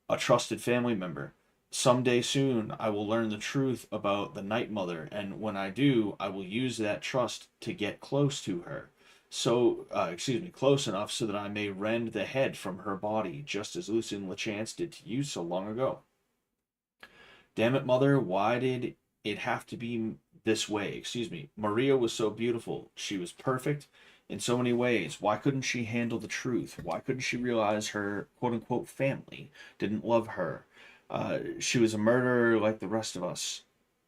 a trusted family member. Someday soon, I will learn the truth about the Night Mother, and when I do, I will use that trust to get close to her. Close enough so that I may rend the head from her body, just as Lucian Lachance did to you so long ago. Damn it, Mother, why did it have to be this way? Maria was so beautiful. She was perfect in so many ways. Why couldn't she handle the truth? Why couldn't she realize her quote unquote family didn't love her? She was a murderer like the rest of us,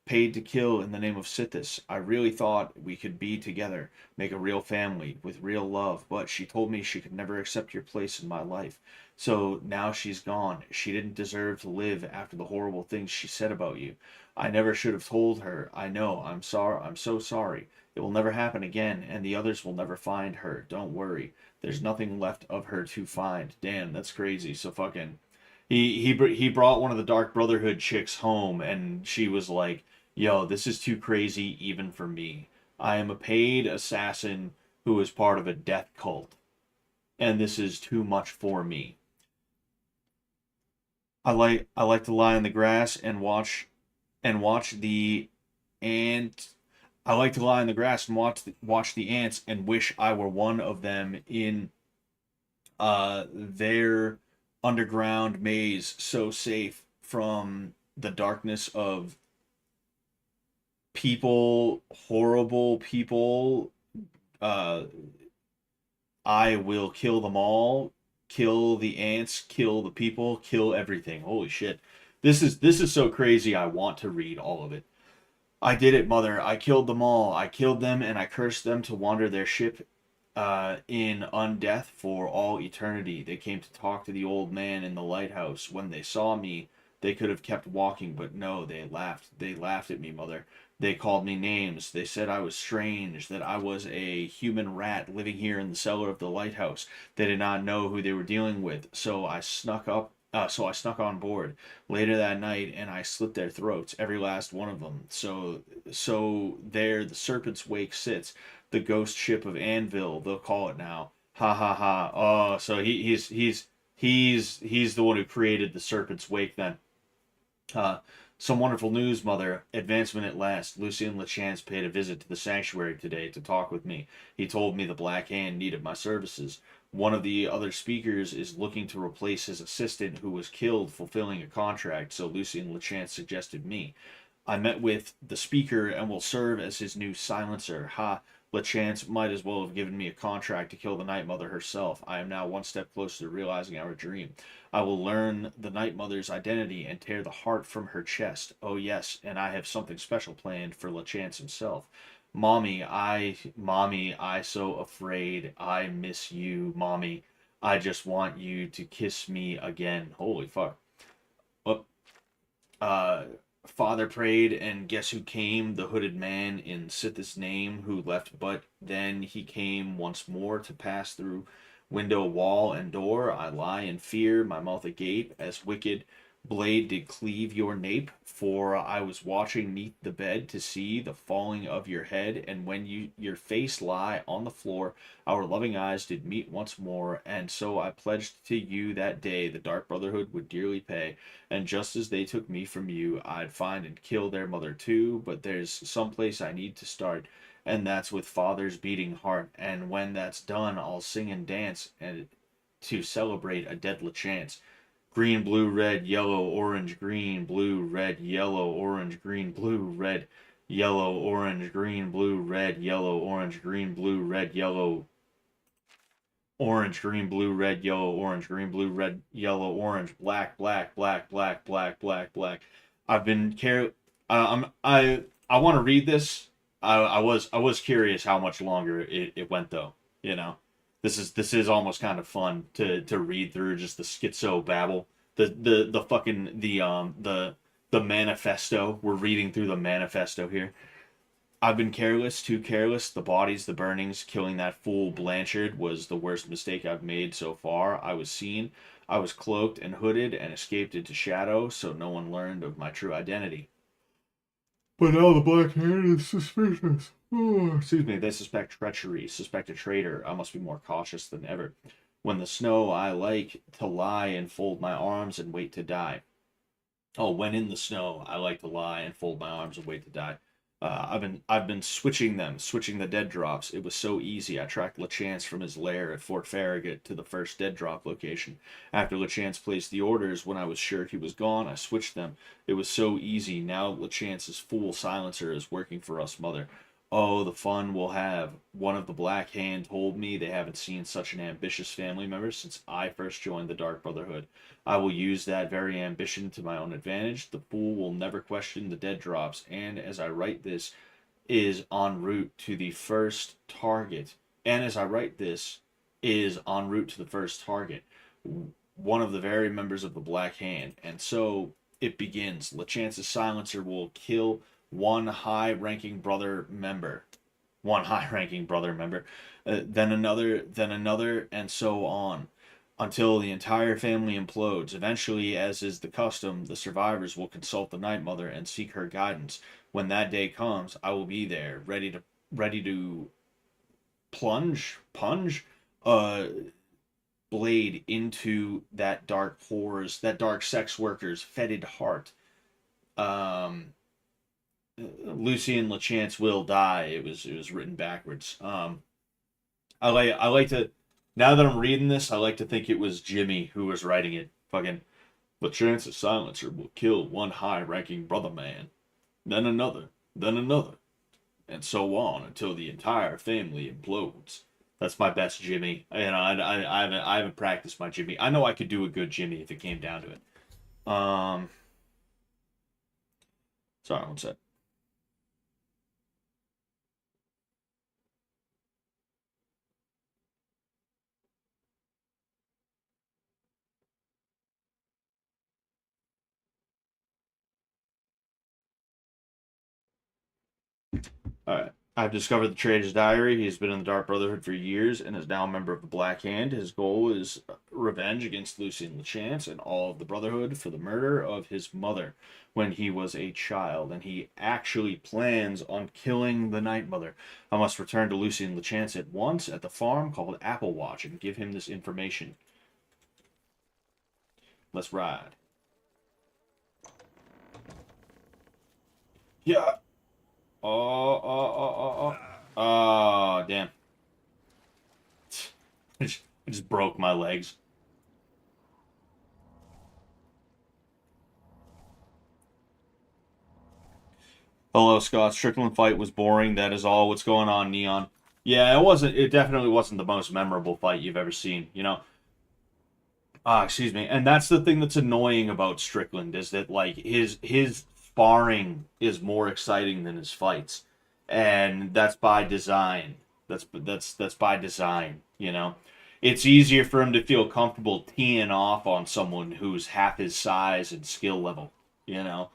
paid to kill in the name of Sithis. I really thought we could be together, make a real family with real love, but she told me she could never accept your place in my life. So now she's gone. She didn't deserve to live after the horrible things she said about you. I never should have told her. I know. I'm sorry. I'm so sorry. It will never happen again, and the others will never find her. Don't worry. There's nothing left of her to find. Damn, that's crazy. So fucking he brought one of the Dark Brotherhood chicks home, and she was like, "Yo, this is too crazy even for me. I am a paid assassin who is part of a death cult, and this is too much for me. I like to lie in the grass and watch the ant. I like to lie in the grass and watch the ants and wish I were one of them in their underground maze, so safe from the darkness of people, horrible people. Uh, I will kill them all, kill the ants, kill the people, kill everything. Holy shit. This is so crazy. I want to read all of it. I did it, Mother. I killed them all. I killed them and I cursed them to wander their ship in undeath for all eternity. They came to talk to the old man in the lighthouse. When they saw me, they could have kept walking, but no, they laughed. They laughed at me, Mother. They called me names. They said I was strange, that I was a human rat living here in the cellar of the lighthouse. They did not know who they were dealing with, so I snuck up. So I snuck on board later that night, and I slit their throats, every last one of them. So there, the Serpent's Wake sits, the ghost ship of Anvil, they'll call it now. Ha ha ha. Oh, so he's the one who created the Serpent's Wake then. Uh, some wonderful news, Mother. Advancement at last. Lucien Lachance paid a visit to the sanctuary today to talk with me. He told me the Black Hand needed my services. One of the other speakers is looking to replace his assistant who was killed fulfilling a contract, so Lucien Lachance suggested me. I met with the speaker and will serve as his new silencer. Ha! Lachance might as well have given me a contract to kill the Night Mother herself. I am now one step closer to realizing our dream. I will learn the Night Mother's identity and tear the heart from her chest. Oh yes, and I have something special planned for Lachance himself. Mommy, I so afraid. I miss you, Mommy. I just want you to kiss me again. Holy fuck. Oh, uh, Father prayed, and guess who came? The hooded man in Sithis' name, who left, but then he came once more to pass through window, wall, and door. I lie in fear, my mouth agape, as wicked blade did cleave your nape, for I was watching neath the bed to see the falling of your head, and when your face lie on the floor, our loving eyes did meet once more, and so I pledged to you that day the Dark Brotherhood would dearly pay, and just as they took me from you, I'd find and kill their mother too, but there's some place I need to start, and that's with Father's beating heart, and when that's done, I'll sing and dance and to celebrate a dead Lachance. Green, blue, red, yellow, orange, green, blue, red, yellow, orange, green, blue, red, yellow, orange, green, blue, red, yellow, orange, green, blue, red, yellow, orange, green, blue, red, yellow, orange, green, blue, red, yellow, orange, black, black, black, black, black, black, black. I've been care. I want to read this. I was curious how much longer it went though. You know, this is almost kind of fun to read through just the schizo babble. The fucking the manifesto. We're reading through the manifesto here. I've been careless, too careless. The bodies, the burnings, killing that fool Blanchard was the worst mistake I've made so far. I was seen, I was cloaked and hooded and escaped into shadow, so no one learned of my true identity. But now the Black Hand is suspicious. Oh, excuse me, they suspect treachery, suspect a traitor. I must be more cautious than ever. When the snow, I like to lie and fold my arms and wait to die. Oh, when in the snow, I like to lie and fold my arms and wait to die. I've been switching the dead drops. It was so easy. I tracked LeChance from his lair at Fort Farragut to the first dead drop location. After LeChance placed the orders, when I was sure he was gone, I switched them. It was so easy. Now LeChance's fool silencer is working for us, Mother. Oh, the fun we'll have. One of the Black Hand told me they haven't seen such an ambitious family member since I first joined the Dark Brotherhood. I will use that very ambition to my own advantage. The fool will never question the dead drops, and as I write this, is en route to the first target. And as I write this, is en route to the first target. One of the very members of the Black Hand. And so it begins. LeChance's silencer will kill one high-ranking brother member. Then another, and so on until the entire family implodes. Eventually, as is the custom, the survivors will consult the Night Mother and seek her guidance. When that day comes, I will be there, ready to punch blade into that dark sex worker's fetid heart. Lucy and LeChance will die. It was written backwards. I like to, now that I'm reading this, I like to think it was Jimmy who was writing it. Fucking LeChance's silencer will kill one high-ranking brother man, then another, and so on until the entire family implodes. That's my best Jimmy. I haven't practiced my Jimmy. I know I could do a good Jimmy if it came down to it. Sorry, one sec. Alright. I've discovered the Trader's diary. He has been in the Dark Brotherhood for years and is now a member of the Black Hand. His goal is revenge against Lucy and LeChance and all of the Brotherhood for the murder of his mother when he was a child, and he actually plans on killing the Night Mother. I must return to Lucy and LeChance at once at the farm called Apple Watch and give him this information. Let's ride. Yeah. Oh, damn. I just broke my legs. Hello, Scott. Strickland fight was boring. That is all. What's going on, Neon? Yeah, it definitely wasn't the most memorable fight you've ever seen, you know? Excuse me. And that's the thing that's annoying about Strickland is that, like, his sparring is more exciting than his fights. And that's by design. That's by design, you know? It's easier for him to feel comfortable teeing off on someone who's half his size and skill level, you know?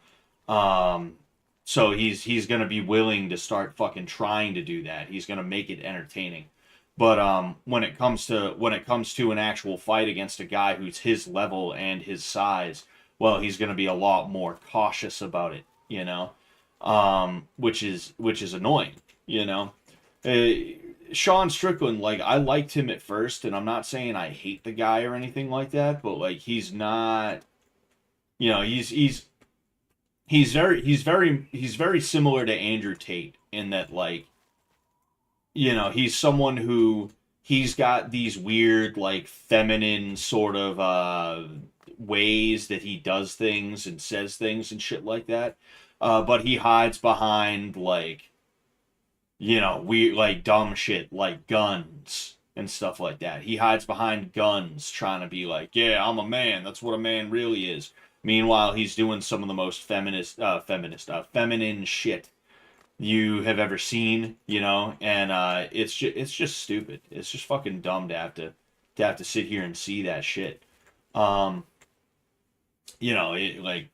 So he's gonna be willing to start fucking trying to do that. He's gonna make it entertaining. But when it comes to an actual fight against a guy who's his level and his size, well, he's gonna be a lot more cautious about it, you know, which is annoying, you know. Sean Strickland, like, I liked him at first, and I'm not saying I hate the guy or anything like that, but like he's not, you know, he's very similar to Andrew Tate in that, like, you know, he's someone who he's got these weird, like, feminine sort of ways that he does things and says things and shit like that. But he hides behind, like, you know, weird, like, dumb shit like guns and stuff like that. He hides behind guns trying to be like, yeah, I'm a man. That's what a man really is. Meanwhile, he's doing some of the most feminine shit you have ever seen, you know, and it's just stupid. It's just fucking dumb to have to sit here and see that shit. You know, it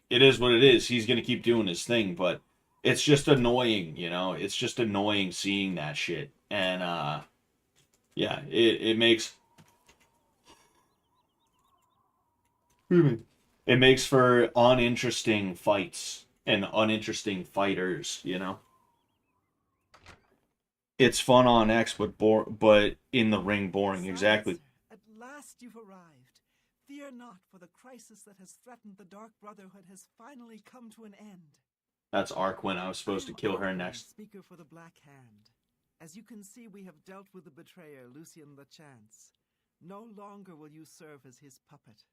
is what it is. He's gonna keep doing his thing, but it's just annoying, you know. It's just annoying seeing that shit, and yeah, it makes it makes for uninteresting fights and uninteresting fighters, you know. It's fun on X, but in the ring boring. Exactly. At last you've arrived. Fear not, for the crisis that has threatened the Dark Brotherhood has finally come to an end. That's Arquin. I was supposed to kill her I'm next. Speaker for the Black Hand. As you can see, we have dealt with the betrayer, Lucien LeChance. No longer will you serve as his puppet.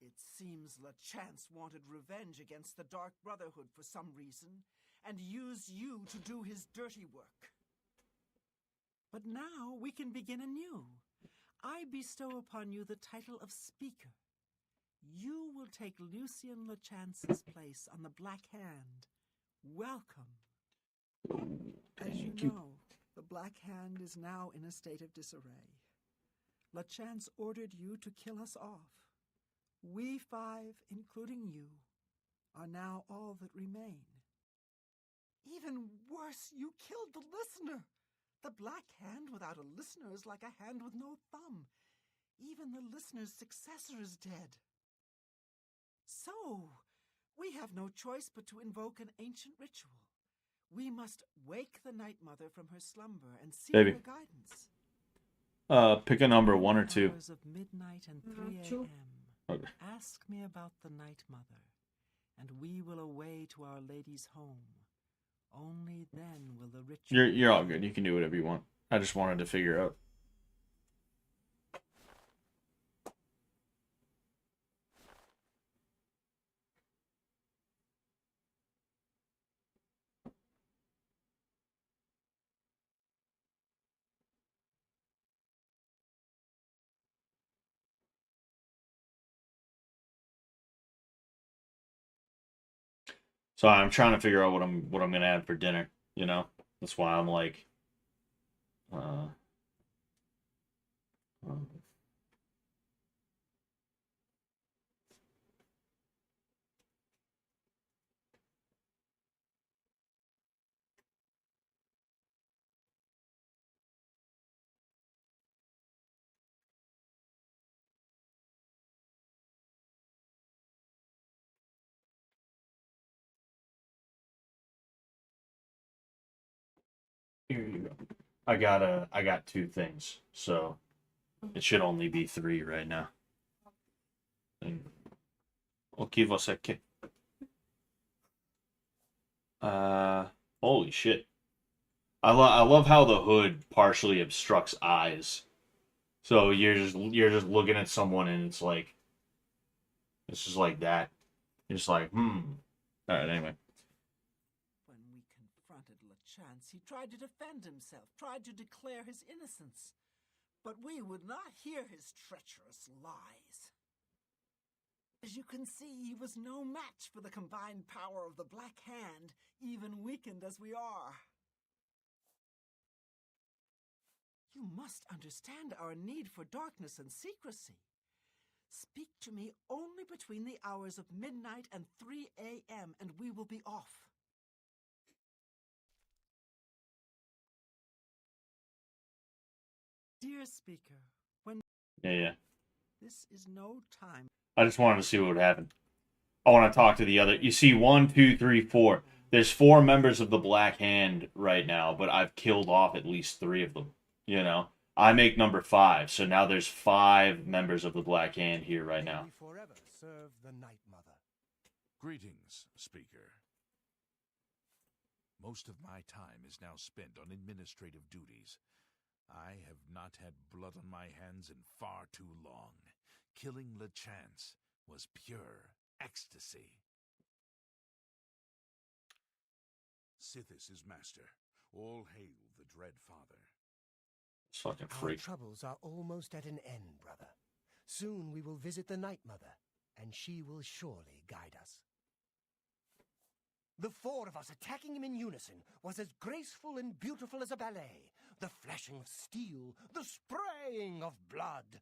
It seems LeChance wanted revenge against the Dark Brotherhood for some reason, and used you to do his dirty work. But now we can begin anew. I bestow upon you the title of Speaker. You will take Lucien LeChance's place on the Black Hand. Welcome. As you know, the Black Hand is now in a state of disarray. LeChance ordered you to kill us off. We five, including you, are now all that remain. Even worse, you killed the listener. The Black Hand without a listener is like a hand with no thumb. Even the listener's successor is dead. So, we have no choice but to invoke an ancient ritual. We must wake the Night Mother from her slumber and seek Baby. her guidance. Pick a number, 1 or 2. Hours of midnight and 3 a.m. Okay. Ask me about the Night Mother, and we will away to Our Lady's home. Only then will the ritual... You're all good. You can do whatever you want. I just wanted to figure out. So I'm trying to figure out what I'm gonna have for dinner. You know, that's why I'm like, here you go. I got 2 things, so it should only be 3 right now. Okay, você quer? Holy shit! I love how the hood partially obstructs eyes, so you're just looking at someone and it's just like that. You're just like, All right, anyway. When we confronted LeChance, he tried to defend himself, tried to declare his innocence. But we would not hear his treacherous lies. As you can see, he was no match for the combined power of the Black Hand, even weakened as we are. You must understand our need for darkness and secrecy. Speak to me only between the hours of midnight and 3 a.m., and we will be off. Dear Speaker, when... Yeah. This is no time... I just wanted to see what would happen. I want to talk to the other. You see, 1, 2, 3, 4. There's 4 members of the Black Hand right now, but I've killed off at least 3 of them. You know, I make number 5, so now there's 5 members of the Black Hand here right now. Forever serve the Night Mother. Greetings, Speaker. Most of my time is now spent on administrative duties. I have not had blood on my hands in far too long. Killing LeChance was pure ecstasy. Sithis is master. All hail the Dread Father. It's fucking Our freak. troubles are almost at an end, brother. Soon we will visit the Night Mother, and she will surely guide us. The 4 of us attacking him in unison was as graceful and beautiful as a ballet. The flashing of steel, the spraying of blood.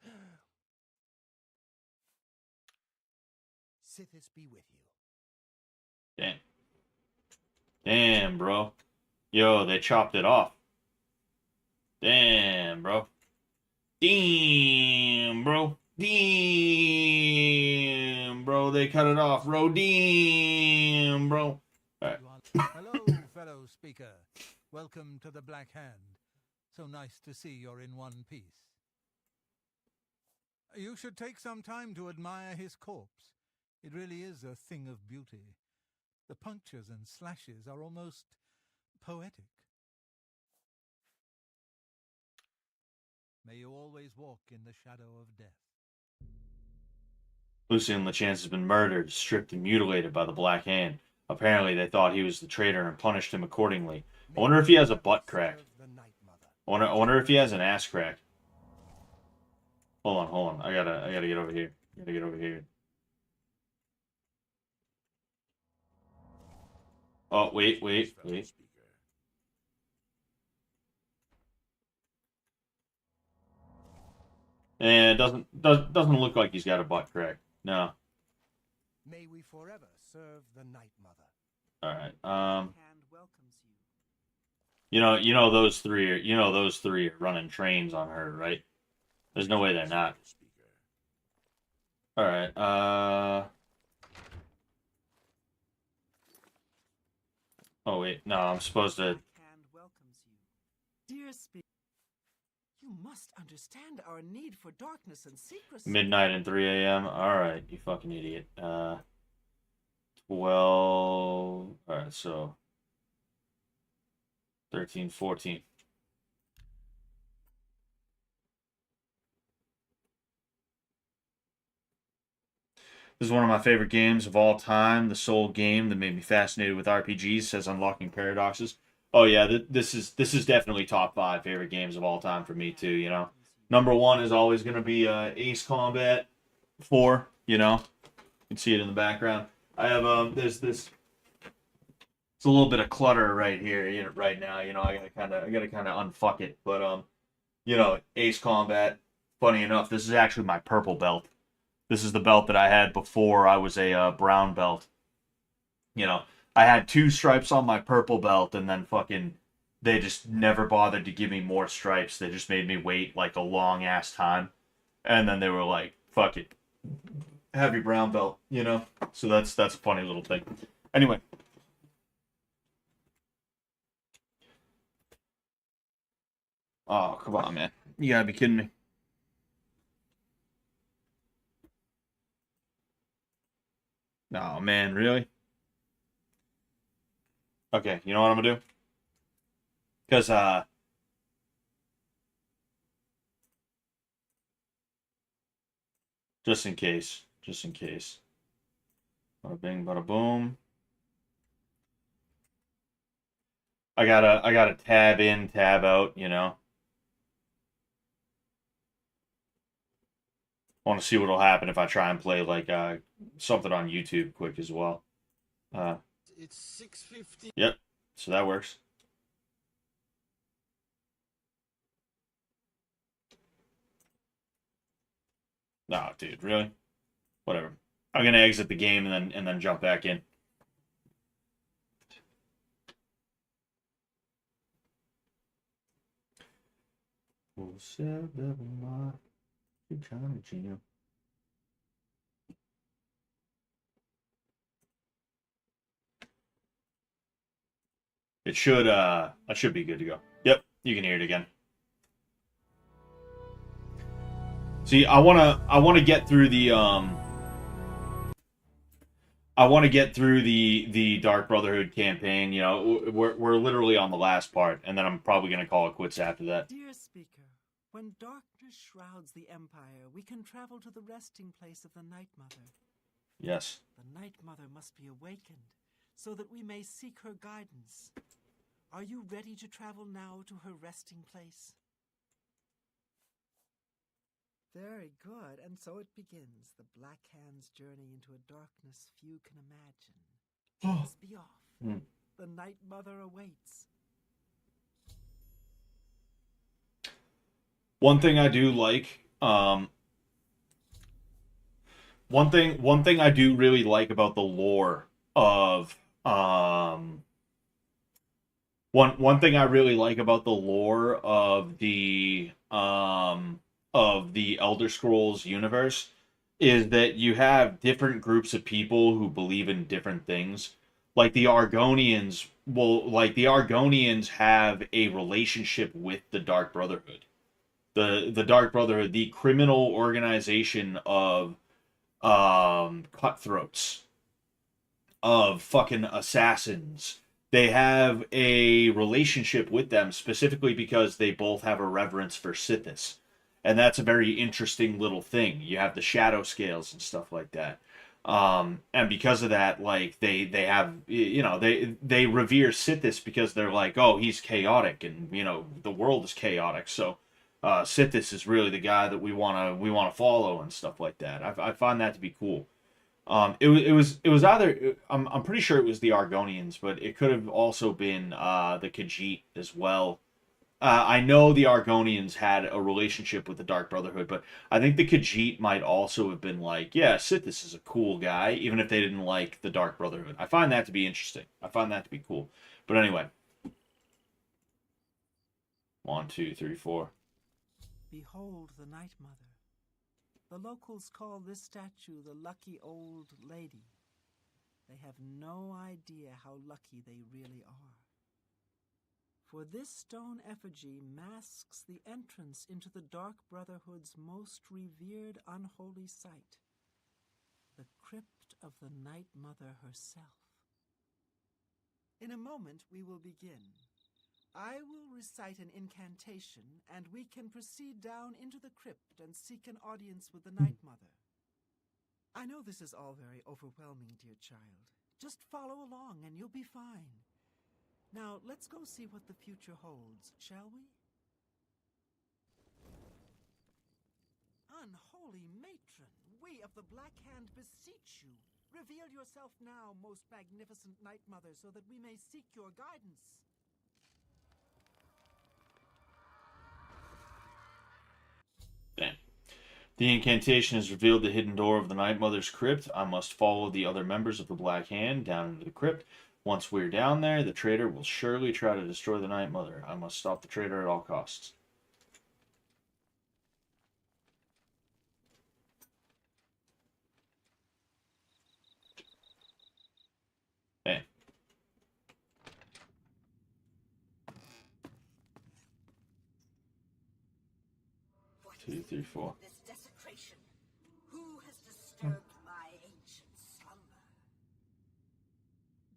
Sithis be with you. Damn. Damn, bro. Yo, they chopped it off. Damn, bro. Damn, bro. Damn, bro. They cut it off, bro. Damn, bro. Alright. Hello, fellow speaker. Welcome to the Black Hand. So nice to see you're in one piece. You should take some time to admire his corpse. It really is a thing of beauty. The punctures and slashes are almost poetic. May you always walk in the shadow of death. Lucian Lachance has been murdered, stripped, and mutilated by the Black Hand. Apparently, they thought he was the traitor and punished him accordingly. I wonder if he has a butt crack. I wonder if he has an ass crack. Hold on. I gotta get over here. Gotta get over here. Oh, wait. And doesn't look like he's got a butt crack. No. May we forever serve the Night Mother. All right. Hand welcomes you. You know those three are running trains on her, right? There's no way they're not. All right. Oh wait, no, I'm supposed to. Hand welcomes you. Dear speaker, you must understand our need for darkness and secrecy. Midnight and 3 a.m. All right, you fucking idiot. 12. All right, so 13, 14. This is one of my favorite games of all time. The sole game that made me fascinated with RPGs, says Unlocking Paradoxes. Oh yeah, this is definitely top 5 favorite games of all time for me too. You know, number 1 is always gonna be Ace Combat 4. You know, you can see it in the background. I have there's this. It's a little bit of clutter right here, you know, right now. You know, I gotta kind of unfuck it. But you know, Ace Combat. Funny enough, this is actually my purple belt. This is the belt that I had before I was a brown belt. You know, I had 2 stripes on my purple belt, and then fucking they just never bothered to give me more stripes. They just made me wait like a long ass time, and then they were like, "Fuck it, have your brown belt," you know. So that's a funny little thing. Anyway. Oh, come on, man. You gotta be kidding me. Oh, man, really? Okay, you know what I'm gonna do? Because, just in case. Bada bing, bada boom. I gotta tab in, tab out, you know. I want to see what'll happen if I try and play like something on YouTube quick as well. It's 6:50. Yep, so that works. Nah, dude, really? Whatever. I'm gonna exit the game and then jump back in. It should I should be good to go. Yep, you can hear it again. See, I wanna get through the Dark Brotherhood campaign. You know, we're literally on the last part, and then I'm probably gonna call it quits after that. Dear speaker, when darkness shrouds the Empire, we can travel to the resting place of the Night Mother. Yes. The Night Mother must be awakened, so that we may seek her guidance. Are you ready to travel now to her resting place? Very good, and so it begins, the Black Hand's journey into a darkness few can imagine. Let's be off. The Night Mother awaits. One thing I do like, one thing I do really like about the lore of, one thing I really like about the lore of the Elder Scrolls universe is that you have different groups of people who believe in different things. Like the Argonians, the Argonians have a relationship with the Dark Brotherhood. the Dark Brotherhood, the criminal organization of cutthroats, of fucking assassins. They have a relationship with them specifically because they both have a reverence for Sithis. And that's a very interesting little thing. You have the shadow scales and stuff like that. And because of that, like they have, you know, they revere Sithis because they're like, oh, he's chaotic, and you know the world is chaotic, so Sithis is really the guy that we wanna follow and stuff like that. I find that to be cool. It was either I'm pretty sure it was the Argonians, but it could have also been the Khajiit as well. I know the Argonians had a relationship with the Dark Brotherhood, but I think the Khajiit might also have been like, yeah, Sithis is a cool guy, even if they didn't like the Dark Brotherhood. I find that to be interesting. I find that to be cool. But anyway. 1, 2, 3, 4. Behold the Night Mother. The locals call this statue the Lucky Old Lady. They have no idea how lucky they really are. For this stone effigy masks the entrance into the Dark Brotherhood's most revered unholy site, the crypt of the Night Mother herself. In a moment we will begin. I will recite an incantation, and we can proceed down into the crypt and seek an audience with the Night Mother. I know this is all very overwhelming, dear child. Just follow along and you'll be fine. Now, let's go see what the future holds, shall we? Unholy matron, we of the Black Hand beseech you. Reveal yourself now, most magnificent Night Mother, so that we may seek your guidance. Damn. The incantation has revealed the hidden door of the Night Mother's crypt. I must follow the other members of the Black Hand down into the crypt. Once we're down there, the traitor will surely try to destroy the Night Mother. I must stop the traitor at all costs. Hey. What 2, 3, 4. This desecration? Who has disturbed my ancient slumber?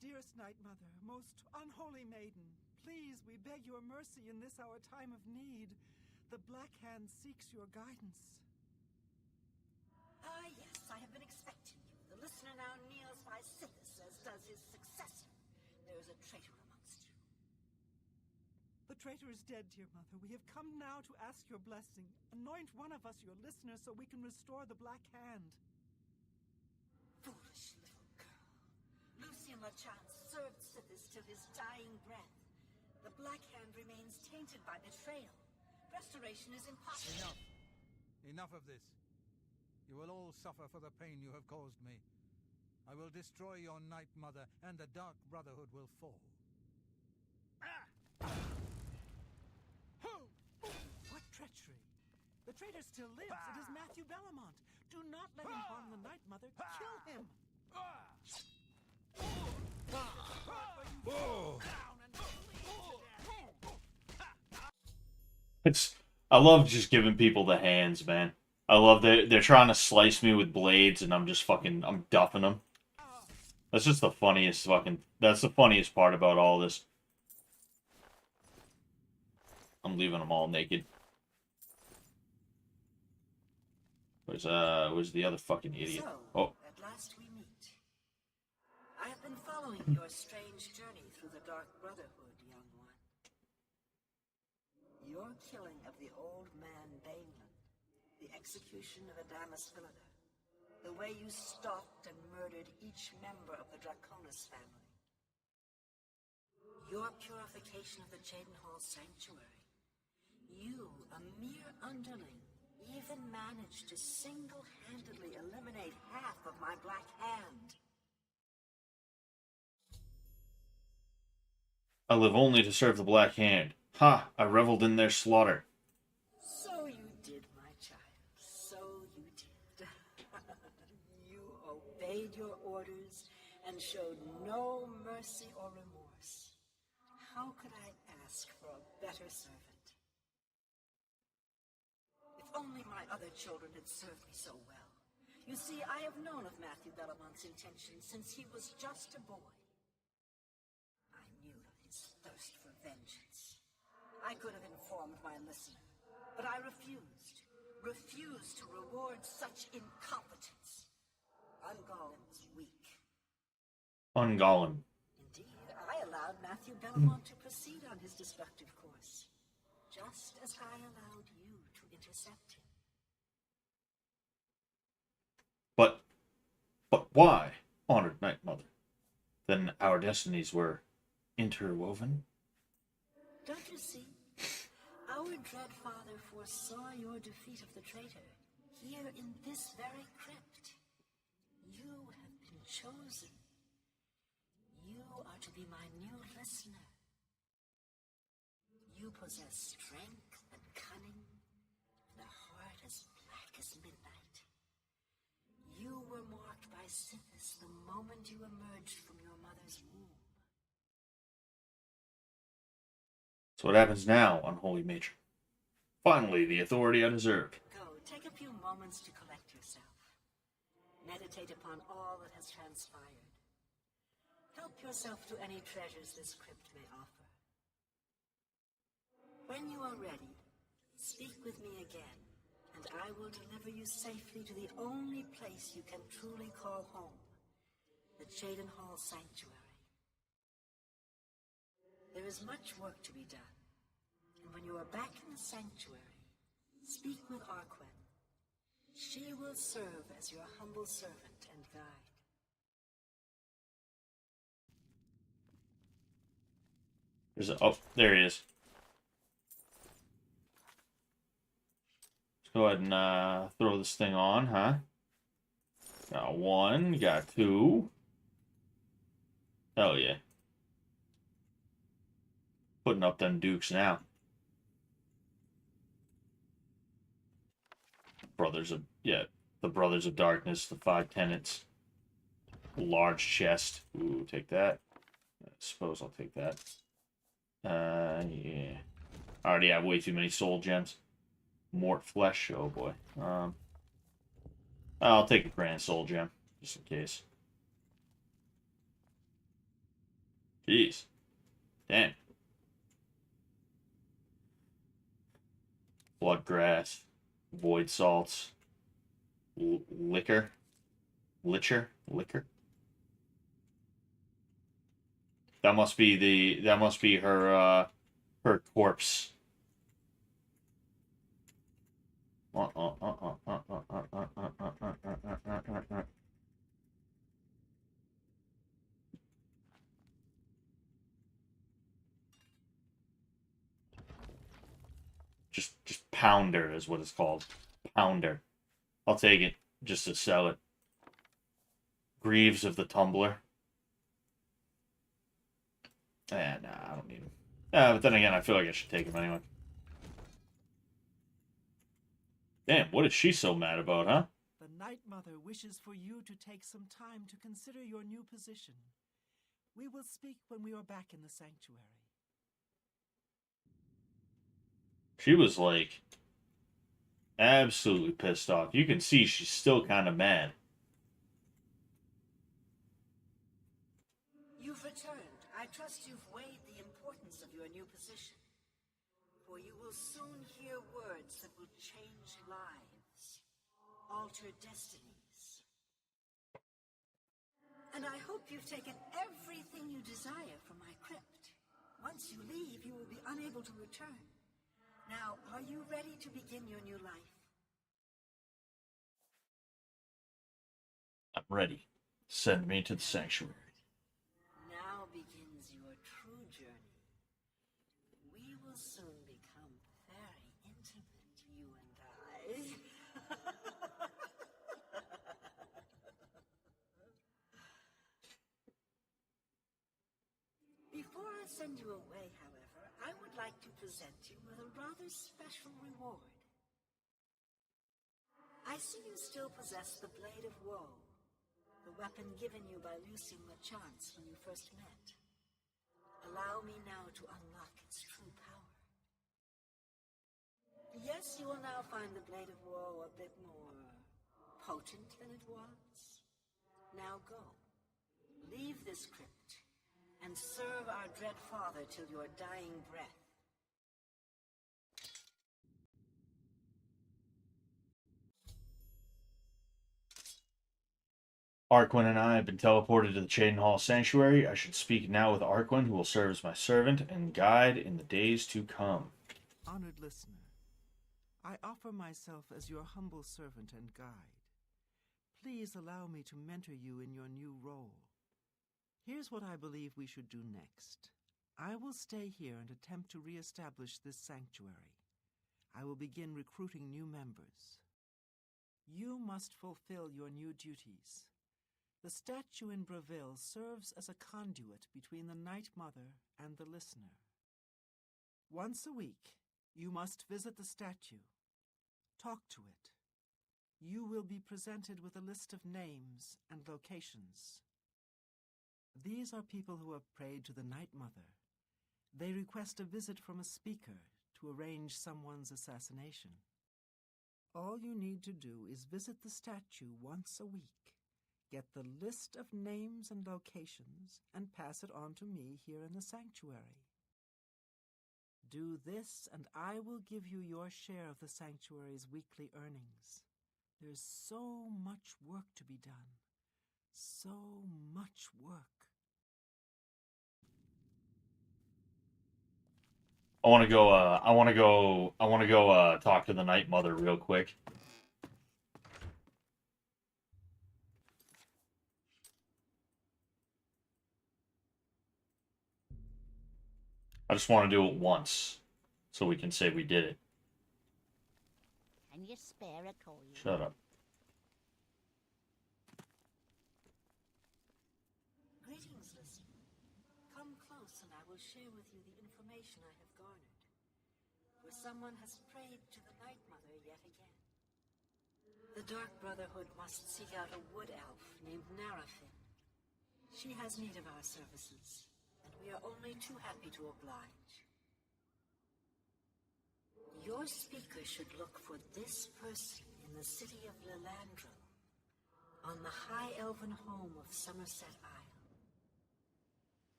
Dearest Night Mother, most unholy maiden, please, we beg your mercy in this our time of need. The Black Hand seeks your guidance. Ah, yes, I have been expecting you. The listener now kneels by Sithis, as does his successor. There is a traitor amongst you. The traitor is dead, dear mother. We have come now to ask your blessing. Anoint one of us your listener so we can restore the Black Hand. Foolish little girl. Lucian LeChance served Sithis till his dying breath. The Black Hand remains tainted by betrayal. Restoration is impossible. Enough. Enough of this. You will all suffer for the pain you have caused me. I will destroy your Night Mother, and the Dark Brotherhood will fall. What treachery! The traitor still lives. It is Matthew Bellamont. Do not let him harm the Night Mother. Kill him! I love just giving people the hands, man. I love that they're trying to slice me with blades, and I'm duffing them. That's just the funniest that's the funniest part about all this. I'm leaving them all naked. Where's the other fucking idiot? So, Oh. at last we meet. I have been following your strange journey through the Dark Brotherhood, young one. Your killing of the old man Bainland, the execution of Adamus Philida, the way you stalked and murdered each member of the Draconis family. Your purification of the Cheydinhal Sanctuary. You, a mere underling, even managed to single-handedly eliminate half of my Black Hand. I live only to serve the Black Hand. Ha! I reveled in their slaughter. So you did, my child. So you did. You obeyed your orders and showed no mercy or remorse. How could I ask for a better servant? only my other children had served me so well. You see, I have known of Matthew Bellamont's intentions since he was just a boy. I knew of his thirst for vengeance. I could have informed my listener, but I refused. Refused to reward such incompetence. Ungolem was weak. Ungolem. Indeed, I allowed Matthew Bellamont to proceed on his destructive course, just as I allowed you to intercept him. But why, honored Night Mother? Then our destinies were interwoven? Don't you see? Our dread father foresaw your defeat of the traitor here in this very crypt. You have been chosen. You are to be my new listener. You possess strength and cunning, and a heart as black as midnight. You were marked by Sithis the moment you emerged from your mother's womb. So what happens now, unholy matron? Finally, the authority I deserved. Go, take a few moments to collect yourself. Meditate upon all that has transpired. Help yourself to any treasures this crypt may offer. When you are ready, speak with me again, and I will deliver you safely to the only place you can truly call home, the Cheydinhal Sanctuary. There is much work to be done, and when you are back in the sanctuary, speak with Arquen. She will serve as your humble servant and guide. Oh, there he is. Let's go ahead and throw this thing on, huh? Got one, got two. Hell yeah. Putting up them dukes now. The Brothers of Darkness, the 5 tenets. Large chest. Ooh, take that. I suppose I'll take that. Yeah. I already have way too many soul gems. Mort flesh, oh boy. I'll take a grand soul gem, just in case. Jeez. Damn. Bloodgrass. Void salts. Liquor. That must be her corpse. Just pounder is what it's called. Pounder. I'll take it just to sell it. Greaves of the Tumbler. Nah, I don't need him. But then again, I feel like I should take him anyway. Damn, what is she so mad about, huh? The Night Mother wishes for you to take some time to consider your new position. We will speak when we are back in the sanctuary. She was like absolutely pissed off. You can see she's still kind of mad. You've returned. I trust you've weighed the importance of your new position. For you will soon hear words that will change lives, alter destinies. And I hope you've taken everything you desire from my crypt. Once you leave, you will be unable to return. Now, are you ready to begin your new life? I'm ready. Send me to the sanctuary. Now begins your true journey. We will soon become very intimate, you and I. Before I send you away, however, I would like to present you with a rather special reward. I see you still possess the Blade of Woe, the weapon given you by Lucien Lachance when you first met. Allow me now to unlock its true power. Yes, you will now find the Blade of Woe a bit more potent than it was. Now go. Leave this crypt and serve our dread father till your dying breath. Arquin and I have been teleported to the Cheydinhal Sanctuary. I should speak now with Arquin, who will serve as my servant and guide in the days to come. Honored listener, I offer myself as your humble servant and guide. Please allow me to mentor you in your new role. Here's what I believe we should do next. I will stay here and attempt to re-establish this sanctuary. I will begin recruiting new members. You must fulfill your new duties. The statue in Breville serves as a conduit between the Night Mother and the listener. Once a week, you must visit the statue. Talk to it. You will be presented with a list of names and locations. These are people who have prayed to the Night Mother. They request a visit from a speaker to arrange someone's assassination. All you need to do is visit the statue once a week, get the list of names and locations, and pass it on to me here in the sanctuary. Do this, and I will give you your share of the sanctuary's weekly earnings. There's so much work to be done. So much work. I want to go talk to the Night Mother real quick. I just want to do it once, so we can say we did it. Can you spare a coin? Shut up. Greetings, listener. Come close and I will share with you the information I have garnered. For someone has prayed to the Night Mother yet again. The Dark Brotherhood must seek out a wood elf named Narafin. She has need of our services, and we are only too happy to oblige. Your speaker should look for this person in the city of Lilandro, on the high elven home of Somerset Isle.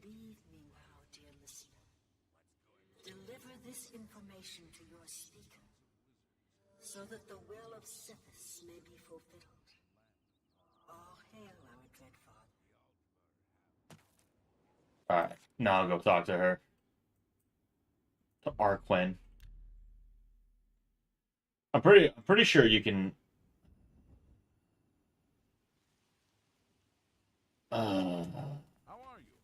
Leave me now, dear listener. Deliver this information to your speaker, so that the will of Sithis may be fulfilled. All hail our dread father. Alright, now I'll go talk to her. To Arquin. I'm pretty sure you can How are you?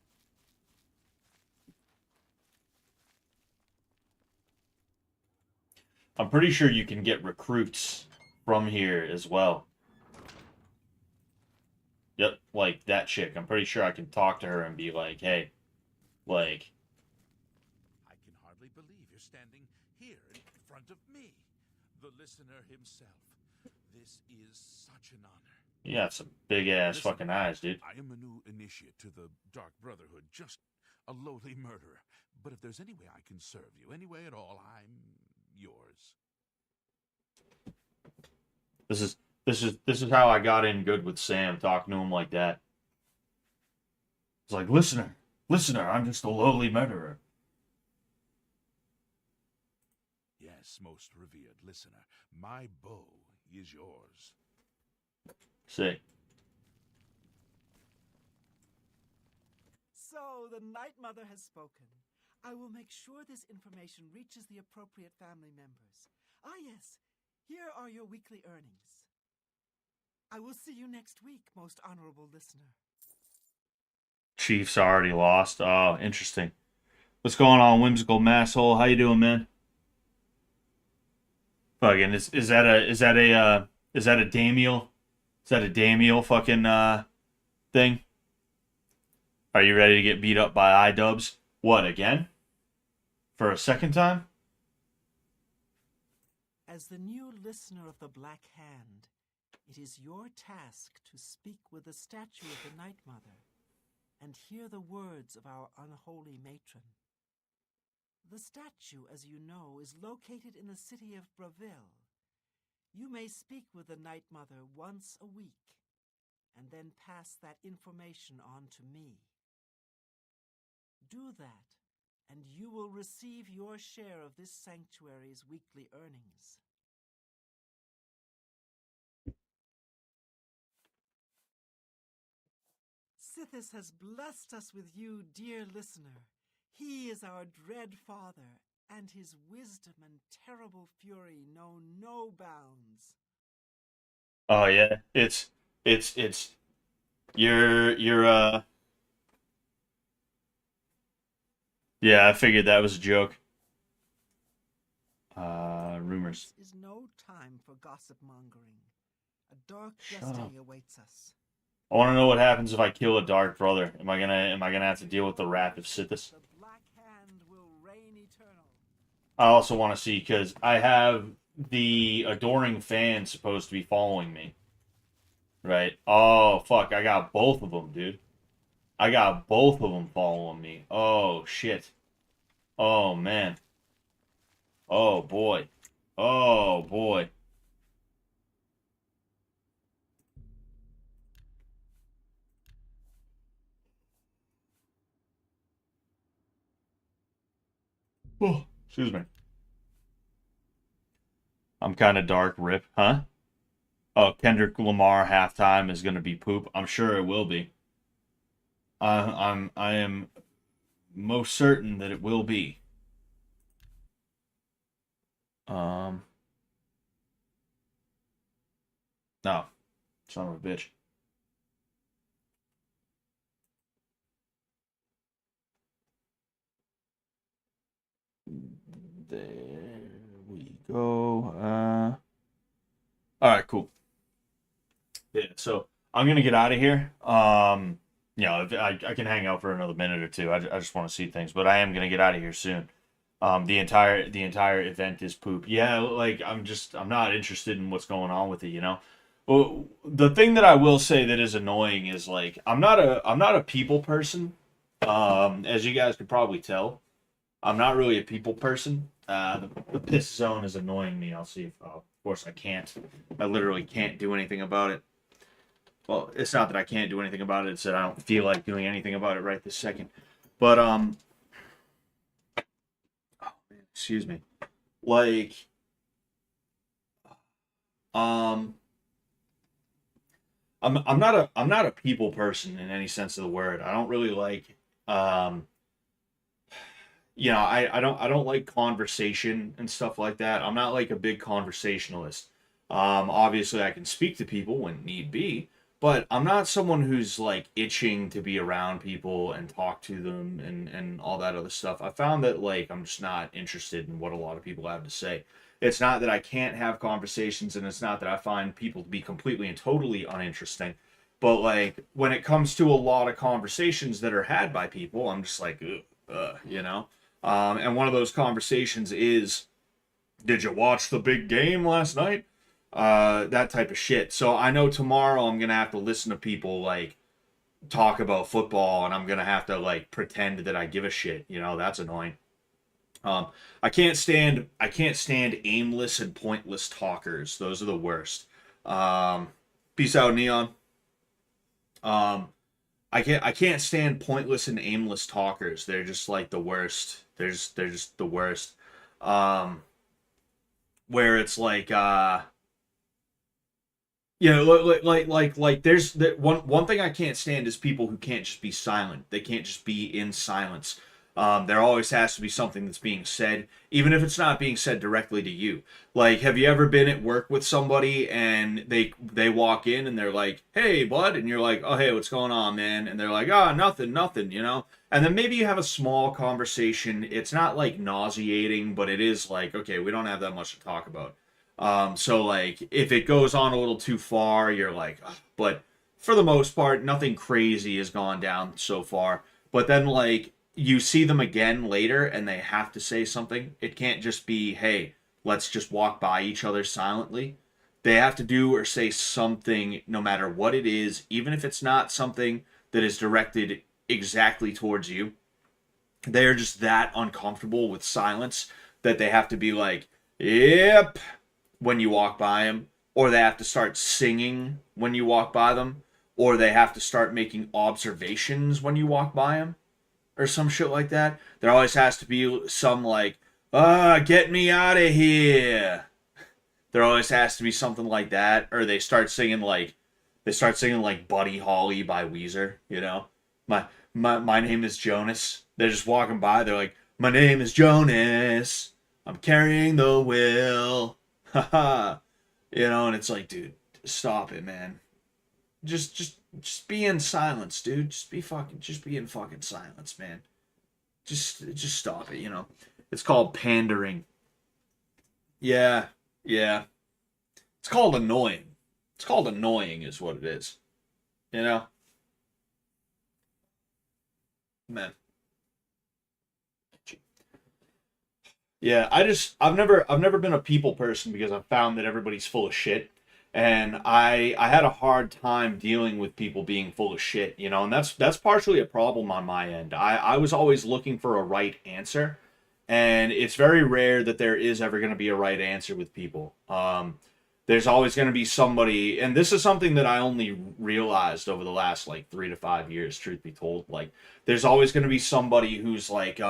I'm pretty sure you can get recruits from here as well. Yep, like that chick. I'm pretty sure I can talk to her and be like, hey, like, I can hardly believe you're standing here in front of me, the listener himself. This is such an honor. you got some big ass Listen, fucking eyes, dude. I am a new initiate to the Dark Brotherhood, just a lowly murderer. But if there's any way I can serve you, any way at all, I'm yours. This is how I got in good with Sam, talking to him like that. It's like, listener, I'm just a lowly murderer. Yes, most revered listener, my bow is yours. Sick. So, the Night Mother has spoken. I will make sure this information reaches the appropriate family members. Ah, yes. Here are your weekly earnings. I will see you next week, most honorable listener. Chiefs already lost. Oh, interesting. What's going on, whimsical masshole? How you doing, man? Fucking is that a Damiel? Is that a Damiel fucking thing? Are you ready to get beat up by iDubbbz? What, again? For a second time? As the new listener of the Black Hand, it is your task to speak with the statue of the Night Mother and hear the words of our unholy matron. The statue, as you know, is located in the city of Braville. You may speak with the Night Mother once a week, and then pass that information on to me. Do that, and you will receive your share of this sanctuary's weekly earnings. Sithis has blessed us with you, dear listener. He is our dread father, and his wisdom and terrible fury know no bounds. Oh yeah, you're yeah, I figured that was a joke. Rumors. This is no time for gossip mongering. A dark Shut destiny up. awaits us. I want to know what happens if I kill a Dark Brother. Am I gonna have to deal with the wrath of Sithis? The Black Hand will reign eternal. I also want to see, because I have the adoring fan supposed to be following me. Right? Oh, fuck. I got both of them, dude. I got both of them following me. Oh, shit. Oh, man. Oh, boy. Oh, boy. Oh, excuse me. I'm kind of dark, Rip. Huh? Oh, Kendrick Lamar halftime is going to be poop. I'm sure it will be. I am most certain that it will be. No, son of a bitch. There we go. All right, cool. Yeah, so I'm gonna get out of here. I can hang out for another minute or two. I just want to see things, but I am gonna get out of here soon. The entire event is poop. Yeah, like I'm not interested in what's going on with it. Well, the thing that I will say that is annoying is, like, I'm not a people person. As you guys could probably tell, I'm not really a people person. The piss zone is annoying me. I'll see if, of course, I can't. I literally can't do anything about it. Well, it's not that I can't do anything about it. It's that I don't feel like doing anything about it right this second. But oh man, excuse me. Like, I'm not a people person in any sense of the word. I don't really like I don't like conversation and stuff like that. I'm not like a big conversationalist. Obviously I can speak to people when need be, but I'm not someone who's like itching to be around people and talk to them and all that other stuff. I found that, like, I'm just not interested in what a lot of people have to say. It's not that I can't have conversations, and it's not that I find people to be completely and totally uninteresting. But, like, when it comes to a lot of conversations that are had by people, I'm just like, ugh. And one of those conversations is, did you watch the big game last night? That type of shit. So I know tomorrow I'm going to have to listen to people, like, talk about football, and I'm going to have to, like, pretend that I give a shit. That's annoying. I can't stand aimless and pointless talkers. Those are the worst. Peace out, Neon. I can't stand pointless and aimless talkers. They're just like the worst. They're just the worst. Where it's like there's that one thing I can't stand is people who can't just be silent. They can't just be in silence. There always has to be something that's being said, even if it's not being said directly to you. Like, have you ever been at work with somebody and they walk in and they're like, "Hey, bud," and you're like, "Oh, hey, what's going on, man?" And they're like, "Ah, nothing, And then maybe you have a small conversation. It's not like nauseating, but it is like, okay, we don't have that much to talk about. So like, if it goes on a little too far, you're like, ugh. But for the most part, nothing crazy has gone down so far. But then, like, you see them again later and they have to say something. It can't just be, "Hey, let's just walk by each other silently." They have to do or say something, no matter what it is, even if it's not something that is directed exactly towards you. they are just that uncomfortable with silence that they have to be like, yep, when you walk by them, or they have to start singing when you walk by them, or they have to start making observations when you walk by them, or some shit like that. There always has to be some like, get me out of here. There always has to be something like that, or they start singing like Buddy Holly by Weezer, you know? My name is Jonas. They're just walking by, they're like, my name is Jonas. I'm carrying the will. Haha. You know, and it's like, dude, stop it, man. Just be in silence, dude. Just be in fucking silence, man. Just stop it, you know. It's called pandering. Yeah. It's called annoying. It's called annoying is what it is. You know? Man. Yeah, I've never been a people person because I've found that everybody's full of shit. And I had a hard time dealing with people being full of shit, you know, and that's partially a problem on my end. I was always looking for a right answer, and it's very rare that there is ever going to be a right answer with people. There's always going to be somebody, and this is something that I only realized over the last like 3 to 5 years, truth be told. Like, there's always going to be somebody who's like,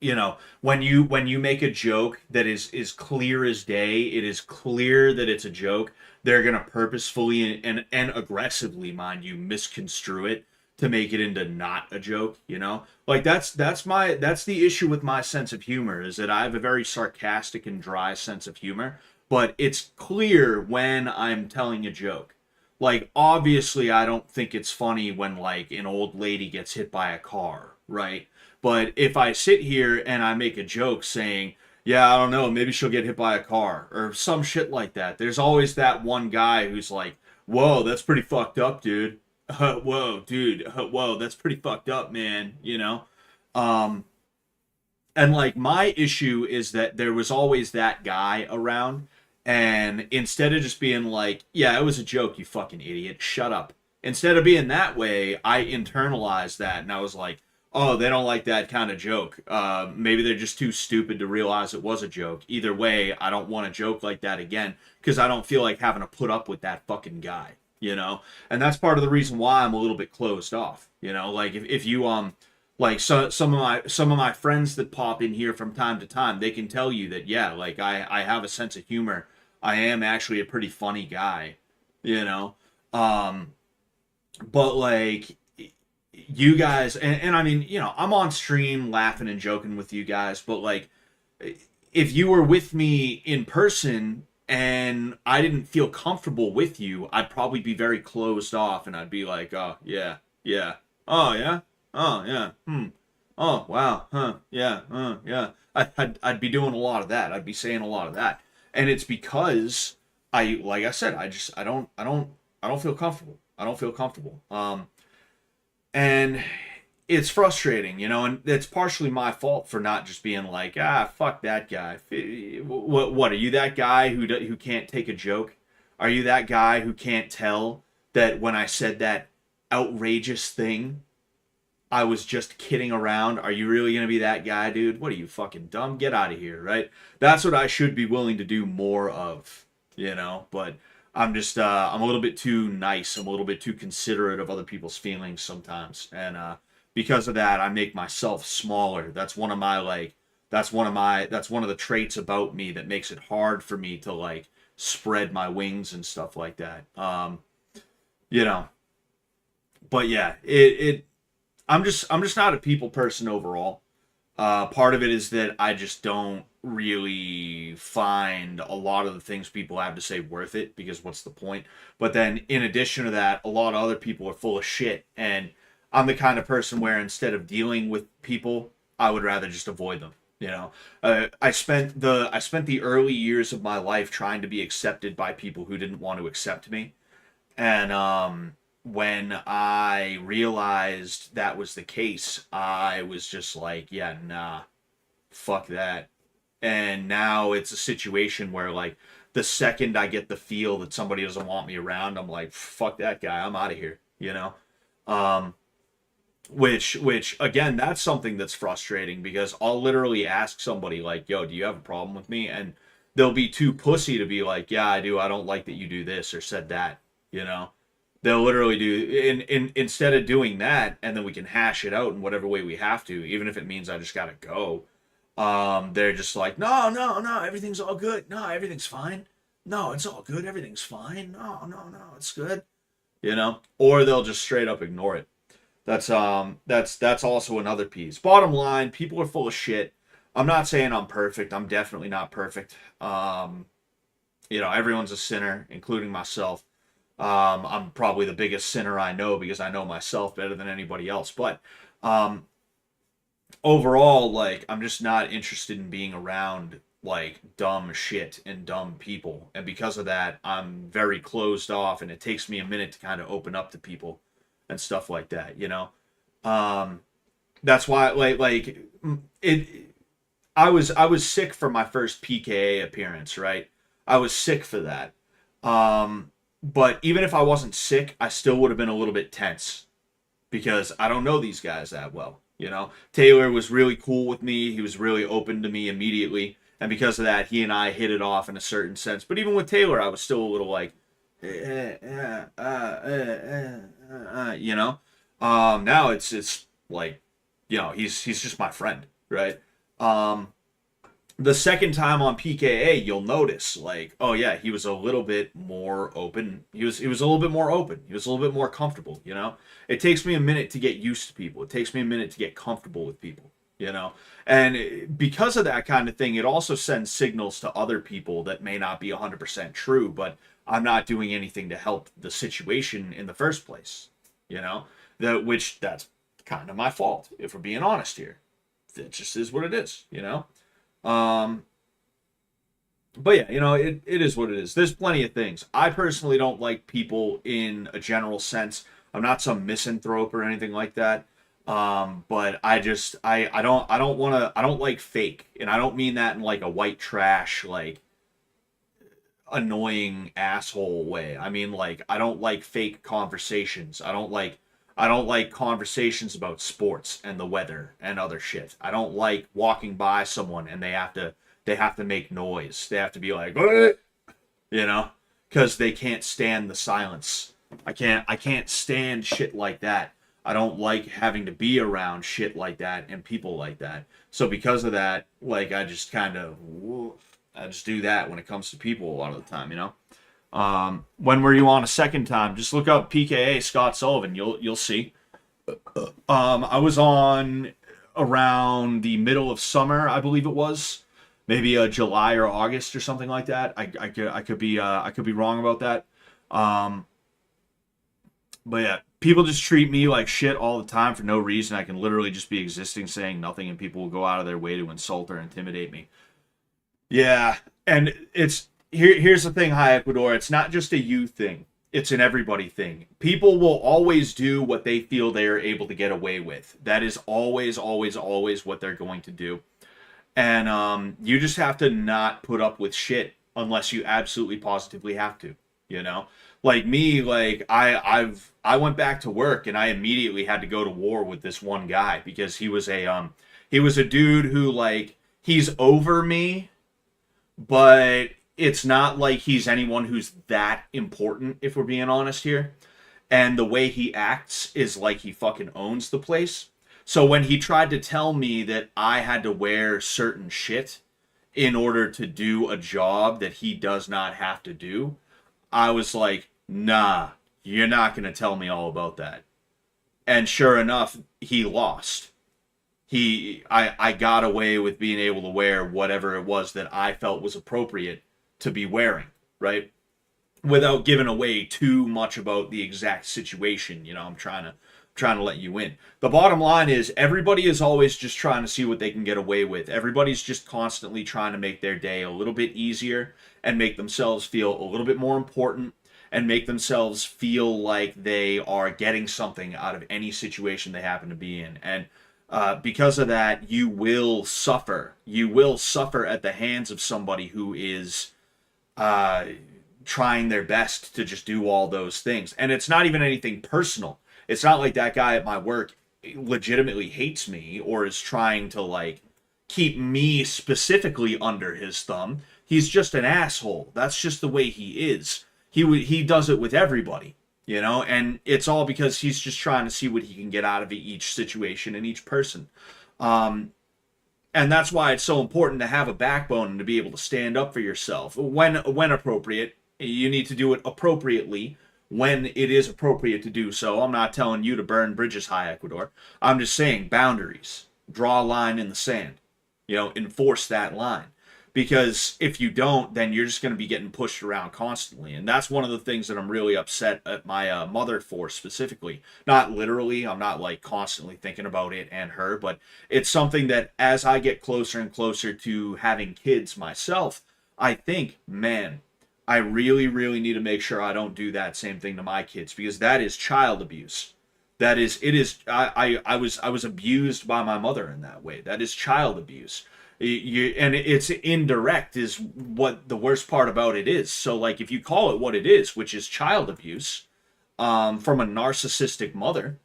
you know, when you make a joke that is clear as day, it is clear that it's a joke. They're gonna purposefully and aggressively, mind you, misconstrue it to make it into not a joke. You know, like that's the issue with my sense of humor, is that I have a very sarcastic and dry sense of humor, but it's clear when I'm telling a joke. Like, obviously, I don't think it's funny when like an old lady gets hit by a car, right? But if I sit here and I make a joke saying, yeah, I don't know, maybe she'll get hit by a car or some shit like that, there's always that one guy who's like, whoa, that's pretty fucked up, dude. Whoa, dude. Whoa, that's pretty fucked up, man. You know? And like, my issue is that there was always that guy around. And instead of just being like, yeah, it was a joke, you fucking idiot, shut up. Instead of being that way, I internalized that and I was like, oh, they don't like that kind of joke. Maybe they're just too stupid to realize it was a joke. Either way, I don't want a joke like that again because I don't feel like having to put up with that fucking guy, you know? And that's part of the reason why I'm a little bit closed off, you know? Like, if you, like, some of my friends that pop in here from time to time, they can tell you that, yeah, like, I have a sense of humor. I am actually a pretty funny guy, you know? But, like, you guys, and I mean, you know, I'm on stream laughing and joking with you guys, but like, if you were with me in person and I didn't feel comfortable with you, I'd probably be very closed off and I'd be like, oh, yeah, oh, yeah, oh, yeah, oh, wow, huh, yeah, yeah. I'd be doing a lot of that. I'd be saying a lot of that. And it's because like I said, I don't feel comfortable. I don't feel comfortable. And it's frustrating, you know, and it's partially my fault for not just being like, fuck that guy. What are you, that guy who can't take a joke? Are you that guy who can't tell that when I said that outrageous thing, I was just kidding around? Are you really going to be that guy, dude? What are you, fucking dumb? Get out of here, right? That's what I should be willing to do more of, you know, but I'm just, I'm a little bit too nice. I'm a little bit too considerate of other people's feelings sometimes. And because of that, I make myself smaller. That's one of the traits about me that makes it hard for me to like spread my wings and stuff like that. You know, but yeah, I'm just not a people person overall. Part of it is that I just don't really find a lot of the things people have to say worth it, because what's the point? But then in addition to that, a lot of other people are full of shit, and I'm the kind of person where instead of dealing with people, I would rather just avoid them. You know, I spent the early years of my life trying to be accepted by people who didn't want to accept me, and when I realized that was the case, I was just like, yeah, nah, fuck that. And now it's a situation where, like, the second I get the feel that somebody doesn't want me around, I'm like, fuck that guy, I'm out of here, you know? which again, that's something that's frustrating because I'll literally ask somebody like, yo, do you have a problem with me? And they'll be too pussy to be like, yeah, I do. I don't like that you do this or said that, you know? They'll literally do instead of doing that, and then we can hash it out in whatever way we have to, even if it means I just gotta go. They're just like, no, everything's all good. No, everything's fine. No, it's all good. Everything's fine. No, it's good. You know? Or they'll just straight up ignore it. That's also another piece. Bottom line, people are full of shit. I'm not saying I'm perfect. I'm definitely not perfect. Everyone's a sinner, including myself. I'm probably the biggest sinner I know because I know myself better than anybody else. But overall, like, I'm just not interested in being around like dumb shit and dumb people. And because of that, I'm very closed off, and it takes me a minute to kind of open up to people and stuff like that, you know? That's why I was sick for my first PKA appearance, right? I was sick for that. But even if I wasn't sick, I still would have been a little bit tense because I don't know these guys that well, you know? Taylor was really cool with me. He was really open to me immediately. And because of that, he and I hit it off in a certain sense. But even with Taylor, I was still a little like, you know? Now it's like, you know, he's just my friend, right? The second time on PKA, you'll notice, like, oh yeah, he was a little bit more open. He was a little bit more open. He was a little bit more comfortable, you know? It takes me a minute to get used to people. It takes me a minute to get comfortable with people, you know? And because of that kind of thing, it also sends signals to other people that may not be 100% true, but I'm not doing anything to help the situation in the first place, you know? That's kind of my fault, if we're being honest here. It just is what it is, you know? But yeah, you know, it is what it is. There's plenty of things. I personally don't like people in a general sense. I'm not some misanthrope or anything like that. But I don't like fake. And I don't mean that in like a white trash, like annoying asshole way. I mean, like, I don't like fake conversations. I don't like conversations about sports and the weather and other shit. I don't like walking by someone and they have to make noise. They have to be like, "What?" You know, because they can't stand the silence. I can't stand shit like that. I don't like having to be around shit like that and people like that. So because of that, like, I just do that when it comes to people a lot of the time, you know. When were you on a second time? Just look up PKA Scott Sullivan. You'll see. I was on around the middle of summer, I believe it was, maybe July or August or something like that. I could be wrong about that. But yeah, people just treat me like shit all the time for no reason. I can literally just be existing, saying nothing, and people will go out of their way to insult or intimidate me. Yeah, and here's the thing, High Ecuador. It's not just a you thing. It's an everybody thing. People will always do what they feel they are able to get away with. That is always, always, always what they're going to do. And you just have to not put up with shit unless you absolutely positively have to, you know? Like me, like I went back to work and I immediately had to go to war with this one guy because he was a dude who, like, he's over me, but it's not like he's anyone who's that important, if we're being honest here. And the way he acts is like he fucking owns the place. So when he tried to tell me that I had to wear certain shit in order to do a job that he does not have to do, I was like, nah, you're not going to tell me all about that. And sure enough, he lost. I got away with being able to wear whatever it was that I felt was appropriate to be wearing, right? Without giving away too much about the exact situation. You know, I'm trying to let you in. The bottom line is everybody is always just trying to see what they can get away with. Everybody's just constantly trying to make their day a little bit easier and make themselves feel a little bit more important and make themselves feel like they are getting something out of any situation they happen to be in. And because of that, you will suffer. You will suffer at the hands of somebody who is trying their best to just do all those things. And it's not even anything personal. It's not like that guy at my work legitimately hates me or is trying to like keep me specifically under his thumb. He's just an asshole. That's just the way he is. He does it with everybody, you know, and it's all because he's just trying to see what he can get out of each situation and each person. And that's why it's so important to have a backbone and to be able to stand up for yourself when appropriate. You need to do it appropriately when it is appropriate to do so. I'm not telling you to burn bridges, High Ecuador. I'm just saying boundaries. Draw a line in the sand. You know, enforce that line. Because if you don't, then you're just going to be getting pushed around constantly. And that's one of the things that I'm really upset at my mother for specifically. Not literally, I'm not like constantly thinking about it and her, but it's something that as I get closer and closer to having kids myself, I think, man, I really, really need to make sure I don't do that same thing to my kids, because that is child abuse. That is, it is, I was abused by my mother in that way. That is child abuse. And it's indirect is what the worst part about it is. So like if you call it what it is, which is child abuse from a narcissistic mother,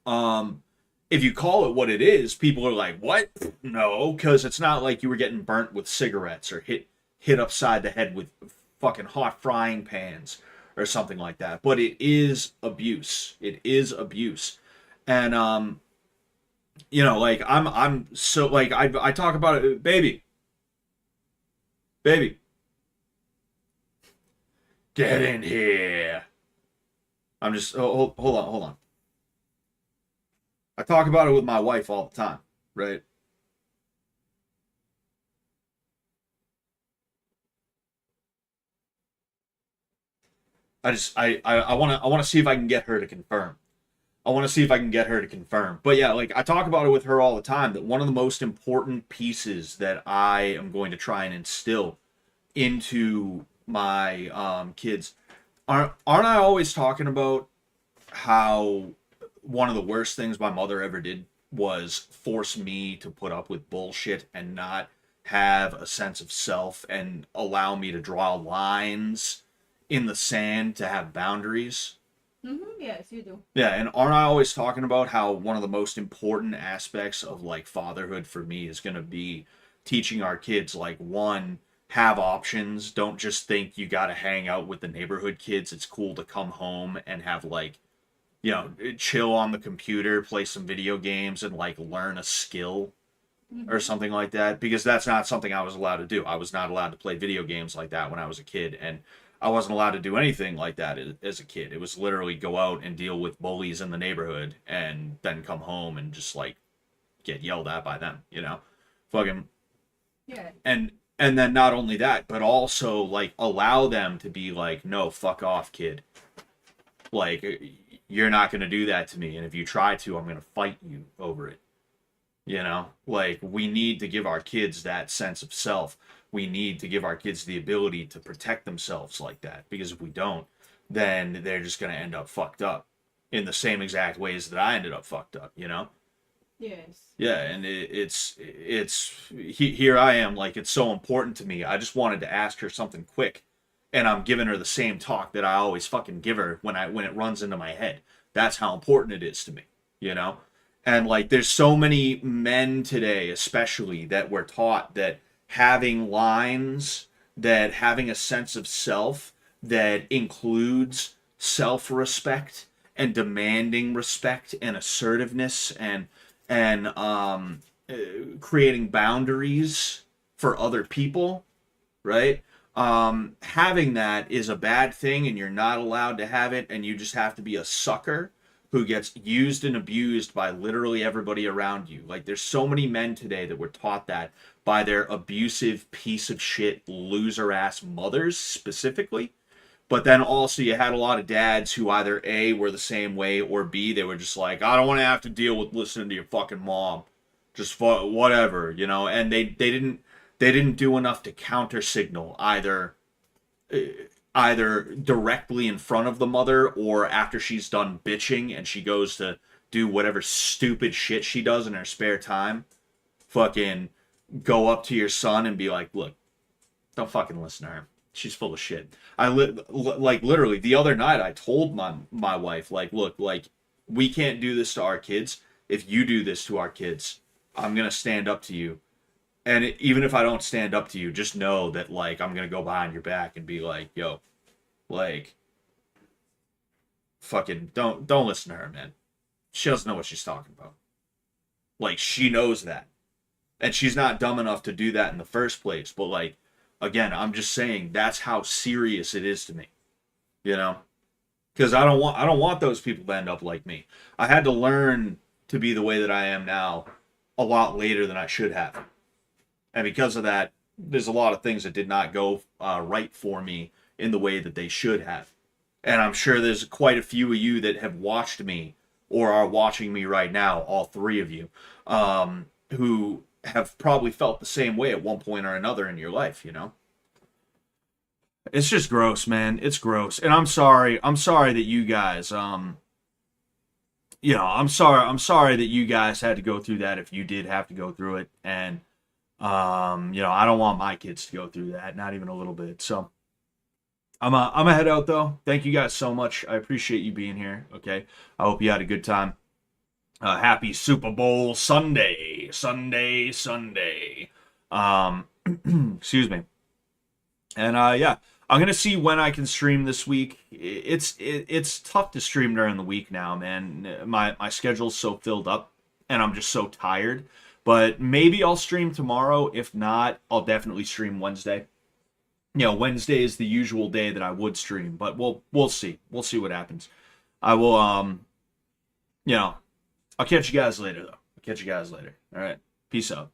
if you call it what it is, people are like, what? No, because it's not like you were getting burnt with cigarettes or hit upside the head with fucking hot frying pans or something like that. But it is abuse. It is abuse. And you know, like I'm so like I talk about it, baby, get in here. I'm just hold on. I talk about it with my wife all the time, right? I want to see if I can get her to confirm. But yeah, like I talk about it with her all the time, that one of the most important pieces that I am going to try and instill into my kids aren't I always talking about how one of the worst things my mother ever did was force me to put up with bullshit and not have a sense of self and allow me to draw lines in the sand, to have boundaries. Yes, you do. Yeah, and aren't I always talking about how one of the most important aspects of like fatherhood for me is going to be teaching our kids, like, one, have options. Don't just think you got to hang out with the neighborhood kids. It's cool to come home and have like, you know, chill on the computer, play some video games and like learn a skill or something like that, because that's not something I was allowed to do. I was not allowed to play video games like that when I was a kid, and I wasn't allowed to do anything like that as a kid. It was literally go out and deal with bullies in the neighborhood and then come home and just like get yelled at by them, you know? Fucking. Yeah. And then not only that, but also like allow them to be like, no, fuck off, kid. Like, you're not going to do that to me. And if you try to, I'm going to fight you over it. You know, like, we need to give our kids that sense of self. We need to give our kids the ability to protect themselves like that. Because if we don't, then they're just going to end up fucked up in the same exact ways that I ended up fucked up, you know? Yes. Yeah, and here I am, like, it's so important to me. I just wanted to ask her something quick, and I'm giving her the same talk that I always fucking give her when it runs into my head. That's how important it is to me, you know? And like, there's so many men today, especially, that were taught that having lines, that having a sense of self that includes self-respect and demanding respect and assertiveness and creating boundaries for other people, right? Having that is a bad thing, and you're not allowed to have it, and you just have to be a sucker who gets used and abused by literally everybody around you. Like, there's so many men today that were taught that by their abusive piece of shit loser ass mothers specifically. But then also you had a lot of dads who either A, were the same way, or B, they were just like, I don't want to have to deal with listening to your fucking mom. Just whatever, you know? And they didn't do enough to counter signal either directly in front of the mother, or after she's done bitching and she goes to do whatever stupid shit she does in her spare time. Fucking go up to your son and be like, look, don't fucking listen to her. She's full of shit. Like, literally the other night I told my wife, like, look, like, we can't do this to our kids. If you do this to our kids, I'm going to stand up to you. And even if I don't stand up to you, just know that, like, I'm going to go behind your back and be like, yo, like, fucking don't listen to her, man. She doesn't know what she's talking about. Like, she knows that. And she's not dumb enough to do that in the first place. But, like, again, I'm just saying that's how serious it is to me. You know? Because I don't want those people to end up like me. I had to learn to be the way that I am now a lot later than I should have. And because of that, there's a lot of things that did not go right for me in the way that they should have. And I'm sure there's quite a few of you that have watched me or are watching me right now, all three of you, who have probably felt the same way at one point or another in your life, you know? It's just gross, man. It's gross. And I'm sorry that you guys, I'm sorry that you guys had to go through that if you did have to go through it. And, I don't want my kids to go through that, not even a little bit. So I'm a head out though. Thank you guys so much. I appreciate you being here. Okay. I hope you had a good time. Happy Super Bowl Sunday. Excuse me. And I'm gonna see when I can stream this week. It's tough to stream during the week now, man. My schedule's so filled up, and I'm just so tired. But maybe I'll stream tomorrow. If not, I'll definitely stream Wednesday. Wednesday is the usual day that I would stream, but we'll see. We'll see what happens. I will I'll catch you guys later though. All right. Peace out.